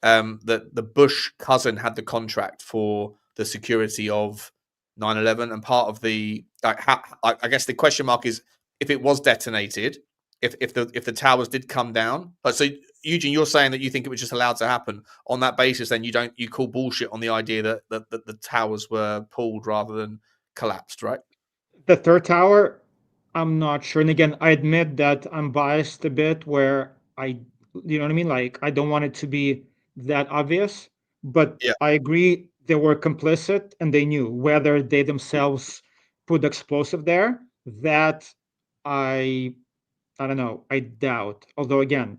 that the Bush cousin had the contract for the security of 9/11, and part of the I guess the question mark is if it was detonated, if the towers did come down. So Eugene, you're saying that you think it was just allowed to happen on that basis. Then you call bullshit on the idea that the towers were pulled rather than collapsed, right? The third tower, I'm not sure. And again, I admit that I'm biased a bit where you know what I mean? Like, I don't want it to be that obvious, but Yeah. I agree they were complicit and they knew whether they themselves put explosive there. That I don't know. I doubt. Although again,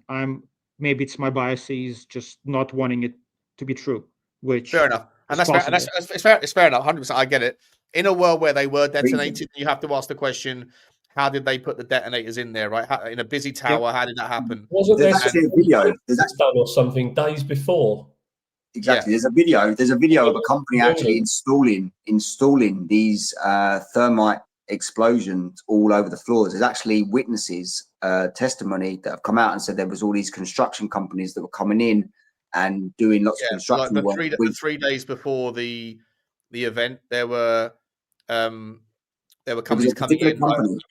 maybe it's my biases just not wanting it to be true, which fair enough. And that's fair, it's fair enough. 100%. I get it. In a world where they were detonated, you have to ask the question: how did they put the detonators in there? Right, in a busy tower, how did that happen? Wasn't there actually a video? There's done or something days before? Exactly. There's a video of a company actually installing these thermite explosions all over the floors. There's actually witnesses testimony that have come out and said there was all these construction companies that were coming in and doing lots of construction like work. the 3 days before the event, there were companies coming in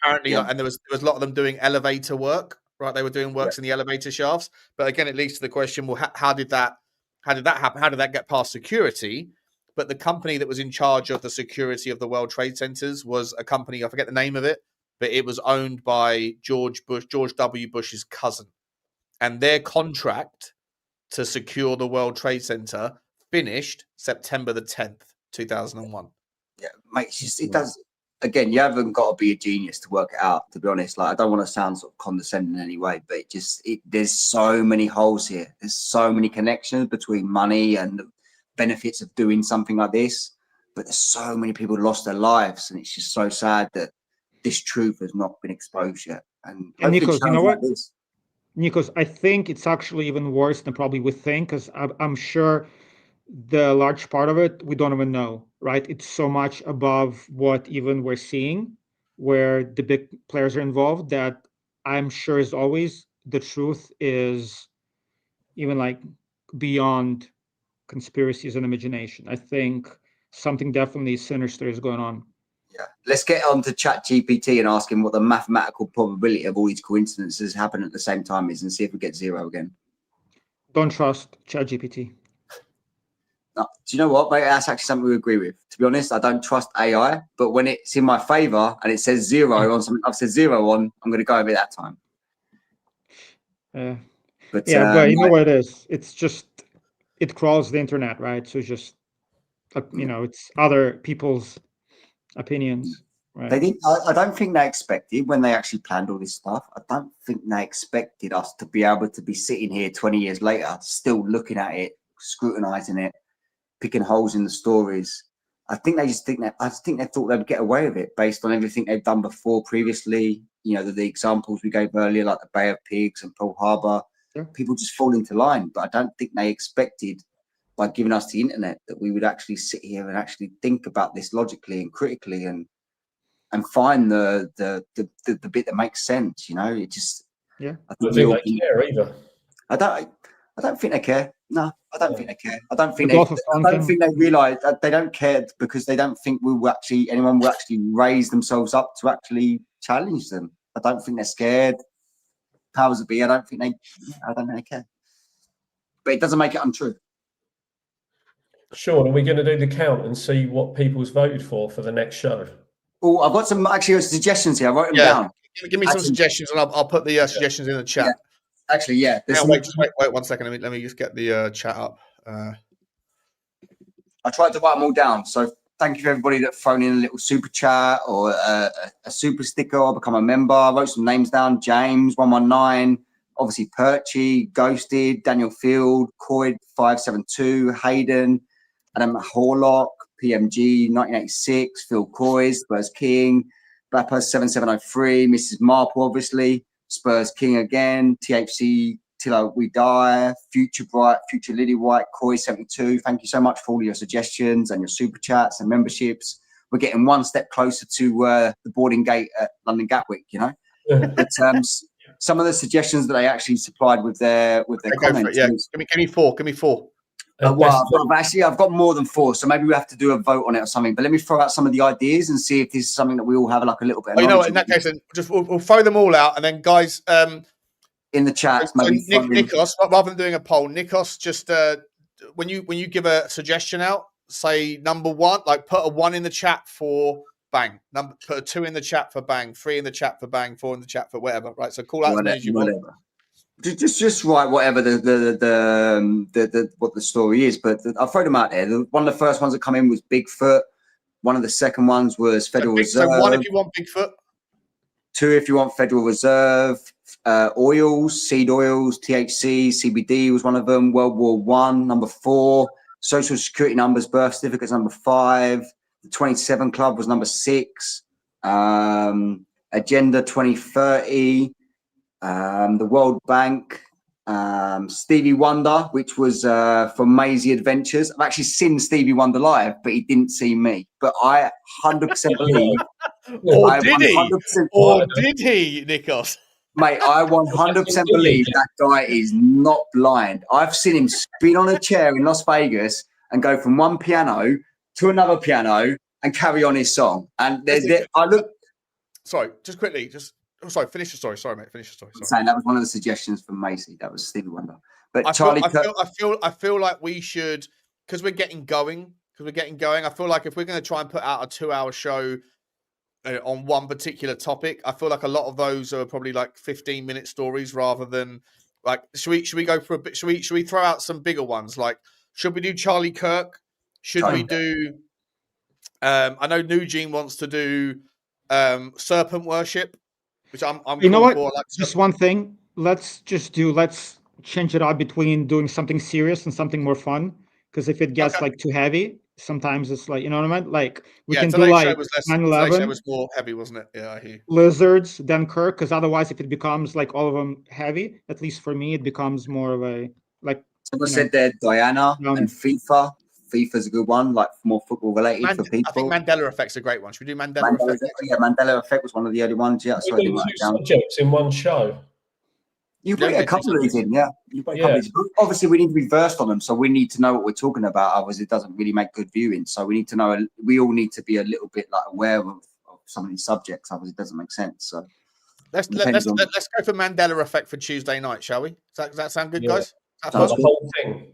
apparently, and there was a lot of them doing elevator work. Right, they were doing works in the elevator shafts. But again, it leads to the question: well, how did that happen? How did that get past security? But the company that was in charge of the security of the World Trade Centers was a company, I forget the name of it, but it was owned by George W. Bush's cousin. And their contract to secure the World Trade Center finished September the 10th, 2001. Yeah, mate, it does. Again, you haven't got to be a genius to work it out, to be honest. Like, I don't want to sound sort of condescending in any way, but there's so many holes here. There's so many connections between money and the benefits of doing something like this. But there's so many people who lost their lives, and it's just so sad that this truth has not been exposed yet. And Nikos, you know what? Like Nikos, I think it's actually even worse than probably we think, because I'm sure the large part of it we don't even know, right? It's so much above what even we're seeing, where the big players are involved, that I'm sure, as always, the truth is even like beyond conspiracies and imagination. I think something definitely sinister is going on. Yeah, let's get on to ChatGPT and ask him what the mathematical probability of all these coincidences happen at the same time is, and see if we get zero again. Don't trust ChatGPT. No, do you know what, mate? That's actually something we agree with. To be honest, I don't trust AI, but when it's in my favor and it says zero on something I've said zero on, I'm going to go with it that time. But you know what it is? It's just, it crawls the internet, right? So just, it's other people's opinions. Right? I don't think they expected, when they actually planned all this stuff, I don't think they expected us to be able to be sitting here 20 years later, still looking at it, scrutinizing it, picking holes in the stories. I think they thought they'd get away with it based on everything they've done before previously. You know, the examples we gave earlier, like the Bay of Pigs and Pearl Harbor. Sure. People just fall into line. But I don't think they expected, by giving us the internet, that we would actually sit here and actually think about this logically and critically and find the bit that makes sense. You know, it just. Yeah. I don't think they care either. I don't think they care. No, I don't think they care. I don't think they realise that they don't care because they don't think anyone will actually raise themselves up to actually challenge them. I don't think they're scared. Powers that be, I don't think they care. But it doesn't make it untrue. Sean, are we going to do the count and see what people's voted for the next show? Oh, I've got some suggestions here. I wrote them down. Give me some suggestions, and I'll put the suggestions in the chat. Yeah. Actually, yeah. Wait 1 second. Let me just get the chat up. I tried to write them all down. So thank you for everybody that phoned in a little super chat or a super sticker or become a member. I wrote some names down. James 119, obviously Perchy, Ghosted, Daniel Field, Coyd 572, Hayden, Adam Horlock, PMG 1986, Phil Coys, Spurs King, Bapper 7703, Mrs. Marple, obviously, Spurs King again, THC Till We Die, Future Bright, Future Lily White, Koi 72. Thank you so much for all your suggestions and your super chats and memberships. We're getting one step closer to the boarding gate at London Gatwick, you know. But some of the suggestions that they actually supplied with their comments. Yeah, give me four. Give me four. Well, I've got more than four, so maybe we have to do a vote on it or something. But let me throw out some of the ideas and see if this is something that we all have like a little bit of you know what? knowledge In that case, then we'll throw them all out, and then guys, in the chat, so Nikos, rather than doing a poll, Nikos, just when you give a suggestion out, say number one, like put a 1 in the chat for bang, put a 2 in the chat for bang, 3 in the chat for bang, 4 in the chat for whatever. Right. So call out as many as you want. Just write whatever what the story is, but I'll throw them out there. One of the first ones that come in was Bigfoot. One of the second ones was Federal Reserve. So 1 if you want Bigfoot. 2 if you want Federal Reserve. Oils, seed oils, THC, CBD was one of them. World War One, number 4. Social Security numbers, birth certificates, number 5. The 27 Club was number 6. Agenda 2030. The World Bank, Stevie Wonder, which was from Maisie Adventures. I've actually seen Stevie Wonder live, but he didn't see me. But I 100% believe. Or did he, Nikos? Mate, I 100% believe that guy is not blind. I've seen him spin on a chair in Las Vegas and go from one piano to another piano and carry on his song. And I look. Sorry, just quickly, sorry, finish your story. Sorry, mate. Finish your story. Sorry. Saying that was one of the suggestions from Macy. That was Stevie Wonder. But I Charlie, feel like we should, because we're getting going. I feel like if we're going to try and put out a 2-hour show on one particular topic, I feel like a lot of those are probably like 15-minute stories rather than like. Should we go for a bit? Should we throw out some bigger ones? Like, should we do Charlie Kirk? Should we do? I know Nugene wants to do serpent worship. Which I'm you know what? For, like, just one thing. Let's change it up between doing something serious and something more fun. Because if it gets like too heavy, sometimes it's like, you know what I mean? Like we can do like 9/11. Today's show was more heavy, wasn't it? Yeah, I hear you. Lizards, then Kirk. Because otherwise, if it becomes like all of them heavy, at least for me, it becomes more of a like. Someone said there, Diana and FIFA. FIFA's a good one, like more football related for people. I think Mandela Effect's a great one. Should we do Mandela Effect? Yeah, Mandela Effect was one of the early ones. Yeah, so I do 2 subjects in one show. You bring a couple of these in, yeah. Obviously, we need to be versed on them, so we need to know what we're talking about. Otherwise, it doesn't really make good viewing. So we need to know. We all need to be a little bit like aware of some of these subjects. Otherwise, it doesn't make sense. So let's go for Mandela Effect for Tuesday night, shall we? Does that sound good, guys? That's the whole thing.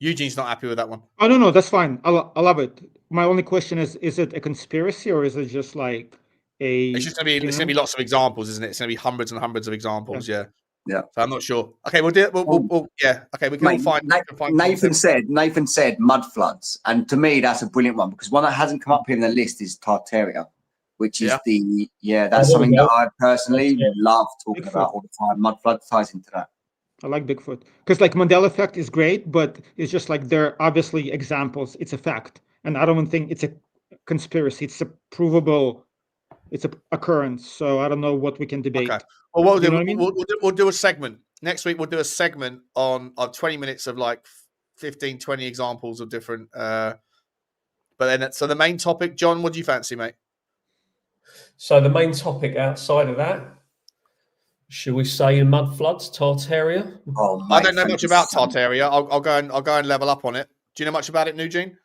Eugene's not happy with that one. Oh no, that's fine. I love it. My only question is it a conspiracy or is it just like a? It's just gonna be lots of examples, isn't it? It's gonna be hundreds and hundreds of examples. Yeah. So I'm not sure. Okay, we'll do it. We'll yeah. Okay, we can all find. Nathan said mud floods, and to me that's a brilliant one because one that hasn't come up here in the list is Tartaria, which is that's something that I personally love talking about all the time. Mud flood ties into that. I like Bigfoot because like Mandela Effect is great, but it's just like they're obviously examples. It's a fact, and I don't think it's a conspiracy. It's a provable. It's an occurrence. So I don't know what we can debate. Okay. Well, what we'll do, we'll do a segment next week. We'll do a segment on 20 minutes of like 15, 20 examples of different. But then, so the main topic, John, what do you fancy, mate? So the main topic outside of that. Should we say mud floods, Tartaria? Oh, I don't know much about Tartaria. I'll go and level up on it. Do you know much about it, Nugene?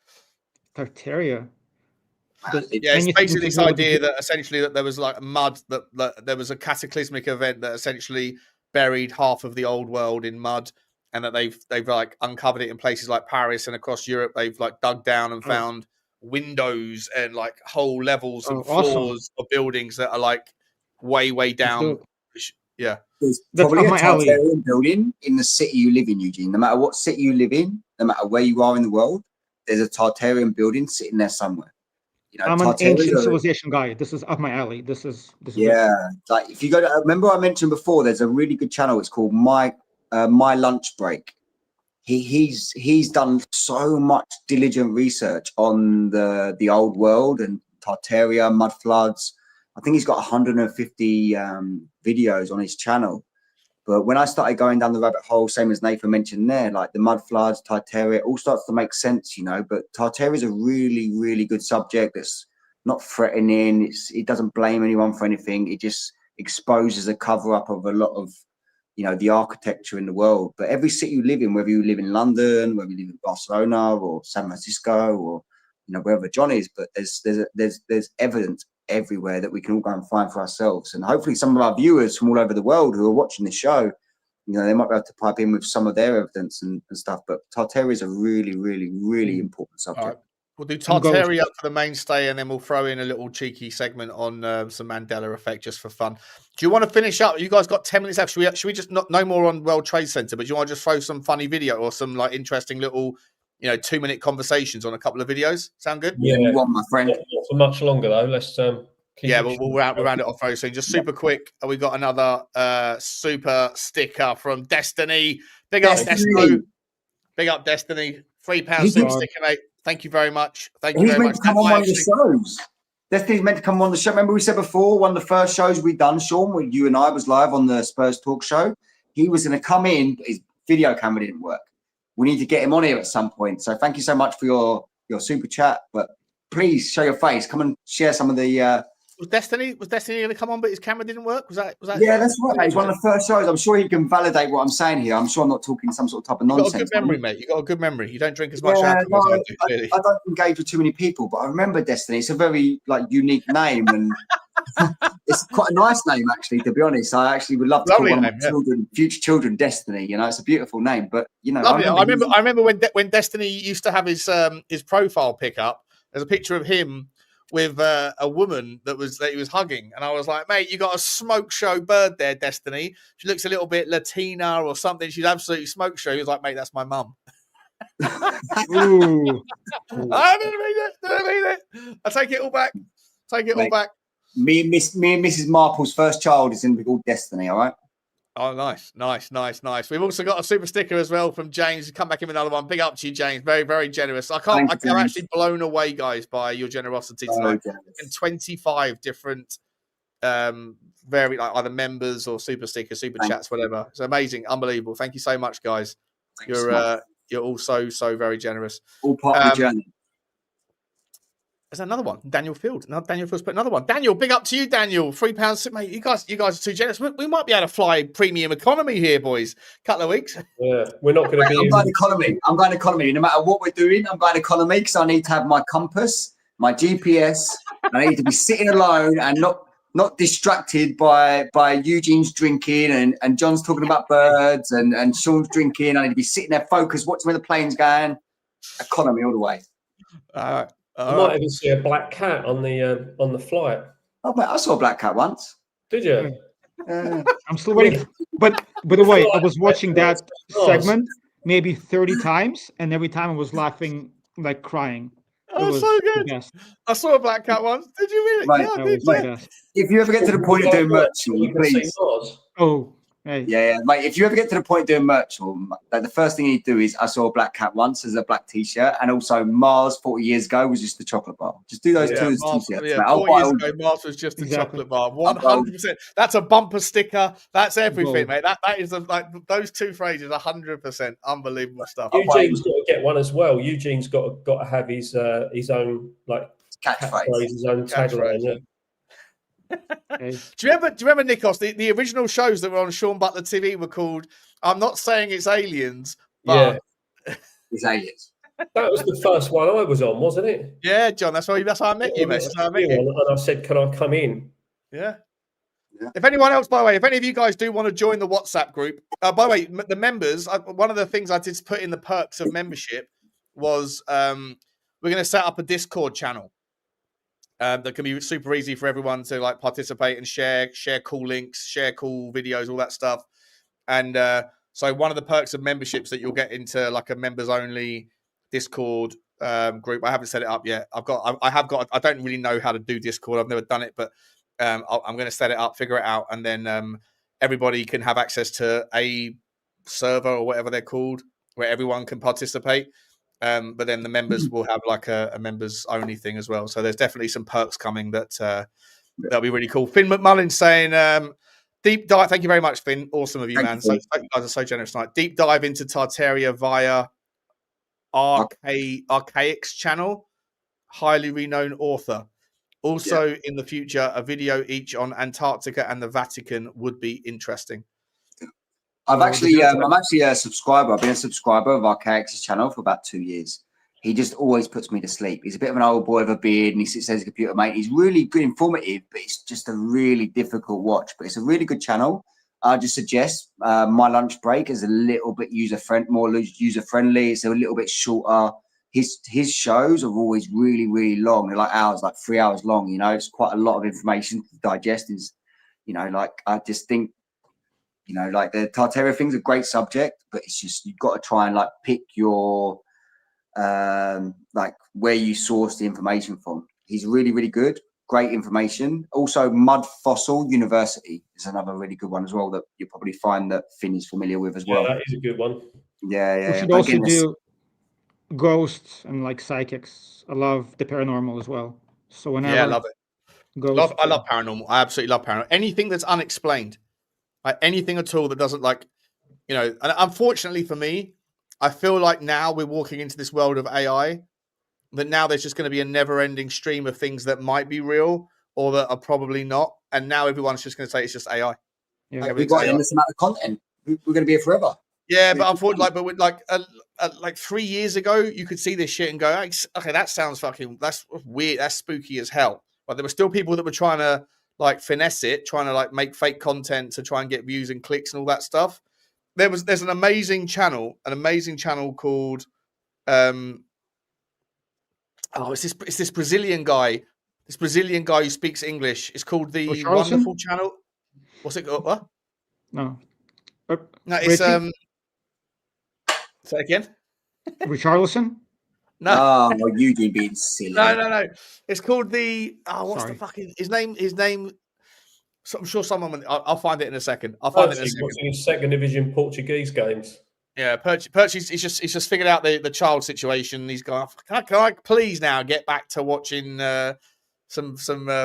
Tartaria. It's basically this idea that essentially that there was like mud, that there was a cataclysmic event that essentially buried half of the old world in mud, and that they've like uncovered it in places like Paris and across Europe. They've like dug down and found windows and like whole levels and floors of buildings that are like way down. Yeah, there's probably a Tartarian building in the city you live in, Eugene. No matter what city you live in, no matter where you are in the world, there's a Tartarian building sitting there somewhere. You know, I'm an ancient civilization guy. This is up my alley. This is like if you go to, remember I mentioned before, there's a really good channel. It's called My Lunch Break. He's done so much diligent research on the old world and Tartaria, mud floods. I think he's got 150 videos on his channel. But when I started going down the rabbit hole, same as Nathan mentioned there, like the mud floods, Tartaria, it all starts to make sense, you know. But Tartaria is a really, really good subject that's not threatening. It doesn't blame anyone for anything. It just exposes a cover up of a lot of, you know, the architecture in the world. But every city you live in, whether you live in London, whether you live in Barcelona or San Francisco or, you know, wherever John is, but there's evidence everywhere that we can all go and find for ourselves. And hopefully some of our viewers from all over the world who are watching this show, you know, they might be able to pipe in with some of their evidence and stuff. But Tartaria is a really, really, really important subject. We'll do Tartaria for the mainstay, and then we'll throw in a little cheeky segment on some Mandela effect just for fun. Do you want to finish up? You guys got 10 minutes left. Should we just no more on World Trade Center, but do you want to just throw some funny video or some like interesting little, you know, 2-minute conversations on a couple of videos? Sound good? Yeah, one, my friend. Not for much longer though. Let's we'll round it off very soon. Just super quick. We got another super sticker from Destiny. Big up Destiny. Big up Destiny. £3 super sticker, mate. Thank you very much. Thank you very much. He's meant to come on one of the shows. Destiny's meant to come on the show. Remember we said before, one of the first shows we done, Sean, when you and I was live on the Spurs Talk show, he was going to come in, but his video camera didn't work. We need to get him on here at some point. So thank you so much for your super chat. But please show your face. Come and share some of the. Was Destiny going to come on, but his camera didn't work? Was that? Yeah, that's right. It's one of the first shows. I'm sure he can validate what I'm saying here. I'm sure I'm not talking some sort of type of nonsense. You've got a good memory, mate. You've got a good memory. You don't drink as much alcohol as I do, clearly. I don't engage with too many people, but I remember Destiny. It's a very unique name, and it's quite a nice name, actually. To be honest, I actually would love to call one of my future children, Destiny. You know, it's a beautiful name. But you know, I remember when Destiny used to have his profile pick up. There's a picture of him with a woman that he was hugging, and I was like, mate, you got a smoke show bird there, Destiny. She looks a little bit Latina or something. She's absolutely smoke show. He was like, mate, that's my mum. Ooh. I didn't mean it. I take it all back. All back. Me and Mrs. Marple's first child is going to be called Destiny, all right? Oh, nice. We've also got a super sticker as well from James. Come back in with another one. Big up to you, James. Very, very generous. I'm actually blown away, guys, by your generosity tonight. And 25 different, either members or super stickers, super chats, whatever. It's amazing, unbelievable. Thank you so much, guys. You're all so very generous. All part of the journey. There's another one. Daniel Field. Now Daniel Field's put another one. Daniel, big up to you, Daniel. £3, mate. You guys are too generous. We might be able to fly premium economy here, boys. Couple of weeks. Yeah, we're not going to be. I'm going economy. No matter what we're doing, I'm going economy because I need to have my compass, my GPS. I need to be sitting alone and not distracted by Eugene's drinking and John's talking about birds and Sean's drinking. I need to be sitting there focused, watching where the plane's going. Economy all the way. I might even see a black cat on the flight. Oh, mate, I saw a black cat once. Did you? I'm still waiting. But by the way, I was watching that segment maybe 30 times, and every time I was laughing, like crying. Oh, so good. I saw a black cat once. Did you really? Right, yeah, if you ever get to the point of doing merch, please. Oh, hey. Yeah, mate. If you ever get to the point of doing merch, like the first thing you do is I saw a black cat once as a black t-shirt, and also Mars 40 years ago was just a chocolate bar. Just do those two as t-shirts. Yeah, 40 years ago, Mars was just a chocolate bar. 100%. That's a bumper sticker. That's everything, mate. That is those two phrases. 100%. Unbelievable stuff. Eugene's got to get one as well. Eugene's got to have his own catchphrase, his own tagline. Yeah. Do you remember Nikos? The original shows that were on Sean Butler TV were called "I'm Not Saying It's Aliens," but it's Aliens. That was the first one I was on, wasn't it? Yeah, John. That's how I met you, mate. And I said, "Can I come in?" Yeah. If anyone else, by the way, if any of you guys do want to join the WhatsApp group, by the way, the members. One of the things I did put in the perks of membership was we're going to set up a Discord channel. That can be super easy for everyone to participate and share cool links, share cool videos, all that stuff. And so one of the perks of memberships that you'll get into a members only Discord group. I haven't set it up yet. I don't really know how to do Discord. I've never done it, but I'm going to set it up, figure it out, and then everybody can have access to a server or whatever they're called, where everyone can participate. But then the members will have a members only thing as well. So there's definitely some perks coming that That'll be really cool. Finn McMullen saying, deep dive. Thank you very much, Finn. Awesome of you, man. So you guys are so generous tonight. Deep dive into Tartaria via Archaic's channel. Highly renowned author. Also, in the future, a video each on Antarctica and the Vatican would be interesting. I'm actually a subscriber. I've been a subscriber of Archaic's channel for about 2 years. He just always puts me to sleep. He's a bit of an old boy with a beard, and he sits there as a computer mate. He's really good, informative, but it's just a really difficult watch. But it's a really good channel. I just suggest My Lunch Break is a little bit more user friendly. It's a little bit shorter. His shows are always really, really long. They're like hours, like 3 hours long. You know, it's quite a lot of information to digest. Is, you know, like I just think, you know, like the Tartaria thing's a great subject, but it's just you've got to try and like pick your like where you source the information from. He's really, really good. Great information. Also, Mud Fossil University is another really good one as well that you'll probably find that Finn is familiar with as well. Yeah, that is a good one. Yeah. We should also do ghosts and like psychics. I love the paranormal as well. So whenever, I love it. I love paranormal. I absolutely love paranormal. Anything that's unexplained, like anything at all that doesn't, like, you know. And unfortunately for me, I feel like now we're walking into this world of AI. That now there's just going to be a never-ending stream of things that might be real or that are probably not, and now everyone's just going to say it's just AI. Yeah, we've got endless amount of content. We're going to be here forever. Yeah, but unfortunately, like 3 years ago, you could see this shit and go, okay, that sounds that's weird, that's spooky as hell. But there were still people that were trying to like finesse it, trying to like make fake content to try and get views and clicks and all that stuff. There's an amazing channel called it's this Brazilian guy who speaks English. It's called the Wonderful Channel. What's it called? What? No, it's say it again. Richarlison? No, Eugene being silly. No. It's called the the fucking his name? So I'm sure someone. I'll find it in a second. Watching his second division Portuguese games. Yeah, Perch. He's just figured out the child situation. He's gone. Can I please now get back to watching some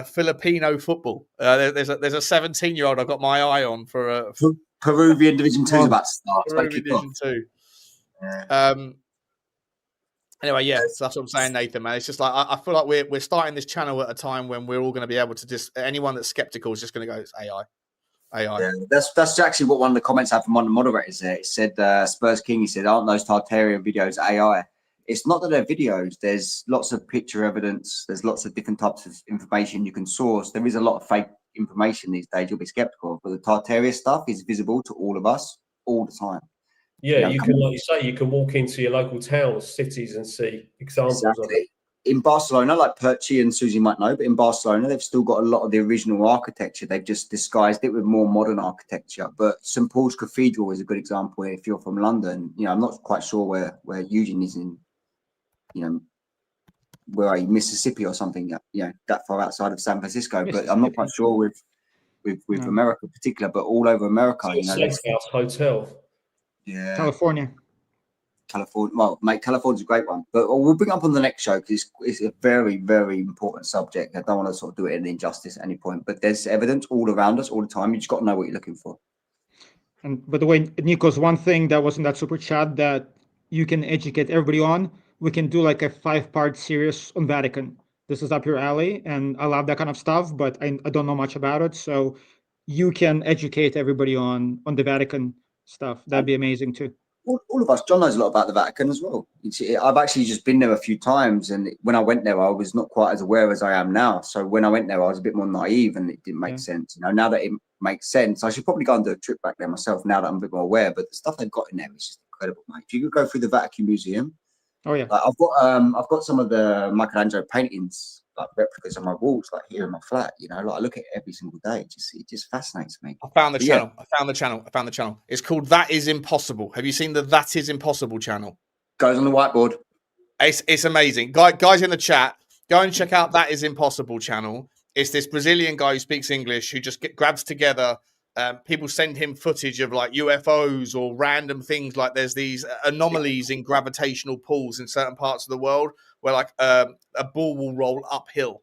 Filipino football? There's a 17-year-old I've got my eye on for Peruvian Division 2 is about to start. Peruvian Division 2. Yeah. Anyway, yeah, so that's what I'm saying, Nathan. Man, it's just like I feel like we're starting this channel at a time when we're all going to be able to just anyone that's skeptical is just going to go, it's AI. Yeah, that's actually what one of the comments I had from one of the moderators there. It said Spurs King. He said, "Aren't those Tartaria videos AI?" It's not that they're videos. There's lots of picture evidence. There's lots of different types of information you can source. There is a lot of fake information these days. You'll be skeptical, but the Tartaria stuff is visible to all of us all the time. Yeah, you can, like you say, you can walk into your local towns, cities, and see examples of it. In Barcelona, like Perchi and Susie might know, but in Barcelona, they've still got a lot of the original architecture. They've just disguised it with more modern architecture. But St. Paul's Cathedral is a good example if you're from London. You know, I'm not quite sure where Eugene is in, you know, where are you, Mississippi or something, you know, that far outside of San Francisco. But I'm not quite sure with America in particular, but all over America, you know. House Hotel. Yeah. California. Well, mate, California's a great one, but we'll bring it up on the next show because it's a very, very important subject. I don't want to sort of do it an injustice at any point, but there's evidence all around us all the time. You just got to know what you're looking for. And by the way, Nikos, one thing that was in that super chat that you can educate everybody on, we can do like a 5-part series on Vatican. This is up your alley, and I love that kind of stuff, but I don't know much about it. So you can educate everybody on the Vatican stuff. That'd be amazing too. All of us, John knows a lot about the Vatican as well. I've actually just been there a few times, and when I went there, I was not quite as aware as I am now. So when I went there, I was a bit more naive, and it didn't make sense. You know, now that it makes sense, I should probably go and do a trip back there myself. Now that I'm a bit more aware, but the stuff they've got in there is just incredible, mate. If you could go through the Vatican Museum, oh yeah, like I've got some of the Michelangelo paintings, like replicas on my walls, like here in my flat. You know, like I look at it every single day. It just fascinates me. I found the channel. I found the channel. It's called That Is Impossible. Have you seen the That Is Impossible channel? Goes on the whiteboard. It's amazing. Guys in the chat, go and check out That Is Impossible channel. It's this Brazilian guy who speaks English who just grabs together. People send him footage of like UFOs or random things, like there's these anomalies in gravitational pulls in certain parts of the world where like a ball will roll uphill.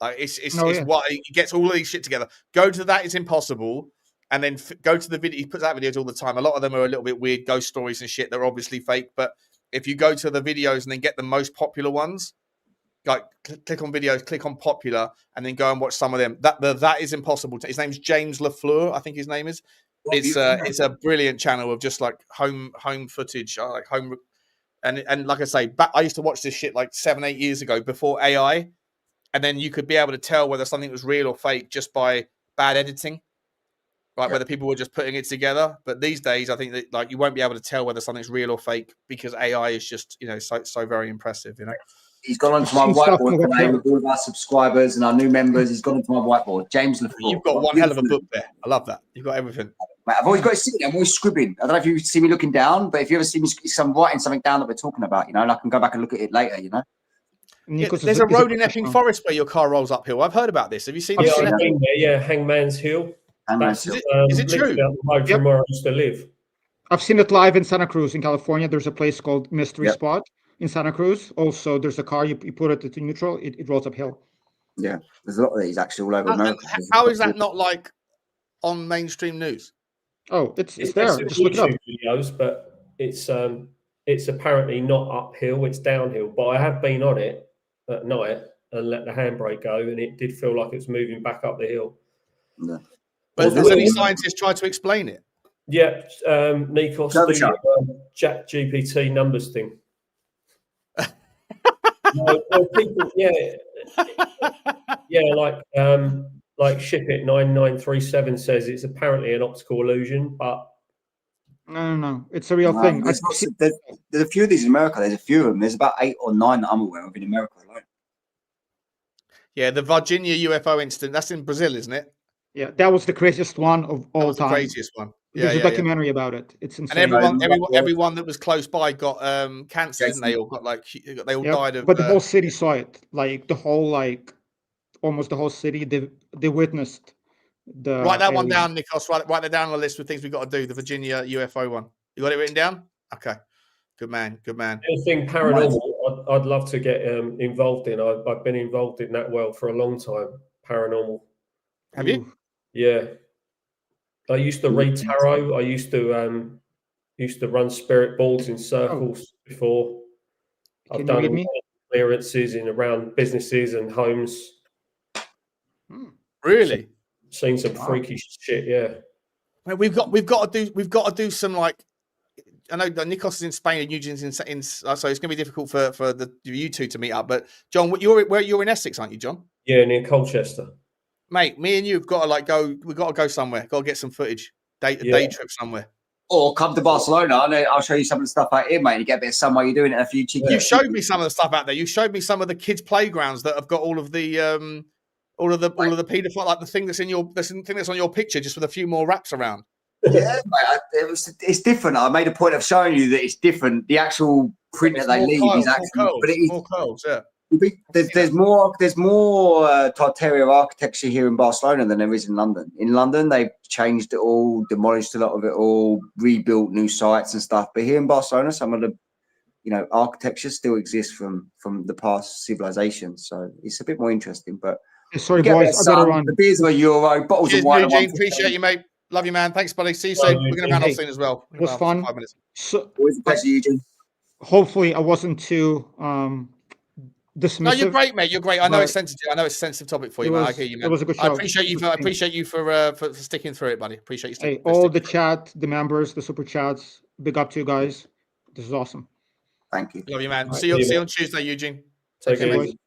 Like it's Oh, yeah. what he gets all of these shit together. Go to That Is Impossible, and then go to the video. He puts out videos all the time. A lot of them are a little bit weird, ghost stories and shit. They're obviously fake, but if you go to the videos and then get the most popular ones, like click on videos, click on popular, and then go and watch some of them. That Is Impossible. His name's James LaFleur, I think his name is. It's a brilliant channel of just like home footage, like home. And like I say, I used to watch this shit like 7-8 years ago before AI, and then you could be able to tell whether something was real or fake just by bad editing, like whether people were just putting it together. But these days, I think that like you won't be able to tell whether something's real or fake because AI is just so very impressive. He's gone onto my whiteboard today with all of our subscribers and our new members. He's gone onto my whiteboard. James LaFleur. You've got one hell of a book there. I love that. You've got everything. Mate, I've always got it sitting there. I'm always scribbling. I don't know if you see me looking down, but if you ever see me writing something down that we're talking about, and I can go back and look at it later, Yeah, there's a road in Epping Forest where your car rolls uphill. I've heard about this. Have you seen this? I've been there, yeah, Hangman's Hill. Hangman's Hill. Is it true? Down the road from where I used to live. I've seen it live in Santa Cruz in California. There's a place called Mystery Spot in Santa Cruz. Also, there's a car, you put it into neutral, it rolls uphill. Yeah, there's a lot of these actually all over America. How is that not like on mainstream news? Oh, it's there. Just look it up. Videos, but it's apparently not uphill, it's downhill. But I have been on it at night and let the handbrake go, and it did feel like it was moving back up the hill. Yeah. But has any scientist tried to explain it? Yeah, Nikos, the Chat GPT numbers thing. People, like Ship It 9937 says it's apparently an optical illusion, but no, it's a real thing. There's a few of these in America. There's a few of them. There's about 8 or 9 that I'm aware of in America alone. Yeah, the Virginia UFO incident. That's in Brazil, isn't it? Yeah, that was the craziest one of all time. The craziest one. There's a documentary about it. It's insane. And everyone that was close by got cancer, didn't they? Or got they all died of. But the whole city saw it. Like the whole almost the whole city. They witnessed the. Write that one down, Nikos. Write that down on the list with things we've got to do. The Virginia UFO one. You got it written down? Okay. Good man. Good man. Anything paranormal, I'd love to get involved in. I've been involved in that world for a long time. Paranormal. Have you? Yeah. I used to read tarot. I used to run spirit boards in circles before. I've done clearances in around businesses and homes. Really? Seen some freaky shit. Yeah. Well, we've got to do some like. I know Nikos is in Spain and Eugene's in so it's going to be difficult for you two to meet up. But John, you're in Essex, aren't you, John? Yeah, near Colchester. Mate, me and you have got to go. We've got to go somewhere. Got to get some footage. Day trip somewhere. Or come to Barcelona and I'll show you some of the stuff out here, mate. You get a bit of sun while you're doing it. A few cheeky. You showed me some of the stuff out there. You showed me some of the kids' playgrounds that have got all of the paedophile, like the thing that's on your picture, just with a few more wraps around. Yeah, mate, it's different. I made a point of showing you that it's different. The actual print that they leave is actually, but it is more curls. Yeah. There's more Tartaria architecture here in Barcelona than there is in London. In London, they've changed it all, demolished a lot of it all, rebuilt new sites and stuff. But here in Barcelona, some of the architecture still exists from the past civilizations. So it's a bit more interesting. But sorry, boys, I gotta run. The beers are €1, bottles of wine. Eugene, appreciate you, mate. Love you, man. Thanks, buddy. See you soon. We're going to round off soon as well. It was fun. 5 minutes. So, always a pleasure, Eugene. Hopefully, I wasn't too dismissive. No, you're great, mate. You're great. I know it's sensitive. I know it's a sensitive topic for you, man. I hear you, man. It was a good show. I appreciate you for sticking through it, buddy. Appreciate you sticking. All the chat, the members, the super chats. Big up to you guys. This is awesome. Thank you. Love you, man. See you on Tuesday, Eugene. Take care, mate.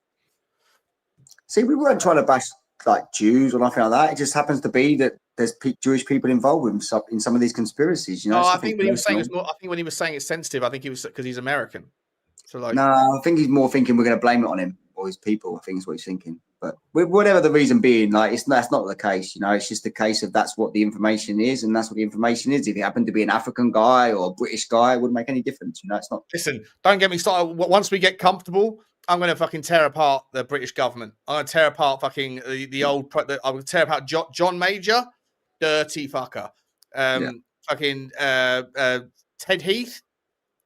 See, we weren't trying to bash like Jews or nothing like that. It just happens to be that there's Jewish people involved in some of these conspiracies. No, I think when he was saying it's sensitive, I think he was because he's American. So no, I think he's more thinking we're going to blame it on him or his people. I think is what he's thinking. But whatever the reason being, that's not the case. It's just a case of that's what the information is, and that's what the information is. If it happened to be an African guy or a British guy, it wouldn't make any difference. It's not. Listen, don't get me started. Once we get comfortable, I'm going to fucking tear apart the British government. I'm going to tear apart fucking the old. I'm going to tear apart John Major, dirty fucker. Fucking Ted Heath,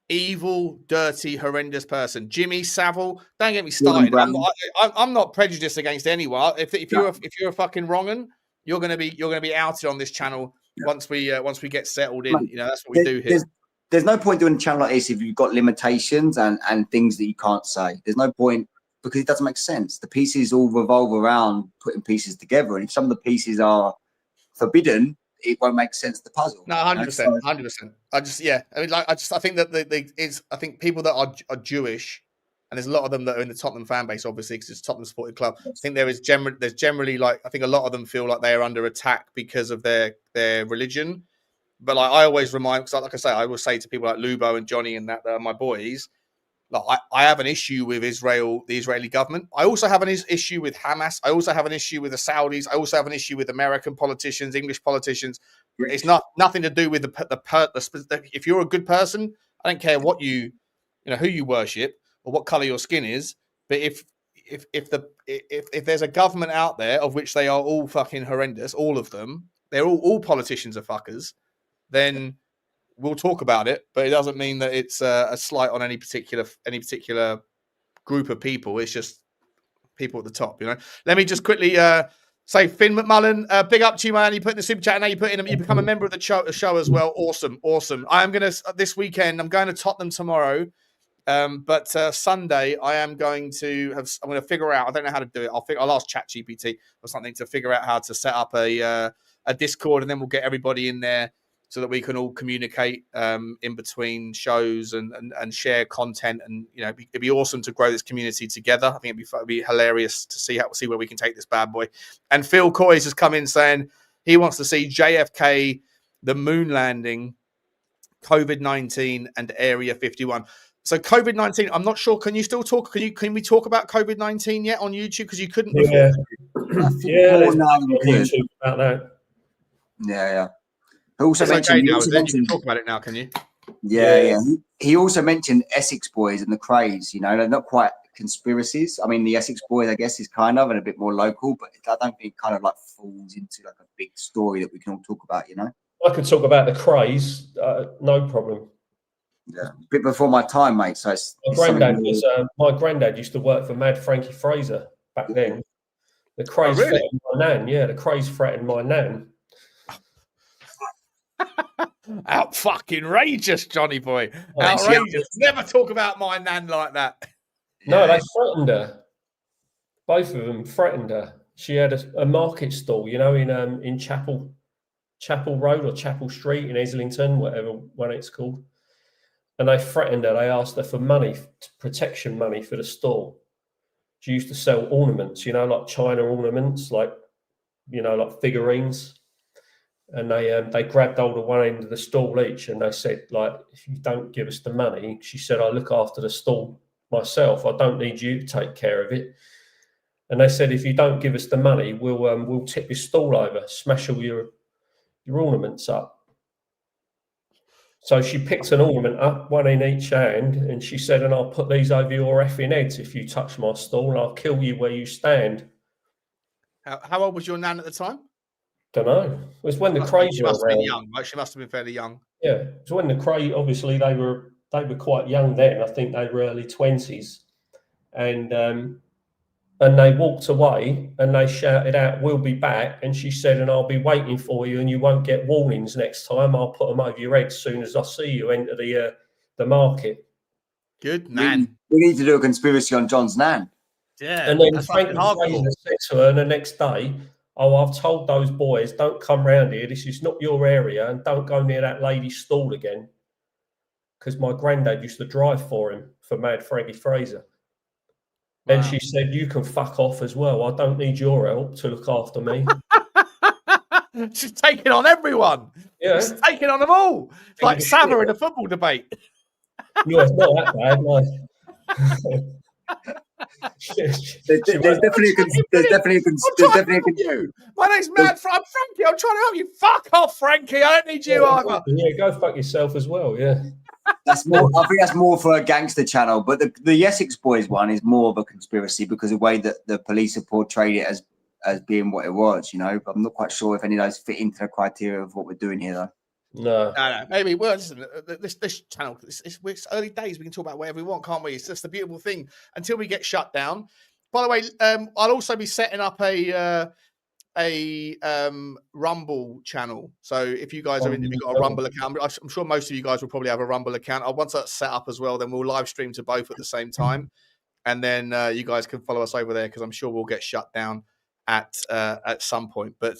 evil, dirty, horrendous person. Jimmy Savile. Don't get me started. I'm not prejudiced against anyone. If you're a fucking wrong'un, you're gonna be outed on this channel once we get settled in. Mate, You know, that's what we do here. There's no point doing a channel like this if you've got limitations and things that you can't say. There's no point because it doesn't make sense. The pieces all revolve around putting pieces together, and if some of the pieces are forbidden, it won't make sense. The puzzle. No, 100%, 100%. I think that I think people that are Jewish, and there's a lot of them that are in the Tottenham fan base, obviously, because it's a Tottenham supported club. I think there's generally like, I think a lot of them feel like they are under attack because of their religion. But like I always remind, because like I say, I will say to people like Lubo and Johnny and that are my boys. Like I have an issue with Israel, the Israeli government. I also have an issue with Hamas. I also have an issue with the Saudis. I also have an issue with American politicians, English politicians. It's nothing to do with if you're a good person, I don't care what you know, who you worship or what color your skin is. But if there's a government out there of which they are all fucking horrendous, all of them, they're all politicians are fuckers, then we'll talk about it, but it doesn't mean that it's a slight on any particular group of people. It's just people at the top, you know. Let me just quickly say, Finn McMullen, big up to you, man. You put in the super chat, and now you become a member of the show as well. Awesome. I am gonna this weekend. I'm going to Tottenham tomorrow, but Sunday I am going to I'm going to figure out. I don't know how to do it. I'll ask ChatGPT or something to figure out how to set up a Discord, and then we'll get everybody in there, so that we can all communicate in between shows and share content, and you know, it'd be awesome to grow this community together. I think it'd be hilarious to see where we can take this bad boy. And Phil Coys has come in saying he wants to see JFK, the moon landing, COVID-19, and Area 51. So COVID-19, I'm not sure. Can you still talk? Can we talk about COVID-19 yet on YouTube? Because you couldn't before. There's YouTube about that. Yeah. Also it's mentioned, okay now, you can talk about it now, can you? Yeah. He also mentioned Essex Boys and the Craze. You know, they're not quite conspiracies. I mean, the Essex Boys, I guess, is kind of and a bit more local, but I don't think it kind of like falls into like a big story that we can all talk about. You know, I could talk about the Craze, no problem. Yeah, a bit before my time, mate. So my granddad used to work for Mad Frankie Fraser back then. The Craze threatened my nan. Yeah, the Craze threatened my nan. Out fucking outrageous, Johnny boy. Outrageous. Never talk about my nan like that. No, they threatened her. Both of them threatened her. She had a market stall, you know, in Chapel Road or Chapel Street in Islington, whatever one it's called. And they threatened her. They asked her for money, protection money for the stall. She used to sell ornaments, you know, like China ornaments, like, you know, like figurines. And they grabbed hold of one end of the stall each, and they said, like, if you don't give us the money, she said, I look after the stall myself. I don't need you to take care of it. And they said, if you don't give us the money, we'll tip your stall over, smash all your ornaments up. So she picked an ornament up, one in each hand, and she said, and I'll put these over your effing heads if you touch my stall, and I'll kill you where you stand. How old was your nan at the time? Don't know. It was when the Craze were around. Young, right? She must have been fairly young. Yeah, it was when the Craze. Obviously, they were quite young then. I think they were early 20s, and they walked away and they shouted out, "We'll be back." And she said, "And I'll be waiting for you, and you won't get warnings next time. I'll put them over your head as soon as I see you enter the market." Good man. We need to do a conspiracy on John's nan. Yeah, and then Frankie Fraser said to her the next day, "Oh, I've told those boys, don't come round here. This is not your area, and don't go near that lady's stall again." Because my granddad used to drive for him, for Mad Frankie Fraser. Wow. And she said, "You can fuck off as well. I don't need your help to look after me." She's taking on everyone. Yeah. She's taking on them all. It's like Sava in a football debate. No, it's not that bad, no. There's definitely you. My name's Mad Frankie. I'm trying to help you. Fuck off, Frankie. I don't need you either. Yeah, go fuck yourself as well. Yeah. That's more. I think that's more for a gangster channel, but the Essex Boys one is more of a conspiracy because of the way that the police have portrayed it as being what it was. You know, but I'm not quite sure if any of those fit into the criteria of what we're doing here, though. No. No. Maybe. Well, listen, this channel, it's early days. We can talk about whatever we want, can't we? It's just the beautiful thing until we get shut down. By the way, I'll also be setting up a Rumble channel. So if you guys if you've got a Rumble account, I'm sure most of you guys will probably have a Rumble account. Once that's set up as well, then we'll live stream to both at the same time, and then you guys can follow us over there because I'm sure we'll get shut down at some point. But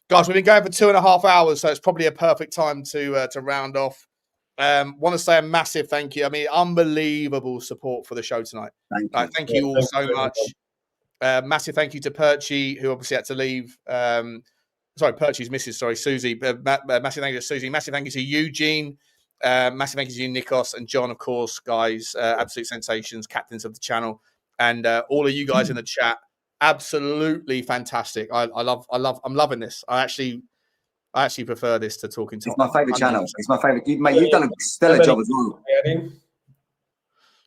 guys, we've been going for 2.5 hours, so it's probably a perfect time to round off. Want to say a massive thank you. I mean, unbelievable support for the show tonight. Thank you all so much. Massive thank you to Perchy, who obviously had to leave. Perchy's missus, Susie. Massive thank you to Susie. Massive thank you to Eugene. Massive thank you to you, Nikos and John, of course, guys. Absolute sensations, captains of the channel, and all of you guys in the chat. Absolutely fantastic. I'm loving this. I actually prefer this to talking to. It's my favorite channel. It's my favorite. Mate, you've done a stellar job as well.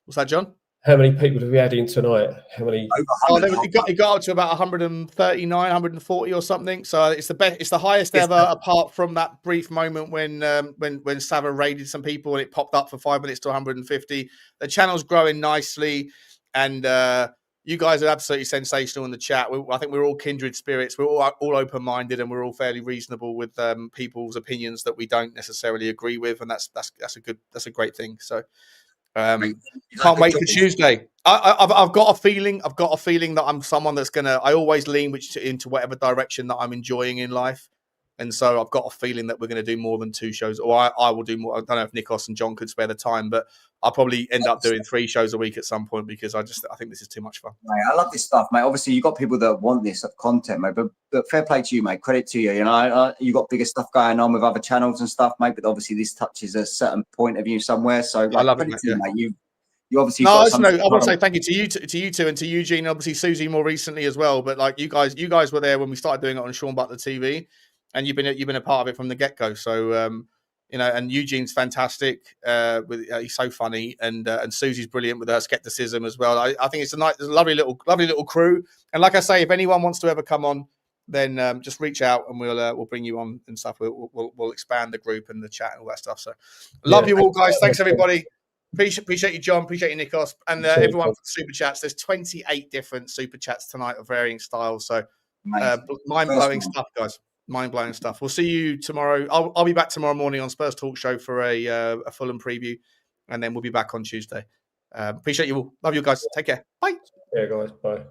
What's that, John? How many people did we add in tonight? How many? It got up to about 139, 140 or something. So it's the best. It's the highest ever, apart from that brief moment when Sava raided some people and it popped up for 5 minutes to 150. The channel's growing nicely, and you guys are absolutely sensational in the chat. I think we're all kindred spirits. We're all open-minded, and we're all fairly reasonable with people's opinions that we don't necessarily agree with, and that's a great thing. So. Can't wait for Tuesday. I've got a feeling that I'm someone that's I always lean into whatever direction that I'm enjoying in life, and so I've got a feeling that we're going to do more than 2 shows, or I will do more. I don't know if Nikos and John could spare the time, but I'll probably end up doing 3 shows a week at some point because I think this is too much fun. Mate, I love this stuff, mate. Obviously, you've got people that want this content, mate. But fair play to you, mate. Credit to you. You know, you got bigger stuff going on with other channels and stuff, mate. But obviously, this touches a certain point of view somewhere. So I love it, mate. You obviously. No, I want to say thank you to you two, and to Eugene, obviously Susie more recently as well. But like you guys were there when we started doing it on Sean Butler TV, and you've been a part of it from the get go. So you know, and Eugene's fantastic. He's so funny, and Susie's brilliant with her skepticism as well. I think it's a lovely little crew. And like I say, if anyone wants to ever come on, then just reach out and we'll bring you on and stuff. We'll expand the group and the chat and all that stuff. So love you all, guys. Thanks everybody. Appreciate you, John. Appreciate you, Nikos, and everyone for the super chats. There's 28 different super chats tonight of varying styles. So mind-blowing stuff, guys. Mind-blowing stuff. We'll see you tomorrow. I'll be back tomorrow morning on Spurs Talk Show for a Fulham preview, and then we'll be back on Tuesday. Appreciate you all. Love you guys. Take care. Bye. Yeah, guys. Bye.